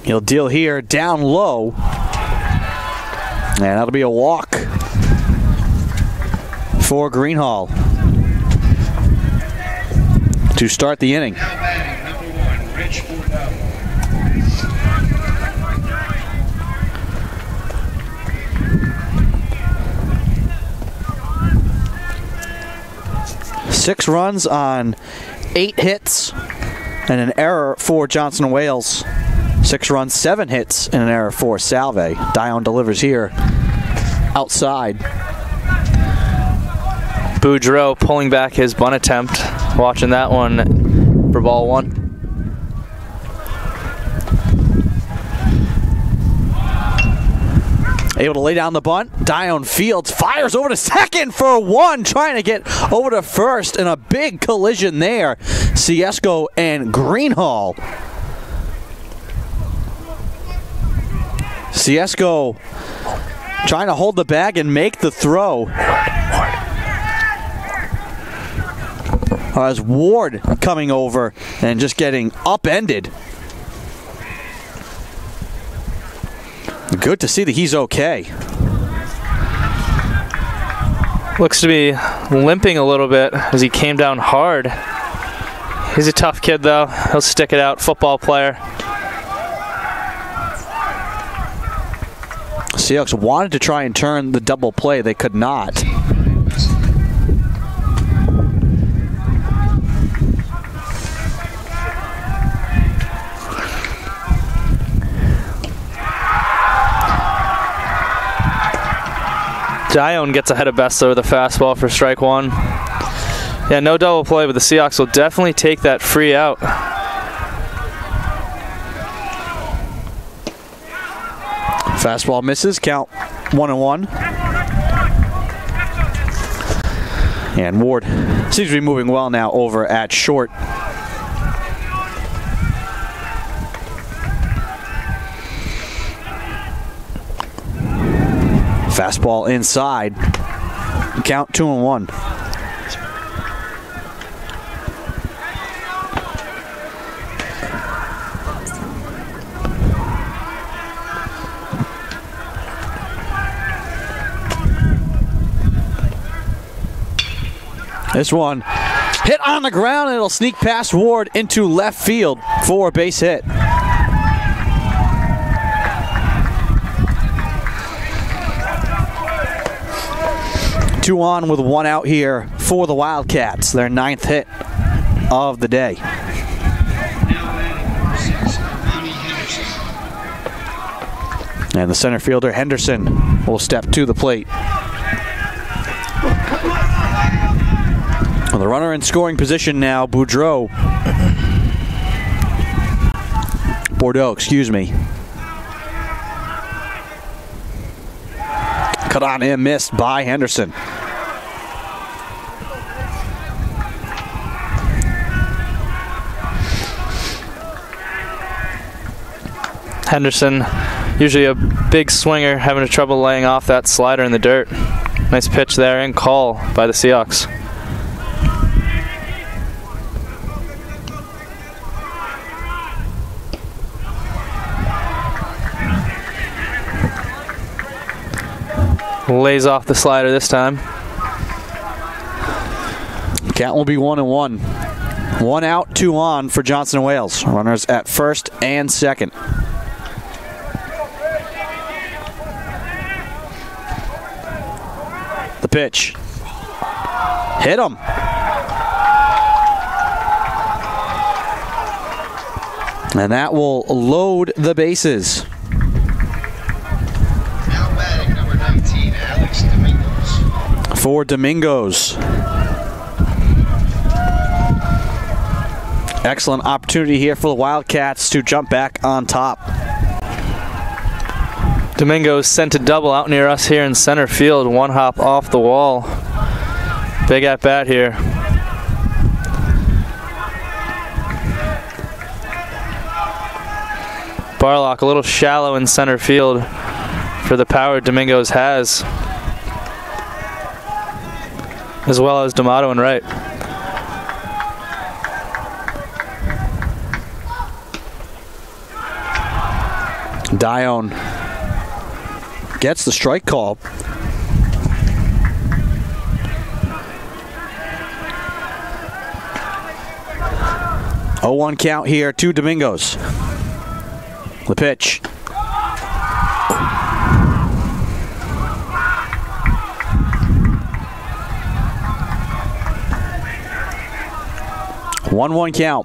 He'll deal here down low. And that'll be a walk for Greenhall to start the inning. Now batting, number 1, Rich Bordeaux. 6 runs on 8 hits and an error for Johnson & Wales. 6 runs, 7 hits, and an error for Salve. Dion delivers here outside. Boudreau pulling back his bunt attempt. Watching that one for ball 1. Able to lay down the bunt. Dion fields, fires over to second for 1, trying to get over to first, and a big collision there. Ciesco and Greenhall. Ciesco trying to hold the bag and make the throw. As Ward coming over and just getting upended. Good to see that he's okay. Looks to be limping a little bit as he came down hard. He's a tough kid though. He'll stick it out. Football player. Seahawks wanted to try and turn the double play. They could not. Dion gets ahead of Bessler with a fastball for strike 1. Yeah, no double play, but the Seahawks will definitely take that free out. Fastball misses, count 1-1. And Ward seems to be moving well now over at short. Fastball inside. Count 2-1. This one hit on the ground, and it'll sneak past Ward into left field for a base hit. Two on with 1 out here for the Wildcats. Their 9th hit of the day. And the center fielder, Henderson, will step to the plate. The runner in scoring position now, Bordeaux, excuse me. Cut on him, missed by Henderson. Henderson, usually a big swinger, having trouble laying off that slider in the dirt. Nice pitch there and call by the Seahawks. Lays off the slider this time. Count will be 1-1. 1 out, 2 on for Johnson & Wales. Runners at first and second. The pitch. Hit him. And that will load the bases. Now batting number 19, Alex Domingos. For Domingos. Excellent opportunity here for the Wildcats to jump back on top. Domingos sent a double out near us here in center field. 1 hop off the wall. Big at bat here. Barlock a little shallow in center field for the power Domingos has, as well as D'Amato and right. Dion gets the strike call. Oh, 1 count here to Domingos. The pitch. 1-1 count.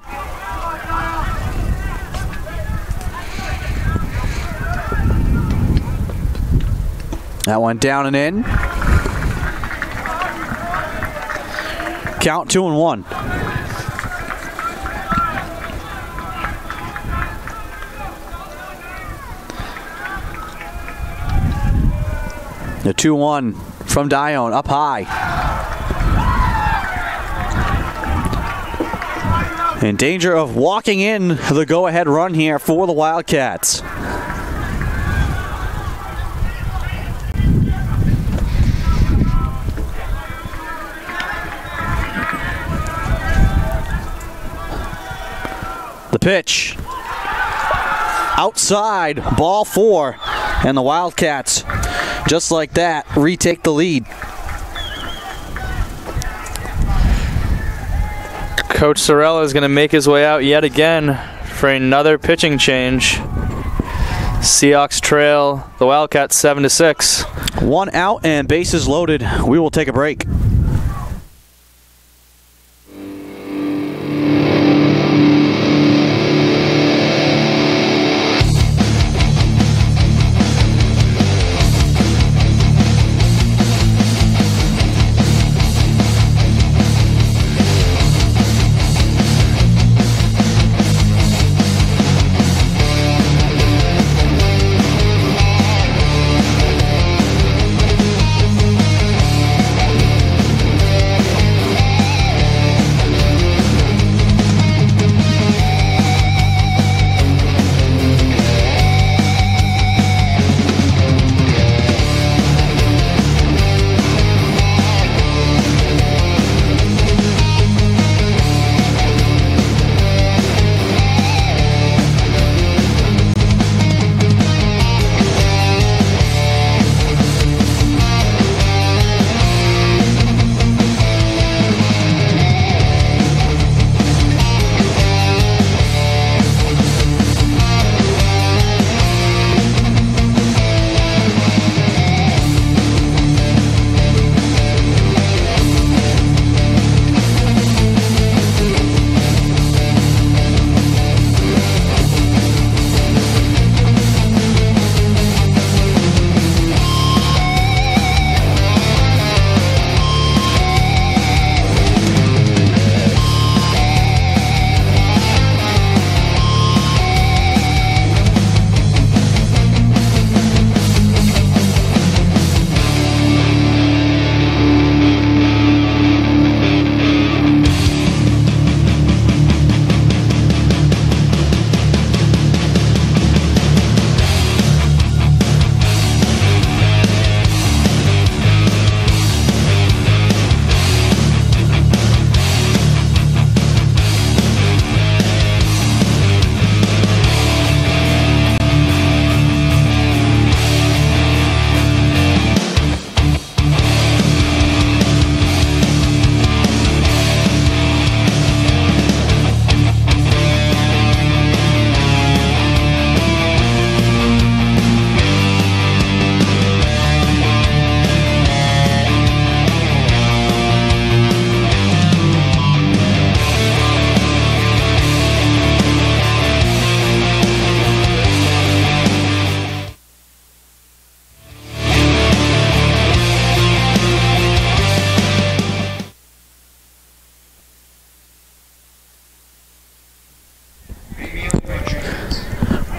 That one down and in. Count 2-1. The 2-1 from Dione, up high. In danger of walking in the go-ahead run here for the Wildcats. The pitch. Outside, ball 4, and the Wildcats, just like that, retake the lead. Coach Sorella is going to make his way out yet again for another pitching change. Seahawks trail the Wildcats 7-6. 1 out and bases loaded. We will take a break.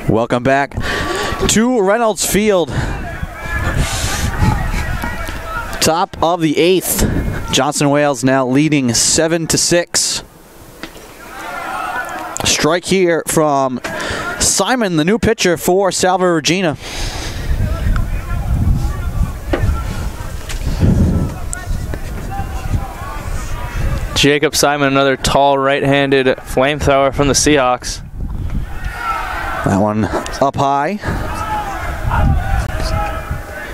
Welcome back to Reynolds Field. Top of the 8th. Johnson Wales now leading 7-6. Strike here from Simon, the new pitcher for Salve Regina. Jacob Simon, another tall right-handed flamethrower from the Seahawks. That one up high.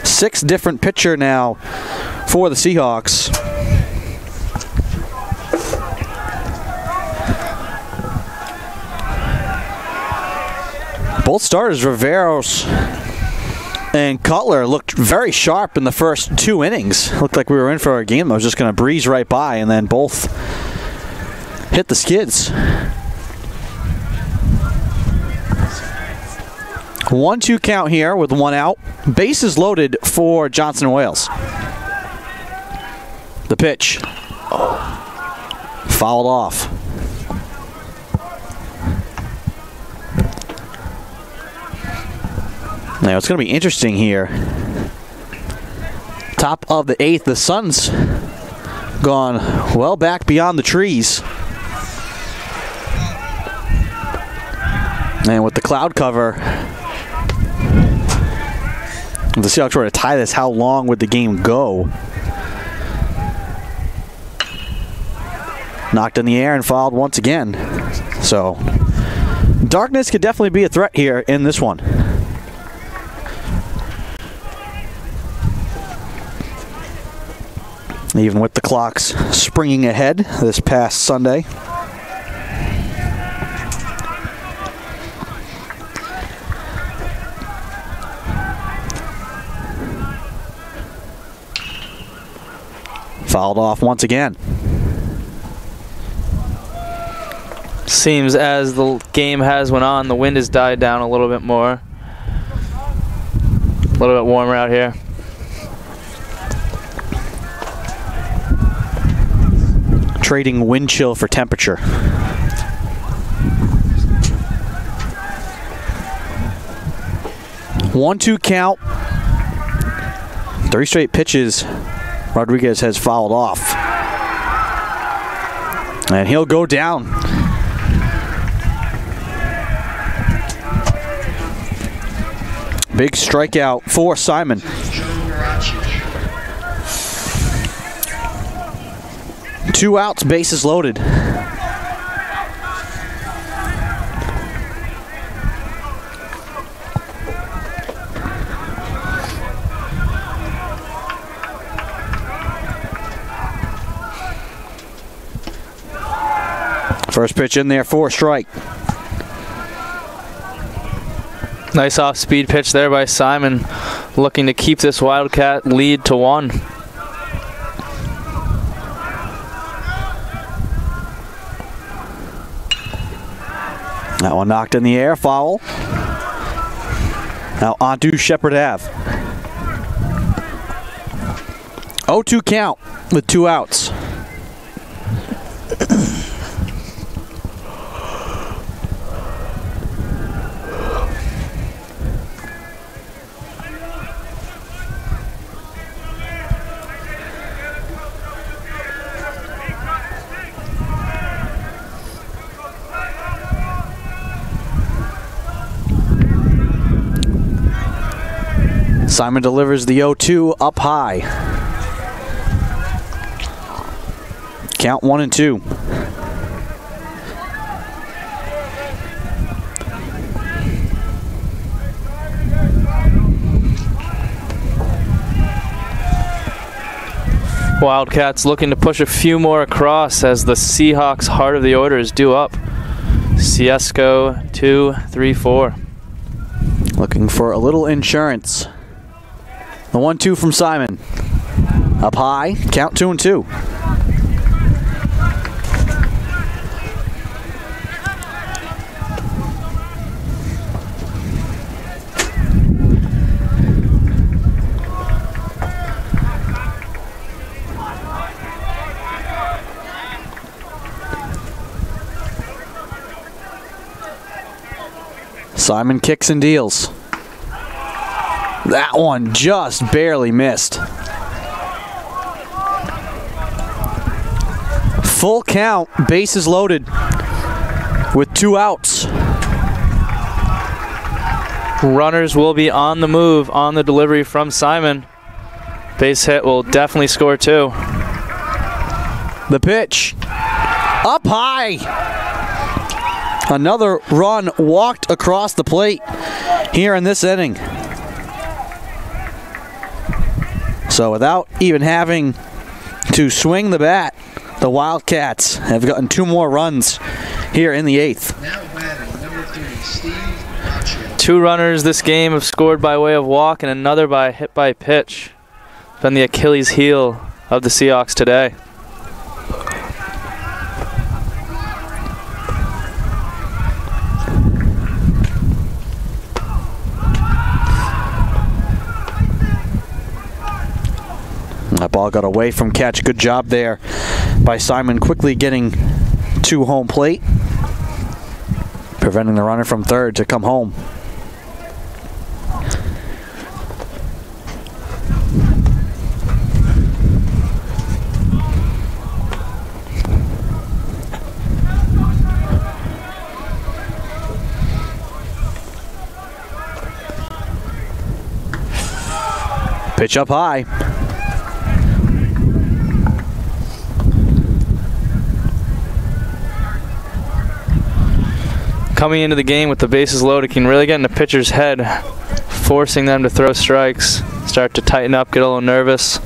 6 different pitcher now for the Seahawks. Both starters, Riveros and Cutler, looked very sharp in the first 2 innings. Looked like we were in for a game that was just going to breeze right by, and then both hit the skids. 1-2 count here with 1 out. Bases loaded for Johnson & Wales. The pitch. Fouled off. Now it's going to be interesting here. Top of the 8th, the sun's gone well back beyond the trees. And with the cloud cover, the Seahawks were to tie this, how long would the game go? Knocked in the air and fouled once again. So, darkness could definitely be a threat here in this one. Even with the clocks springing ahead this past Sunday. Fouled off once again. Seems as the game has went on, the wind has died down a little bit more. A little bit warmer out here. Trading wind chill for temperature. One-two count. 3 straight pitches. Rodriguez has fouled off. And he'll go down. Big strikeout for Simon. 2 outs, bases loaded. First pitch in there for a strike. Nice off-speed pitch there by Simon, looking to keep this Wildcat lead to 1. That one knocked in the air, foul. Now onto Shepherd Ave. 0-2 count with 2 outs. Simon delivers the 0-2 up high. Count 1-2. Wildcats looking to push a few more across as the Seahawks' heart of the order is due up. Ciesco 2-3-4. Looking for a little insurance. The 1-2 from Simon. Up high, count 2-2. Simon kicks and deals. That one just barely missed. Full count, bases loaded with 2 outs. Runners will be on the move on the delivery from Simon. Base hit will definitely score 2. The pitch. Up high. Another run walked across the plate here in this inning. So without even having to swing the bat, the Wildcats have gotten 2 more runs here in the 8th. Now batting, number 3, Steve Boccia. 2 runners this game have scored by way of walk and another by hit by pitch. Been the Achilles heel of the Seahawks today. That ball got away from catch. Good job there by Simon, quickly getting to home plate, preventing the runner from third to come home. Pitch up high. Coming into the game with the bases loaded can really get in the pitcher's head, forcing them to throw strikes, start to tighten up, get a little nervous.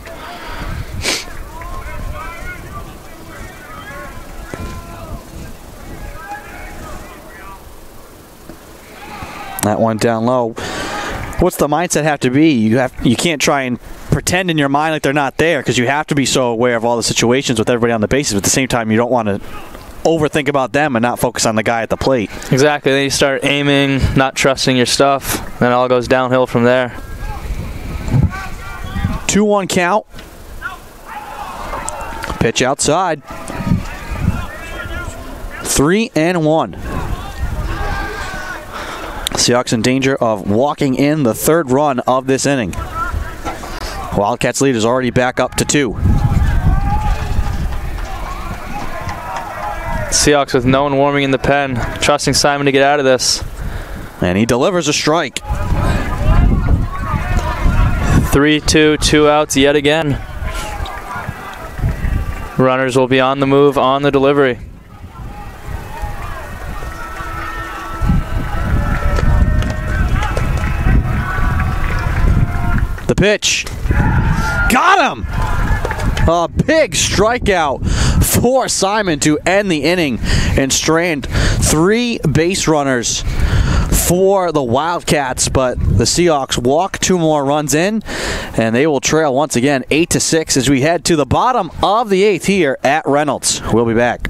That one down low. What's the mindset have to be? You can't try and pretend in your mind like they're not there, because you have to be so aware of all the situations with everybody on the bases. But at the same time, you don't want to overthink about them and not focus on the guy at the plate. Exactly. Then you start aiming, not trusting your stuff, then it all goes downhill from there. 2-1 count. Pitch outside. 3-1. Seahawks in danger of walking in the third run of this inning. Wildcats lead is already back up to 2. Seahawks with no one warming in the pen, trusting Simon to get out of this. And he delivers a strike. 3-2, 2 outs yet again. Runners will be on the move on the delivery. The pitch. Got him! A big strikeout for Simon to end the inning and strand 3 base runners for the Wildcats, but the Seahawks walk 2 more runs in, and they will trail once again 8-6 as we head to the bottom of the 8th here at Reynolds. We'll be back.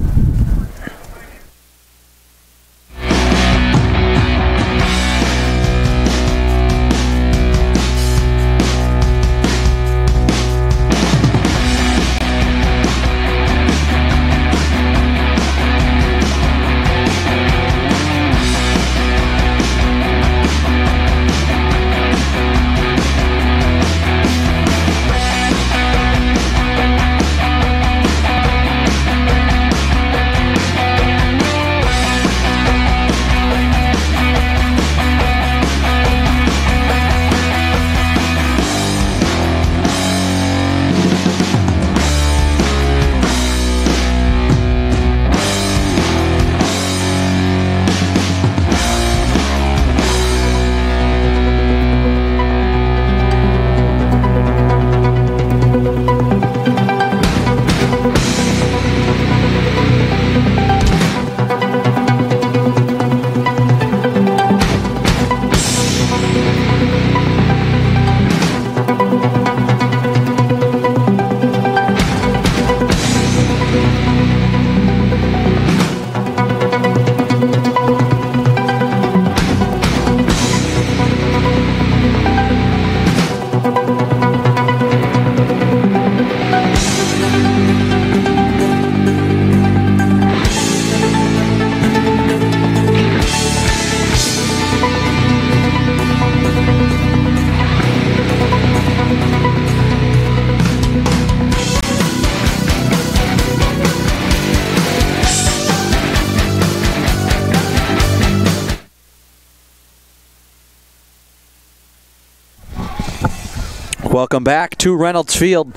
Welcome back to Reynolds Field.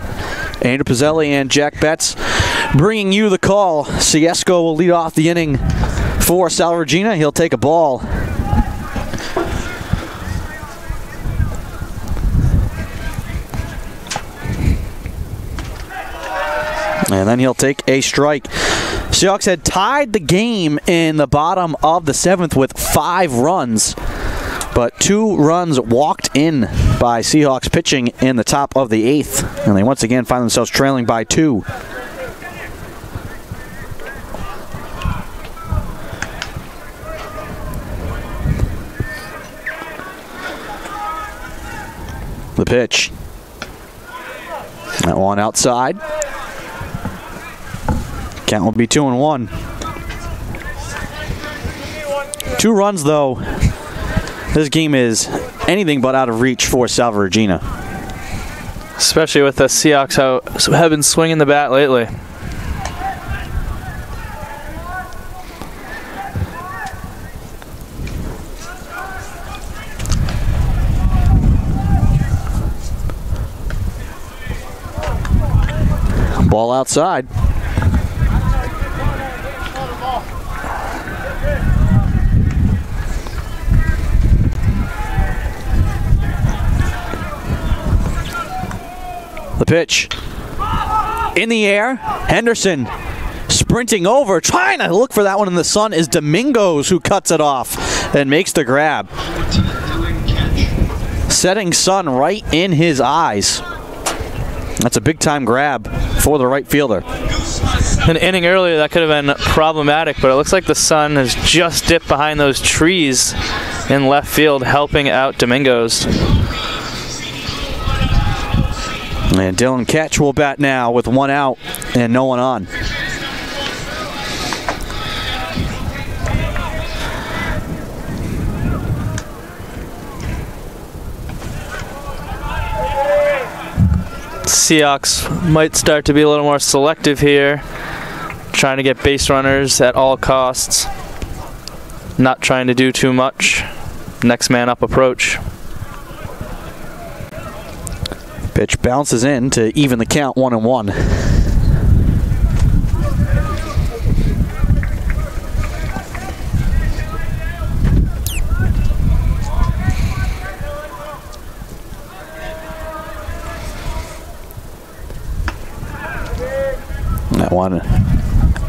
Andrew Pizzelli and Jack Betts bringing you the call. Siesko will lead off the inning for Sal Regina. He'll take a ball. And then he'll take a strike. Seahawks had tied the game in the bottom of the 7th with 5 runs. But 2 runs walked in by Seahawks pitching in the top of the 8th. And they once again find themselves trailing by 2. The pitch. That one outside. Count will be 2-1. 2 runs, though. This game is anything but out of reach for Salve Regina. Especially with the Seahawks how have been swinging the bat lately. Ball outside. The pitch in the air. Henderson sprinting over, trying to look for that one in the sun is Domingos, who cuts it off and makes the grab. Setting sun right in his eyes. That's a big time grab for the right fielder. An inning earlier that could have been problematic, but it looks like the sun has just dipped behind those trees in left field, helping out Domingos. And Dylan Ketch will bat now with 1 out and no one on. Seahawks might start to be a little more selective here, trying to get base runners at all costs, not trying to do too much. Next man up approach. Pitch bounces in to even the count, 1-1. That one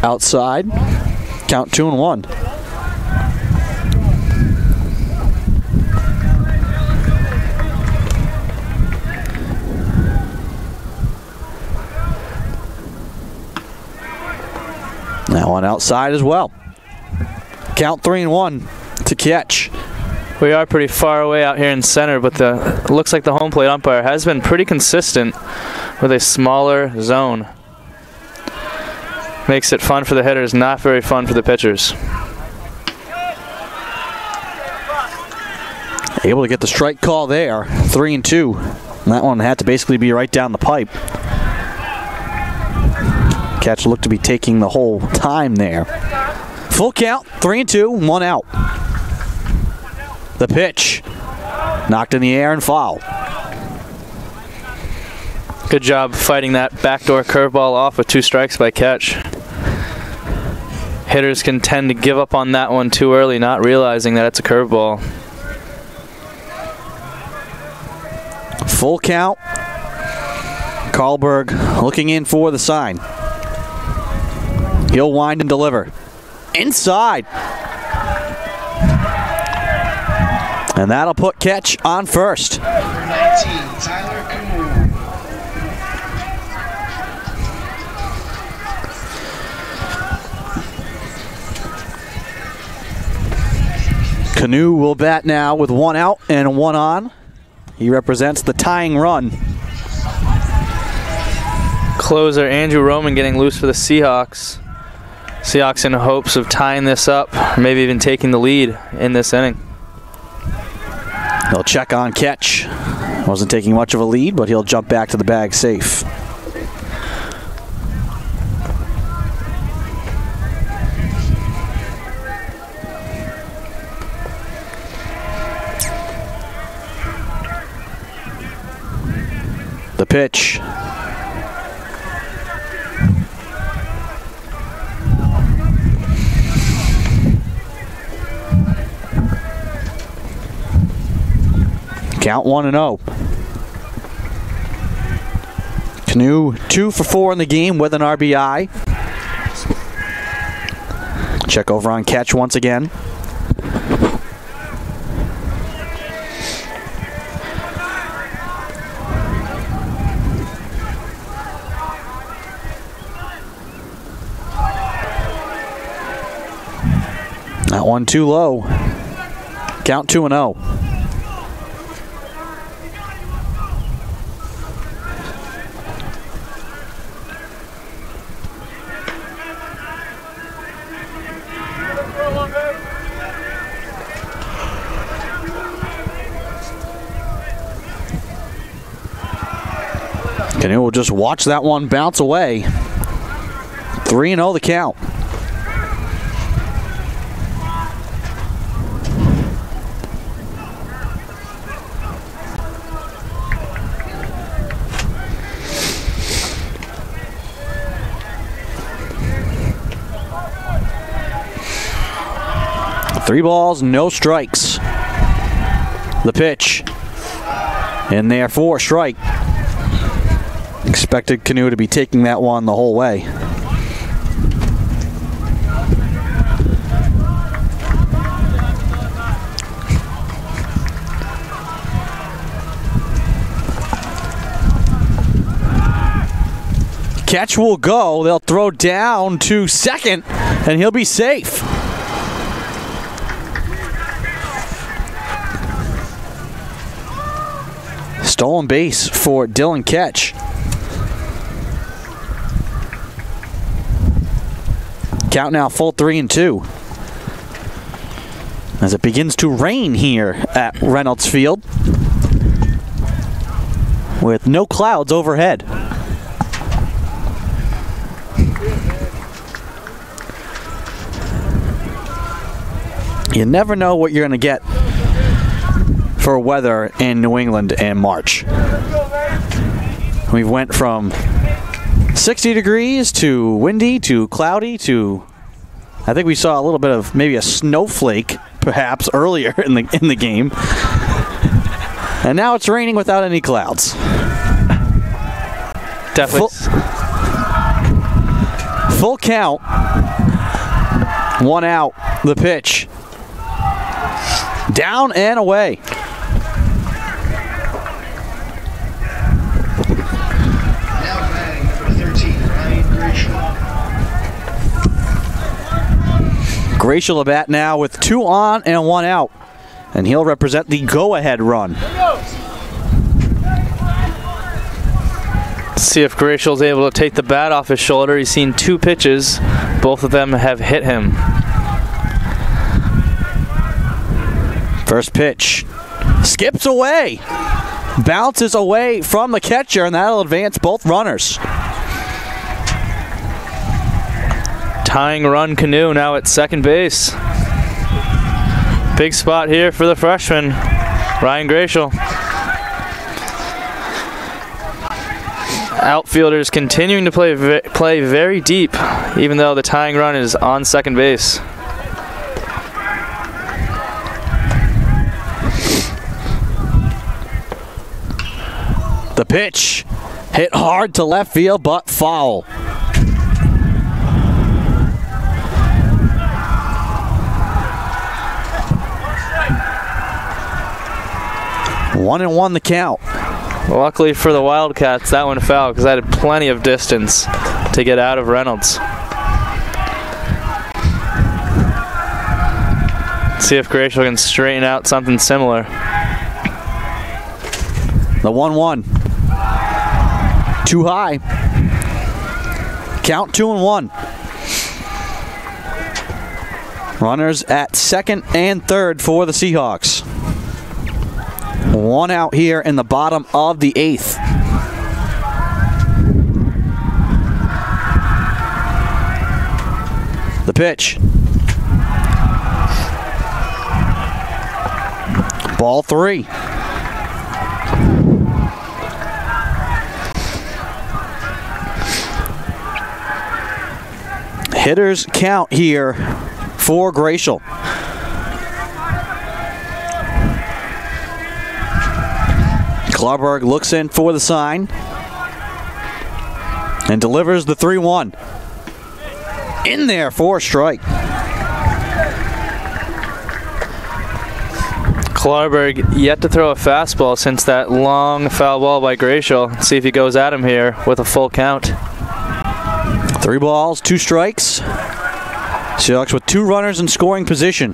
outside. Count 2-1. That one outside as well. Count 3-1 to Ketch. We are pretty far away out here in center, but it looks like the home plate umpire has been pretty consistent with a smaller zone. Makes it fun for the hitters, not very fun for the pitchers. Able to get the strike call there, 3-2. And that one had to basically be right down the pipe. Catch looked to be taking the whole time there. Full count, 3-2, 1 out. The pitch, knocked in the air and foul. Good job fighting that backdoor curveball off with 2 strikes by Ketch. Hitters can tend to give up on that one too early, not realizing that it's a curveball. Full count. Karlberg looking in for the sign. He'll wind and deliver. Inside. And that'll put Ketch on first. Number 19, Tyler Canoe. Canoe will bat now with 1 out and 1 on. He represents the tying run. Closer Andrew Roman getting loose for the Seahawks. Seahawks in hopes of tying this up, or maybe even taking the lead in this inning. He'll check on Ketch. Wasn't taking much of a lead, but he'll jump back to the bag safe. The pitch. Count 1-0. Canoe 2 for 4 in the game with an RBI. Check over on Ketch once again. That one too low. Count 2-0. Canoe will just watch that one bounce away. 3-0 the count. Three balls, no strikes. The pitch. In there for a strike. Expected Canoe to be taking that one the whole way. Catch will go. They'll throw down to second, and he'll be safe. Stolen base for Dylan Ketch. Count now full 3-2. As it begins to rain here at Reynolds Field with no clouds overhead. You never know what you're going to get for weather in New England in March. We went from 60 degrees to windy to cloudy to, I think we saw a little bit of maybe a snowflake perhaps earlier in the game. And now it's raining without any clouds. Definitely. Full count. One out. The pitch. Down and away. Now batting number 13, Ryan Gratial. Gratial to bat now with 2 on and 1 out. And he'll represent the go-ahead run. See if Gratial's able to take the bat off his shoulder. He's seen 2 pitches. Both of them have hit him. First pitch. Skips away. Bounces away from the catcher, and that'll advance both runners. Tying run Canoe now at second base. Big spot here for the freshman, Ryan Gratial. Outfielders continuing to play very deep, even though the tying run is on second base. The pitch hit hard to left field, but foul. One and one the count. Luckily for the Wildcats, that one foul because I had plenty of distance to get out of Reynolds. See if Gratial can straighten out something similar. The 1-1. Too high. Count 2-1. Runners at second and third for the Seahawks. 1 out here in the bottom of the 8th. The pitch. Ball 3. Hitters count here for Gratial. Klarberg looks in for the sign and delivers the 3-1. In there for a strike. Klarberg yet to throw a fastball since that long foul ball by Gratial. See if he goes at him here with a full count. 3 balls, 2 strikes. Seahawks with 2 runners in scoring position.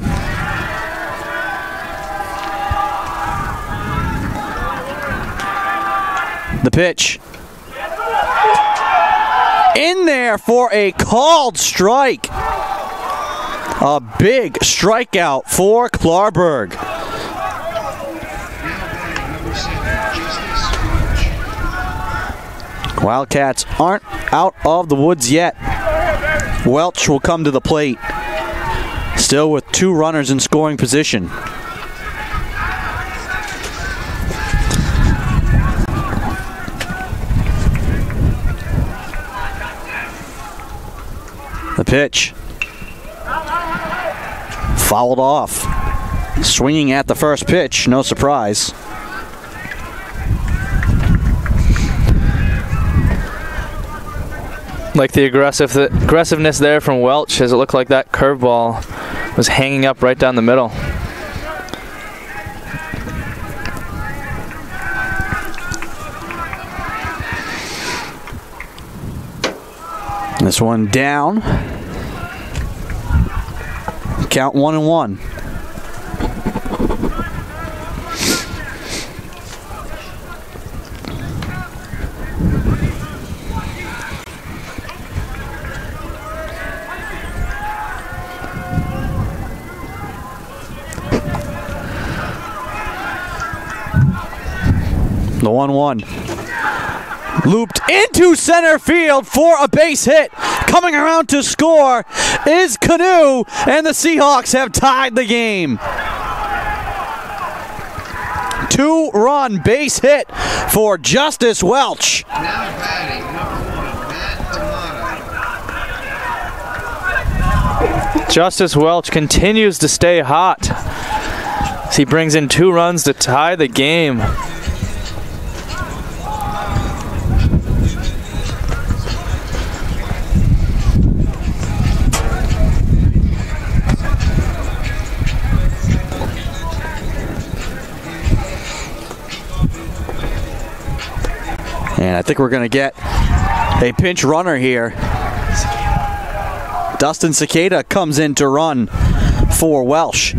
The pitch. In there for a called strike. A big strikeout for Klarberg. Now batting number 7, Justice Wildcats aren't out of the woods yet. Welch will come to the plate. Still with 2 runners in scoring position. The pitch. Fouled off. Swinging at the first pitch, no surprise. Like the aggressiveness there from Welch, as it looked like that curveball was hanging up right down the middle. This one down. Count 1-1. The 1-1. Looped into center field for a base hit. Coming around to score is Canoe, and the Seahawks have tied the game. 2-run base hit for Justice Welch. Now batting, number 1, Matt D'Amato. Justice Welch continues to stay hot as he brings in 2 runs to tie the game. And I think we're going to get a pinch runner here. Dustin Cicada comes in to run for Welsh.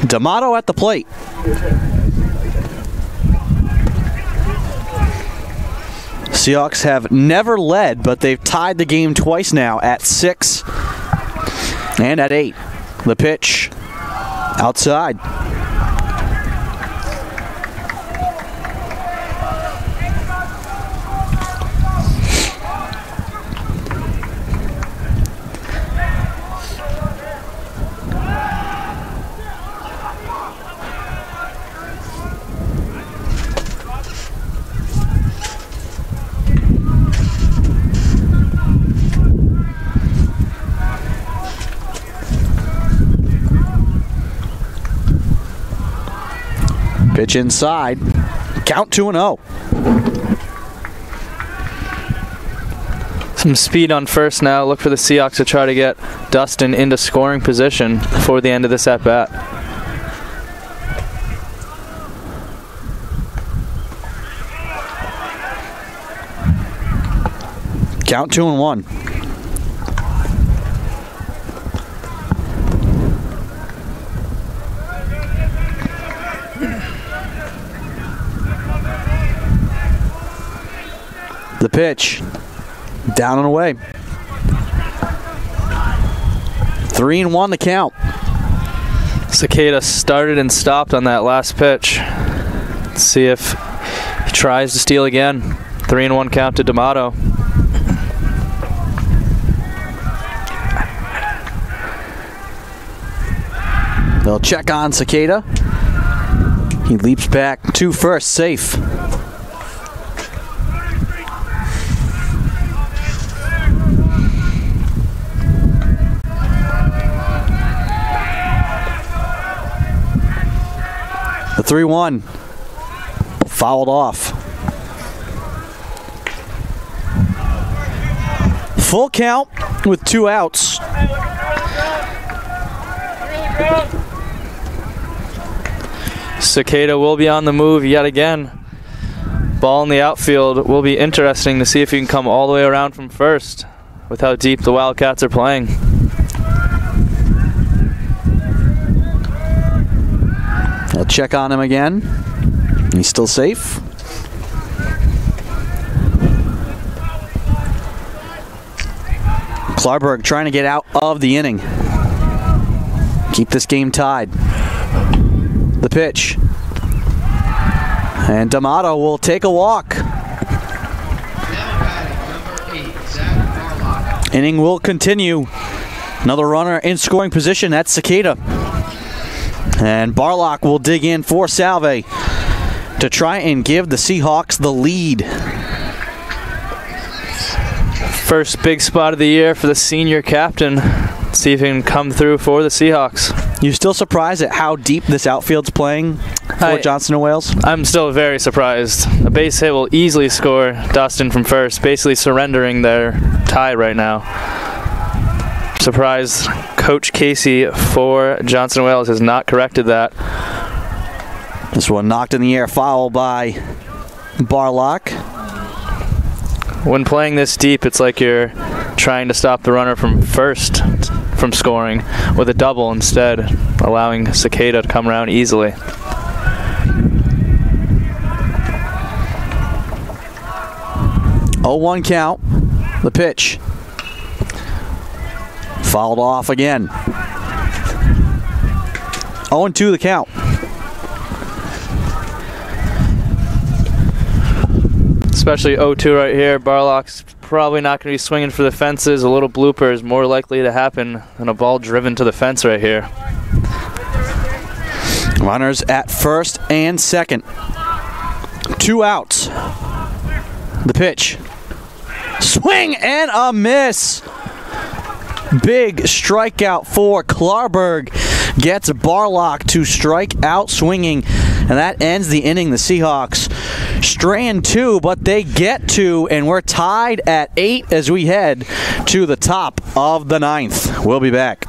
D'Amato at the plate. Seahawks have never led, but they've tied the game twice now at 6 and at 8. The pitch outside. Pitch inside. Count 2-0. Some speed on first now. Look for the Seahawks to try to get Dustin into scoring position before the end of this at-bat. Count 2-1. The pitch, down and away. 3-1 the count. Cicada started and stopped on that last pitch. Let's see if he tries to steal again. 3-1 count to D'Amato. They'll check on Cicada. He leaps back to first, safe. The 3-1 fouled off. Full count with 2 outs. Cicada will be on the move yet again. Ball in the outfield will be interesting to see if he can come all the way around from first with how deep the Wildcats are playing. They'll check on him again. He's still safe. Klarberg trying to get out of the inning. Keep this game tied. The pitch. And D'Amato will take a walk. Inning will continue. Another runner in scoring position. That's Cicada. And Barlock will dig in for Salve to try and give the Seahawks the lead. First big spot of the year for the senior captain. See if he can come through for the Seahawks. You still surprised at how deep this outfield's playing for Johnson & Wales? I'm still very surprised. A base hit will easily score Dustin from first, basically surrendering their tie right now. Surprised Coach Casey for Johnson & Wales has not corrected that. This one knocked in the air, foul by Barlock. When playing this deep, it's like you're trying to stop the runner from first from scoring with a double instead, allowing Cicada to come around easily. Oh, 1 count. The pitch. Fouled off again. 0-2 the count. Especially 0-2 right here. Barlock's probably not going to be swinging for the fences. A little blooper is more likely to happen than a ball driven to the fence right here. Runners at first and second. 2 outs. The pitch. Swing and a miss. Big strikeout for Klarberg. Gets Barlock to strike out swinging. And that ends the inning. The Seahawks strand 2, but they get 2, and we're tied at 8 as we head to the top of the 9th. We'll be back.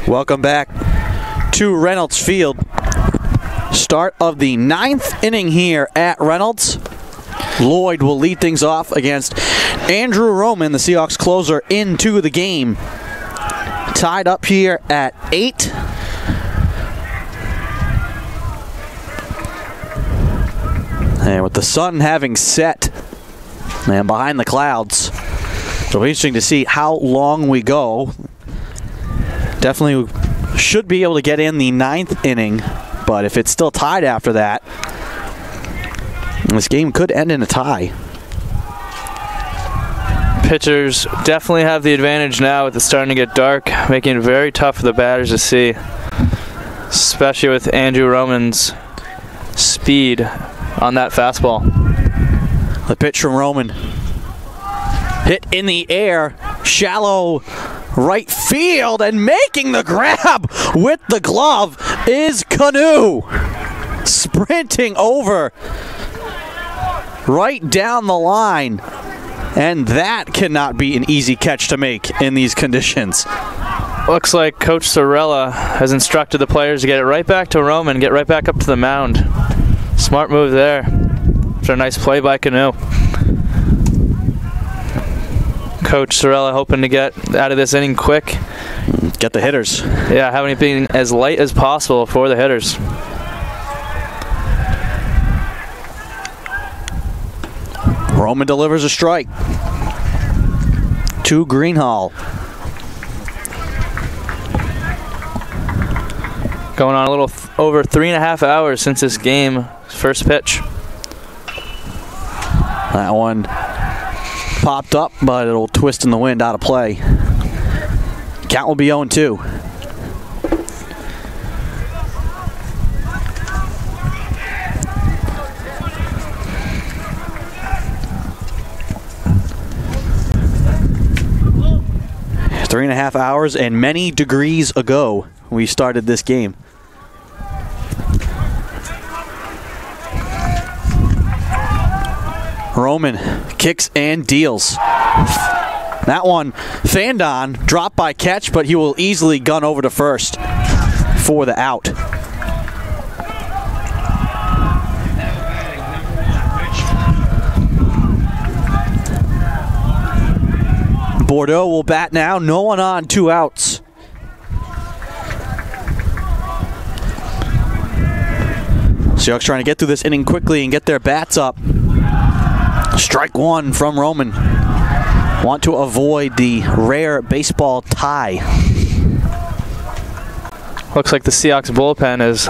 Welcome back to Reynolds Field. Start of the 9th inning here at Reynolds. Lloyd will lead things off against Andrew Roman, the Seahawks closer, into the game. tied up here at 8. And with the sun having set and behind the clouds, it'll be interesting to see how long we go. Definitely should be able to get in the 9th inning, but if it's still tied after that, this game could end in a tie. Pitchers definitely have the advantage now with it starting to get dark, making it very tough for the batters to see, especially with Andrew Roman's speed on that fastball. The pitch from Roman. Hit in the air, shallow right field, and making the grab with the glove is Canu. Sprinting over right down the line. And that cannot be an easy catch to make in these conditions. Looks like Coach Sorella has instructed the players to get it right back to Roman, get right back up to the mound. Smart move there. After a nice play by Canu. Coach Sorella hoping to get out of this inning quick. Get the hitters. Yeah, having it being as light as possible for the hitters. Roman delivers a strike to Greenhall. Going on a little over 3.5 hours since this game first pitch. That one popped up, but it'll twist in the wind out of play. Count will be 0-2. Three and a half hours and many degrees ago we started this game. Roman kicks and deals. That one fanned on, dropped by catch, but he will easily gun over to first for the out. Bordeaux will bat now, no one on, 2 outs. Seahawks trying to get through this inning quickly and get their bats up. Strike one from Roman. Want to avoid the rare baseball tie. Looks like the Seahawks bullpen has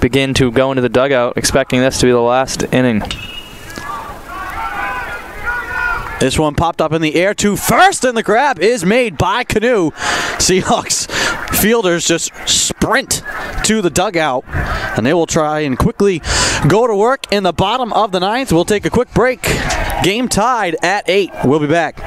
begun to go into the dugout, expecting this to be the last inning. This one popped up in the air to first, and the grab is made by Canu. Seahawks fielders just sprint to the dugout, and they will try and quickly go to work in the bottom of the 9th. We'll take a quick break. Game tied at 8. We'll be back.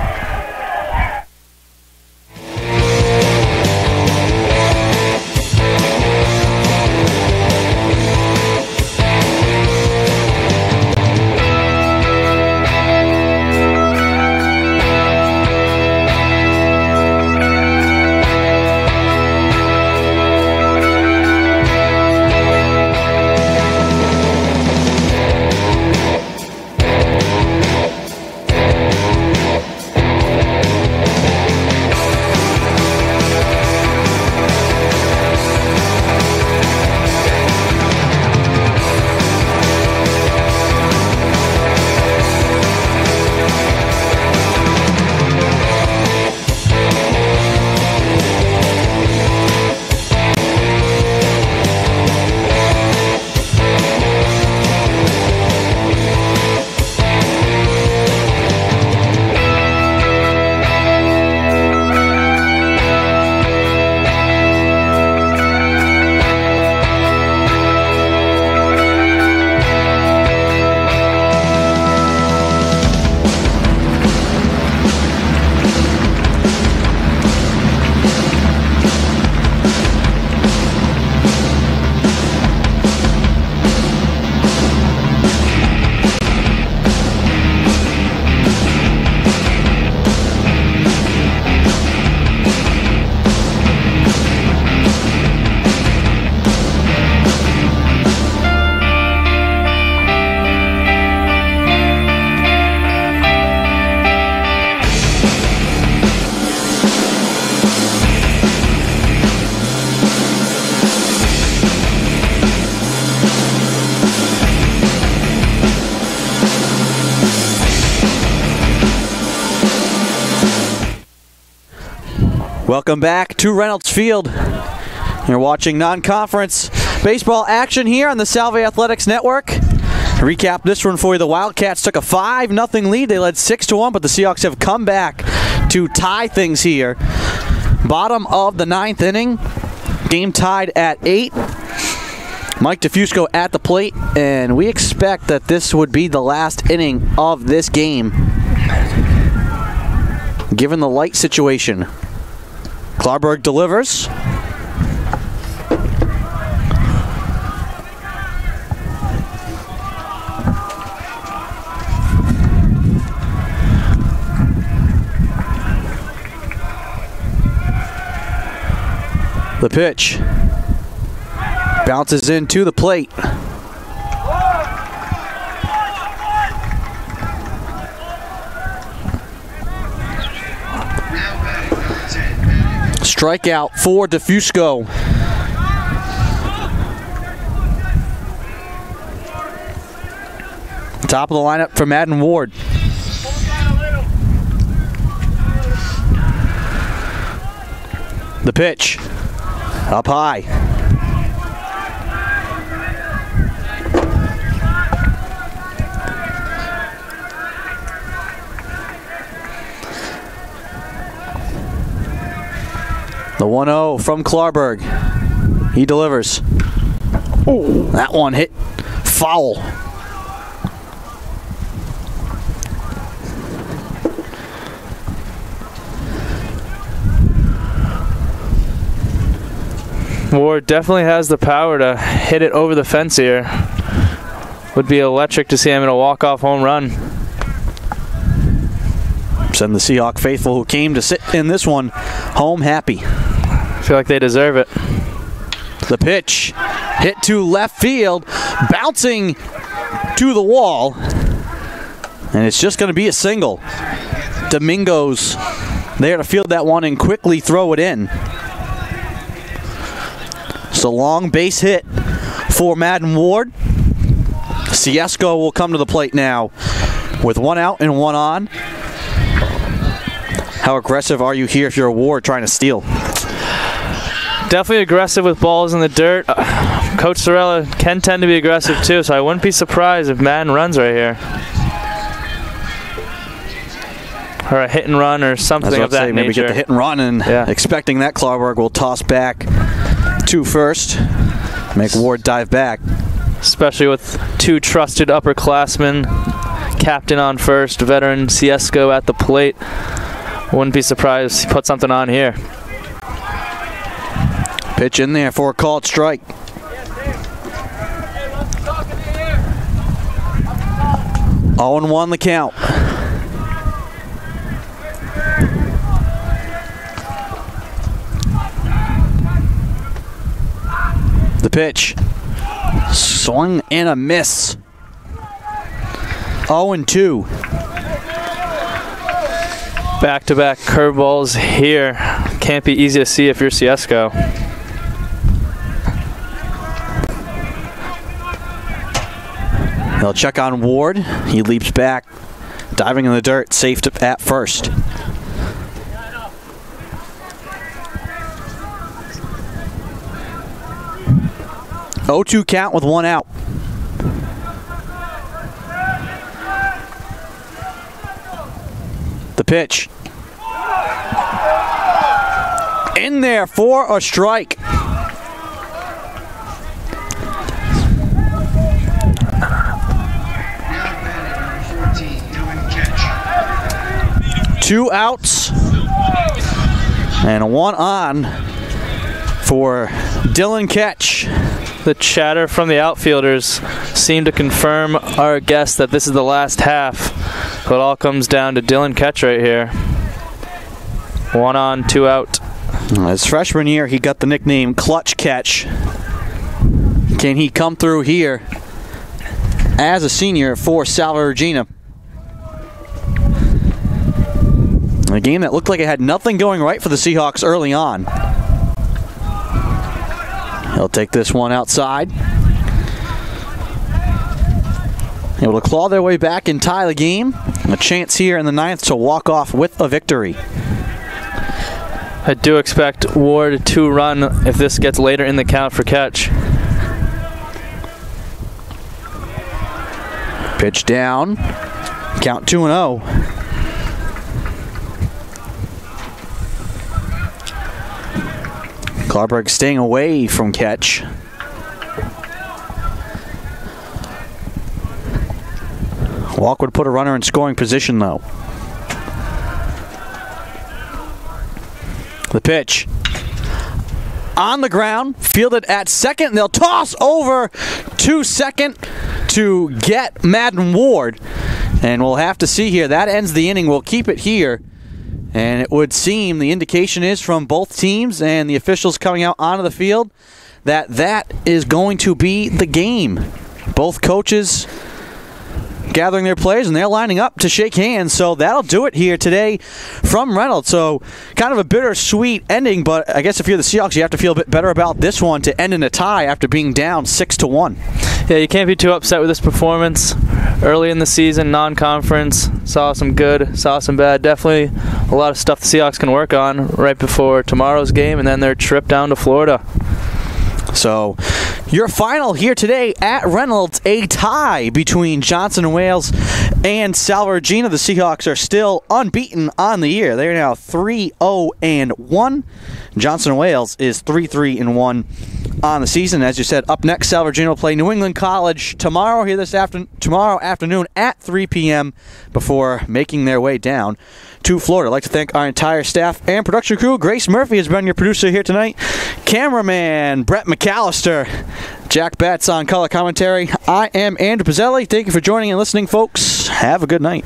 Welcome back to Reynolds Field. You're watching non-conference baseball action here on the Salve Athletics Network. Recap this one for you. The Wildcats took a 5-0 lead. They led 6-1, but the Seahawks have come back to tie things here. Bottom of the 9th inning. Game tied at 8. Mike DeFusco at the plate, and we expect that this would be the last inning of this game, given the light situation. Klarberg delivers. The pitch bounces into the plate. Strikeout for DeFusco. Top of the lineup for Madden Ward. The pitch. Up high. The 1-0 from Klarberg. He delivers. Oh, that one hit foul. Ward definitely has the power to hit it over the fence here. Would be electric to see him in a walk-off home run. Send the Seahawk faithful who came to sit in this one home happy. I feel like they deserve it. The pitch hit to left field, bouncing to the wall, and it's just going to be a single. Domingos there to field that one and quickly throw it in. It's a long base hit for Madden Ward. Ciesco will come to the plate now with 1 out and 1 on. How aggressive are you here if you're a Ward trying to steal? Definitely aggressive with balls in the dirt. Coach Sorella can tend to be aggressive too, so I wouldn't be surprised if Madden runs right here. Or a hit and run or something of that nature. Maybe get the hit and run, and expecting that Klarberg will toss back to first, make Ward dive back. Especially with 2 trusted upperclassmen, captain on first, veteran Ciesco at the plate. Wouldn't be surprised if he put something on here. Pitch in there for a called strike. Oh, 0-1 the count. The pitch. Swung and a miss. 0-2. Back-to-back curveballs here. Can't be easy to see if you're Ciesco. They'll check on Ward. He leaps back, diving in the dirt, safe at first. Oh, 0-2 count with 1 out. The pitch. In there for a strike. Two outs and 1 on for Dylan Ketch. The chatter from the outfielders seem to confirm our guess that this is the last half. It all comes down to Dylan Ketch right here. 1 on, 2 out. His freshman year, he got the nickname Clutch Catch. Can he come through here as a senior for Salve Regina? A game that looked like it had nothing going right for the Seahawks early on. He'll take this one outside. Able to claw their way back and tie the game. A chance here in the 9th to walk off with a victory. I do expect Ward to run if this gets later in the count for catch. Pitch down. Count 2-0. Klarberg staying away from catch. Walk would put a runner in scoring position, though. The pitch. On the ground, fielded at second. They'll toss over to second to get Madden Ward. And we'll have to see here. That ends the inning. We'll keep it here. And it would seem the indication is from both teams and the officials coming out onto the field that that is going to be the game. Both coaches gathering their players, and they're lining up to shake hands. So that'll do it here today from Reynolds. So kind of a bittersweet ending, but I guess if you're the Seahawks, you have to feel a bit better about this one to end in a tie after being down 6-1. Yeah, you can't be too upset with this performance. Early in the season, non-conference, saw some good, saw some bad. Definitely a lot of stuff the Seahawks can work on right before tomorrow's game and then their trip down to Florida. So your final here today at Reynolds, a tie between Johnson & Wales and Salve Regina. The Seahawks are still unbeaten on the year. They're now 3-0-1. Johnson & Wales is 3-3-1 on the season. As you said, up next, Salve Regina will play New England College tomorrow tomorrow afternoon at 3 p.m. before making their way down to Florida. I'd like to thank our entire staff and production crew. Grace Murphy has been your producer here tonight. Cameraman Brett McAllister. Jack Betts on color commentary. I am Andrew Pizzelli. Thank you for joining and listening, folks. Have a good night.